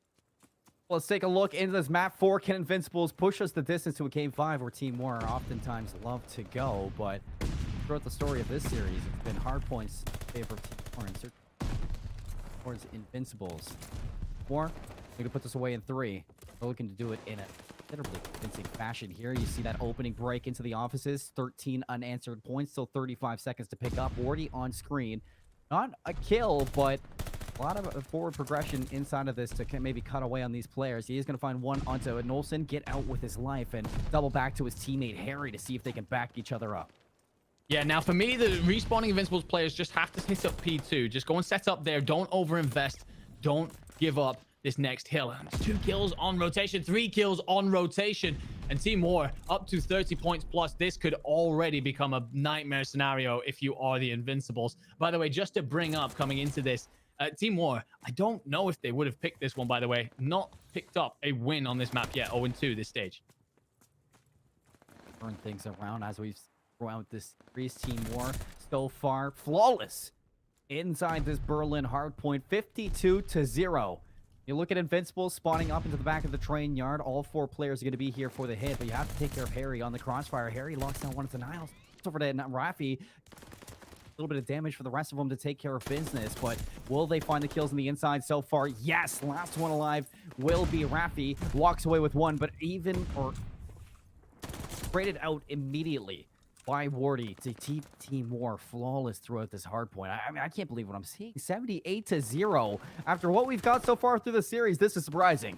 Let's take a look into this map 4. Can Invincibles push us the distance to a game 5 where Team War oftentimes love to go? But throughout the story of this series, it's been hard points in favor of Team War and towards Invincibles. War, we can put this away in 3. We're looking to do it in a considerably convincing fashion here. You see that opening break into the offices. 13 unanswered points, still 35 seconds to pick up. Wardy on screen. Not a kill, but a lot of forward progression inside of this to maybe cut away on these players. He is going to find one onto Nolson, get out with his life, and double back to his teammate Harry to see if they can back each other up. Yeah, now for me, the respawning Invincibles players just have to hit up P2. Just go and set up there. Don't overinvest. Don't give up this next hill. 2 kills on rotation, 3 kills on rotation. And Team War up to 30 points plus. This could already become a nightmare scenario if you are the Invincibles. By the way, just to bring up coming into this, Team War, I don't know if they would have picked this one, by the way. Not picked up a win on this map yet. 0-2 this stage. Turn things around as we've throughout this series. Team War so far flawless inside this Berlin hardpoint, 52-0. You look at Invincibles spawning up into the back of the train yard. All 4 players are going to be here for the hit, but you have to take care of Harry on the crossfire. Harry locks down one of the Niles. Over to Rafi. A little bit of damage for the rest of them to take care of business, but will they find the kills on the inside so far? Yes, last one alive will be Rafi. Walks away with 1, but traded out immediately by Wardy to keep Team War flawless throughout this hard point. I mean, I can't believe what I'm seeing. 78-0. After what we've got so far through the series, this is surprising.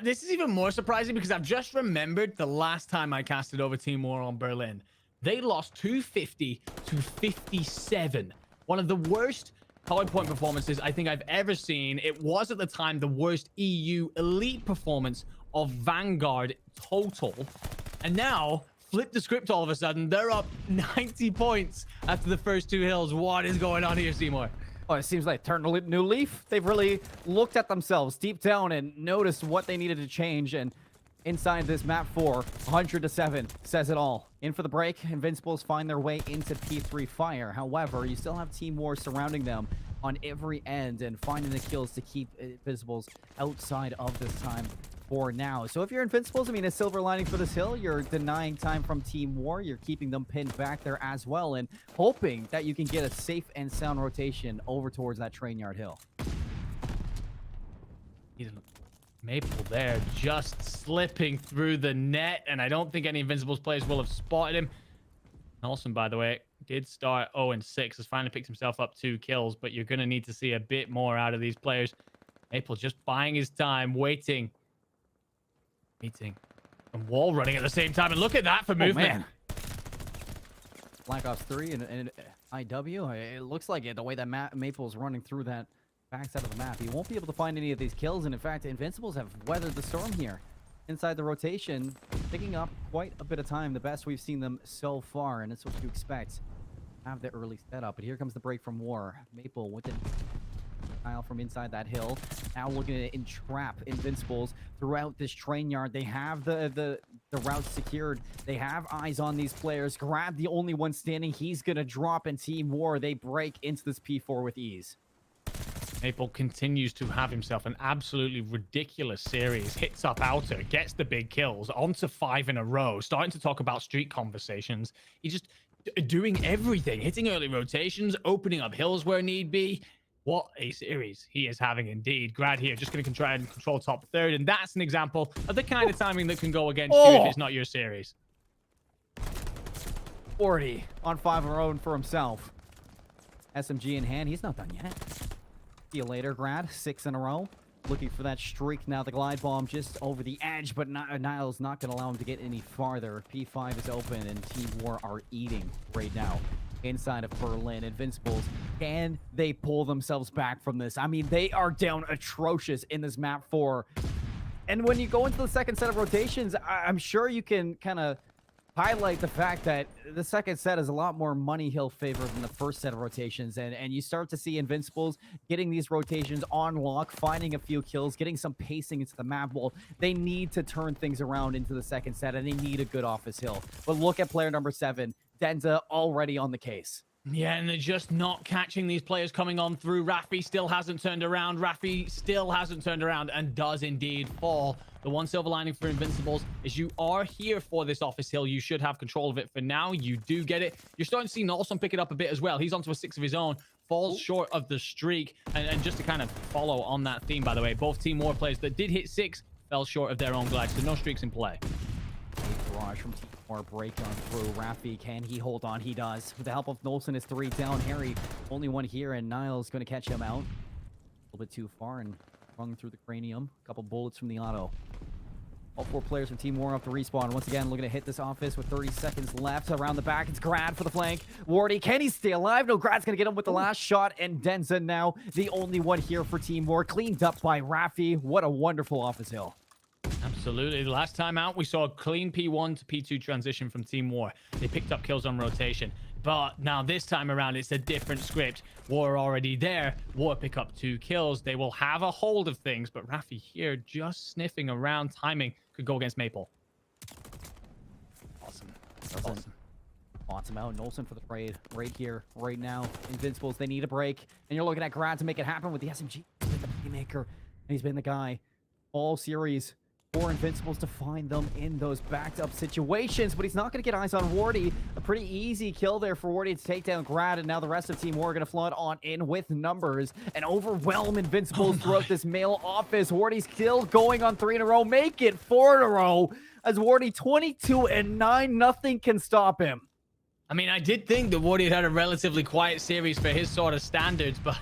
This is even more surprising because I've just remembered the last time I casted over Team War on Berlin. They lost 250-57. One of the worst COD point performances I think I've ever seen. It was at the time the worst EU elite performance of Vanguard total. And now, flip the script all of a sudden. They're up 90 points after the first 2 hills. What is going on here, Seymour? Oh, it seems like turned a new leaf. They've really looked at themselves deep down and noticed what they needed to change. And inside this map 4, 100-7 says it all. In for the break, Invincibles find their way into P3 fire. However, you still have Team War surrounding them on every end and finding the kills to keep Invincibles outside of this time for now. So if you're Invincibles, I mean, a silver lining for this hill, you're denying time from Team War. You're keeping them pinned back there as well and hoping that you can get a safe and sound rotation over towards that train yard hill. Maple there just slipping through the net, and I don't think any Invincibles players will have spotted him. Nelson, by the way, did start 0-6, has finally picked himself up 2 kills, but you're going to need to see a bit more out of these players. Maple just buying his time, waiting. And wall running at the same time, and look at that for movement. Man. Black Ops 3 and IW, it looks like it, the way that Maple's running through that backside of the map. He won't be able to find any of these kills, and in fact, Invincibles have weathered the storm here. inside the rotation, picking up quite a bit of time, the best we've seen them so far, and it's what you expect. Have the early setup, but here comes the break from War. Maple with it. Kyle from inside that hill. Now looking to entrap Invincibles throughout this train yard. They have the route secured. They have eyes on these players. Grab the only one standing. He's going to drop, in Team War, they break into this P4 with ease. Maple continues to have himself an absolutely ridiculous series. Hits up outer, gets the big kills, on to 5 in a row. Starting to talk about street conversations. He's just doing everything. Hitting early rotations, opening up hills where need be. What a series he is having indeed. Grad here just going to try and control top third. And that's an example of the kind of timing that can go against you if it's not your series. 40 on 5 of our own for himself. SMG in hand. He's not done yet. See you later, Grad. 6 in a row. Looking for that streak now. The glide bomb just over the edge, but Niles not going to allow him to get any farther. P5 is open, and Team War are eating right now. Inside of Berlin, Invincibles, can they pull themselves back from this? I mean, they are down atrocious in this map 4. And when you go into the second set of rotations, I'm sure you can kind of highlight the fact that the second set is a lot more Money Hill favored than the first set of rotations. And you start to see Invincibles getting these rotations on lock, finding a few kills, getting some pacing into the map. Well, they need to turn things around into the second set, and they need a good office hill. But look at player number 7. Denza already on the case. Yeah, and they're just not catching these players coming on through. Rafi still hasn't turned around. Rafi still hasn't turned around and does indeed fall. The one silver lining for Invincibles is you are here for this office hill. You should have control of it for now. You do get it. You're starting to see Nolson pick it up a bit as well. He's onto a 6 of his own. Falls short of the streak. And just to kind of follow on that theme, by the way, both Team War players that did hit 6 fell short of their own glide. So no streaks in play. Barrage from Team War, break on through. Rafi, can he hold on? He does. With the help of Nolson, is 3 down. Harry, only one here, and Niles going to catch him out. A little bit too far and rung through the cranium. A couple bullets from the auto. All 4 players from Team War off the respawn. Once again, looking to hit this office with 30 seconds left. Around the back, it's Grad for the flank. Wardy, can he stay alive? No, Grad's going to get him with the last shot, and Denza now the only one here for Team War. Cleaned up by Rafi. What a wonderful office hill. Absolutely. The last time out, we saw a clean P1 to P2 transition from Team War. They picked up kills on rotation. But now this time around, it's a different script. War already there. War pick up 2 kills. They will have a hold of things. But Rafi here just sniffing around. Timing could go against Maple. Awesome. Awesome. Wants him out. Nolson for the trade right here, right now. Invincibles, they need a break. And you're looking at Grad to make it happen with the SMG. He's been the playmaker. And he's been the guy all series for Invincibles to find them in those backed up situations, but he's not going to get eyes on Wardy. A pretty easy kill there for Wardy to take down Grad, and now the rest of Team War are going to flood on in with numbers and overwhelm Invincibles throughout this male office. Wardy's still going on 3 in a row, make it 4 in a row as Wardy 22-9, nothing can stop him. I mean, I did think that Wardy had a relatively quiet series for his sort of standards, but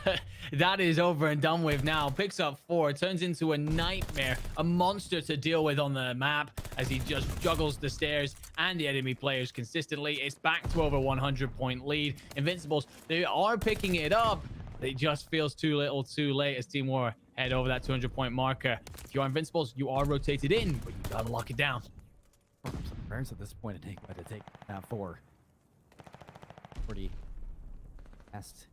that is over and done with now. Picks up 4, turns into a nightmare, a monster to deal with on the map as he just juggles the stairs and the enemy players consistently. It's back to over 100-point lead. Invincibles, they are picking it up. It just feels too little too late as Team War head over that 200-point marker. If you are Invincibles, you are rotated in, but you gotta lock it down. Some prayers at this point to take that 4. Pretty fast.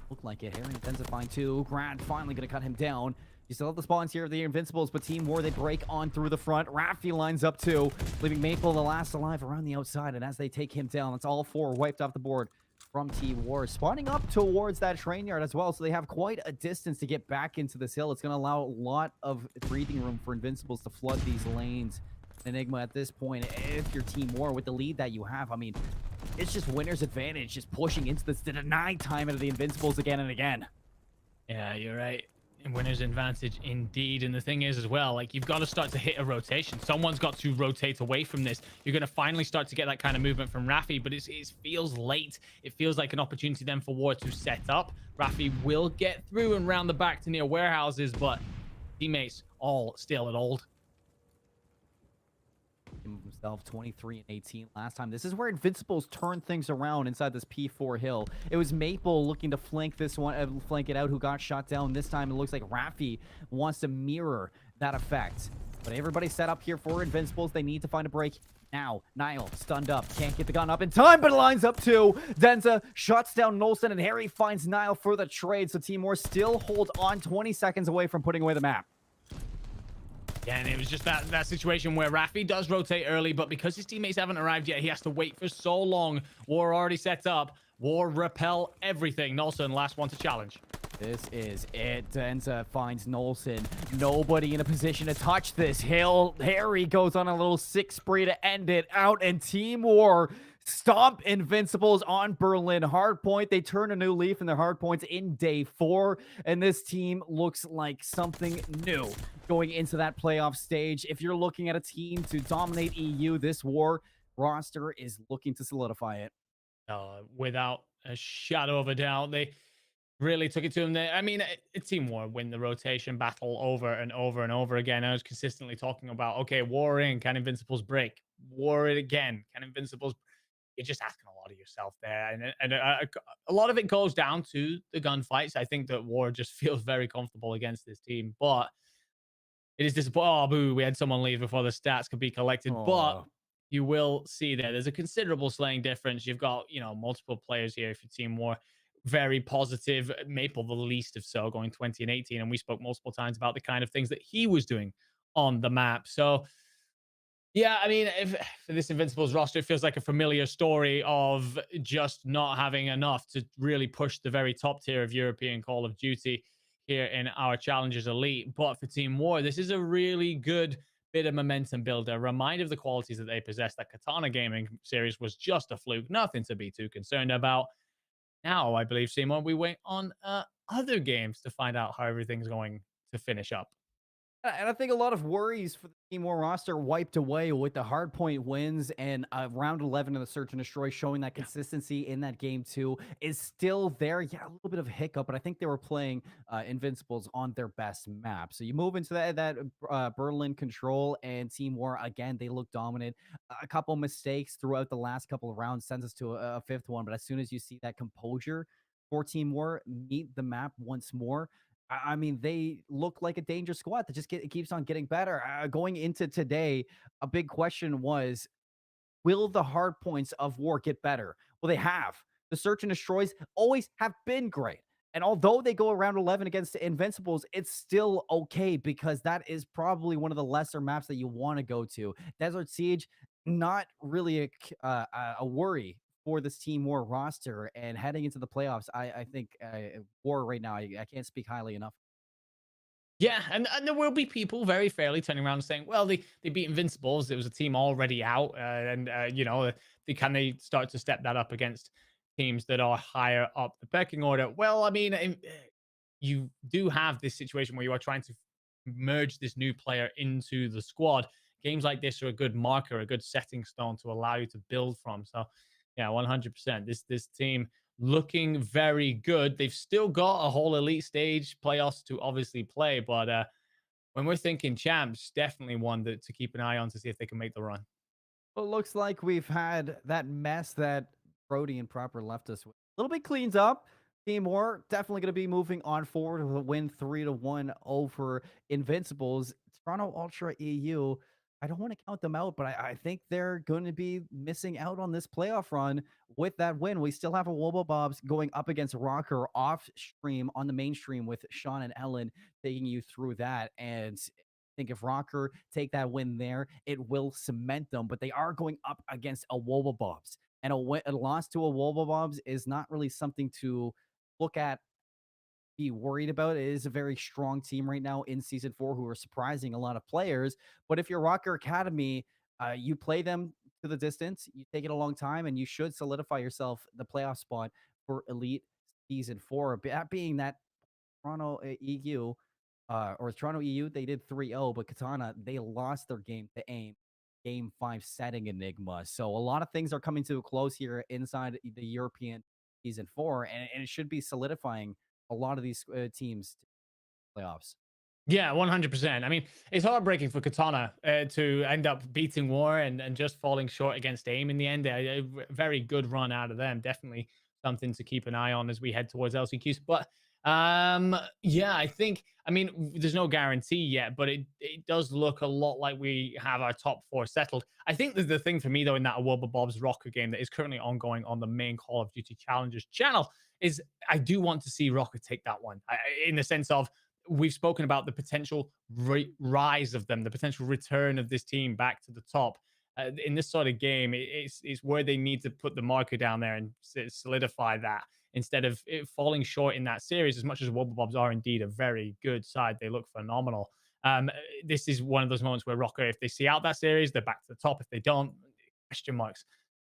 Looked like it. Harry intensifying too. Grad finally going to cut him down. You still have the spawns here of the Invincibles, but Team War, they break on through the front. Rafi lines up too, leaving Maple the last alive around the outside. And as they take him down, that's all 4 wiped off the board from Team War. Spawning up towards that train yard as well, so they have quite a distance to get back into this hill. It's going to allow a lot of breathing room for Invincibles to flood these lanes. Enigma at this point, if you're Team War with the lead that you have, I mean, it's just winner's advantage, just pushing into this to deny time into the Invincibles again and again. Yeah, you're right. And winner's advantage indeed. And the thing is as well, like, you've got to start to hit a rotation. Someone's got to rotate away from this. You're going to finally start to get that kind of movement from Rafi, but it feels late. It feels like an opportunity then for War to set up. Rafi will get through and round the back to near warehouses, but teammates all still at old. themselves 23 and 18 last time. This is where Invincibles turned things around inside this P4 hill. It was Maple looking to flank this one, flank it out, who got shot down. This time it looks like Raffi wants to mirror that effect. But everybody's set up here for Invincibles. They need to find a break. Now, Niall stunned up. Can't get the gun up in time, but it lines up too. Denza shuts down Nolson, and Harry finds Niall for the trade. So Team War still hold on 20 seconds away from putting away the map. Yeah, and it was just that situation where Raffi does rotate early, but because his teammates haven't arrived yet, he has to wait for so long. War already set up. War repel everything. Nolson, last one to challenge. This is it. Denza finds Nolson. Nobody in a position to touch this hill. Harry goes on a little sick spree to end it out, and Team War stomp Invincibles on Berlin hardpoint. They turn a new leaf in their hardpoints in day 4, and this team looks like something new going into that playoff stage. If you're looking at a team to dominate EU, this War roster is looking to solidify it. Without a shadow of a doubt, they really took it to him. I mean, Team War win the rotation battle over and over and over again. I was consistently talking about, okay, War in, can Invincibles break? War it again, can Invincibles? You're just asking a lot of yourself there, and a lot of it goes down to the gunfights. I think that War just feels very comfortable against this team, but it is disappointing. Oh, boo! We had someone leave before the stats could be collected, but Oh, you will see there's a considerable slaying difference. You've got multiple players here for Team War. Very positive. Maple, the least of so, going 20 and 18, and we spoke multiple times about the kind of things that he was doing on the map. So yeah, I mean, if for this Invincibles roster, it feels like a familiar story of just not having enough to really push the very top tier of European Call of Duty here in our Challengers Elite. But for Team War, this is a really good bit of momentum builder. Reminder of the qualities that they possess. That Katana Gaming series was just a fluke, nothing to be too concerned about. Now, I believe, Simon, we wait on other games to find out how everything's going to finish up. And I think a lot of worries for the Team War roster wiped away with the hardpoint wins and round 11 of the Search and Destroy, showing that Yeah. consistency in that game too is still there. Yeah, a little bit of a hiccup, but I think they were playing Invincibles on their best map. So you move into that Berlin Control, and Team War again, they look dominant. A couple mistakes throughout the last couple of rounds sends us to a fifth one, but as soon as you see that composure for Team War meet the map once more, I mean, they look like a dangerous squad that just it keeps on getting better. Going into today, a big question was, will the hard points of War get better? Well, they have. The Search and Destroys always have been great. And although they go around 11 against the Invincibles, it's still okay because that is probably one of the lesser maps that you want to go to. Desert Siege, not really a worry for this Team War roster. And heading into the playoffs, I think War right now, I can't speak highly enough. Yeah, and there will be people very fairly turning around and saying, well, they beat Invincibles. It was a team already out. And they start to step that up against teams that are higher up the pecking order? Well, I mean, you do have this situation where you are trying to merge this new player into the squad. Games like this are a good marker, a good setting stone to allow you to build from. So, yeah, 100%. This team looking very good. They've still got a whole elite stage playoffs to obviously play, but when we're thinking champs, definitely one to keep an eye on to see if they can make the run. Well, it looks like we've had that mess that Brody and Proper left us with. A little bit cleans up. Team War definitely going to be moving on forward with a win 3-1 over Invincibles. Toronto Ultra EU. I don't want to count them out, but I think they're going to be missing out on this playoff run with that win. We still have a Wobo Bobs going up against Rocker off stream on the mainstream with Sean and Ellen taking you through that. And think if Rocker take that win there, it will cement them. But they are going up against a Wobblebobs, and a loss to a Wobblebobs is not really something to look at, be worried about. It is a very strong team right now in season 4 who are surprising a lot of players. But if you're Rocker Academy, you play them to the distance, you take it a long time, and you should solidify yourself the playoff spot for Elite season 4. That being that Toronto EU or Toronto EU, they did 3-0, but Katana, they lost their game to AIM, game 5 setting Enigma. So a lot of things are coming to a close here inside the European season 4, and it should be solidifying a lot of these teams to playoffs. Yeah, 100%. I mean, it's heartbreaking for Katana to end up beating War and just falling short against AIM in the end. A very good run out of them. Definitely something to keep an eye on as we head towards LCQs. But yeah, I think, I mean, there's no guarantee yet, but it does look a lot like we have our top four settled. I think that the thing for me, though, in that Awoba Bob's Rocker game that is currently ongoing on the main Call of Duty Challengers channel is I do want to see Rocker take that one in the sense of we've spoken about the potential rise of them, the potential return of this team back to the top. In this sort of game, it's where they need to put the marker down there and solidify that instead of it falling short in that series. As much as Wobble Bobs are indeed a very good side, they look phenomenal. This is one of those moments where Rocker, if they see out that series, they're back to the top. If they don't, question marks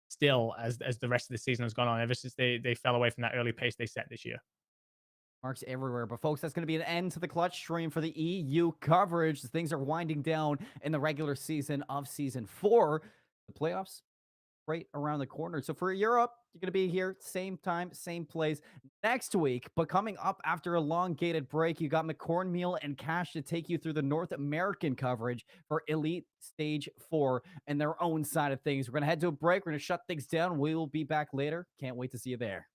still as the rest of the season has gone on ever since they fell away from that early pace they set this year. Marks everywhere. But folks, that's going to be an end to the clutch stream for the EU coverage. Things are winding down in the regular season of season 4. The playoffs right around the corner. So for Europe, you're going to be here same time, same place next week. But coming up after a elongated break, you got McCornmeal and Cash to take you through the North American coverage for Elite Stage 4 and their own side of things. We're going to head to a break. We're going to shut things down. We will be back later. Can't wait to see you there.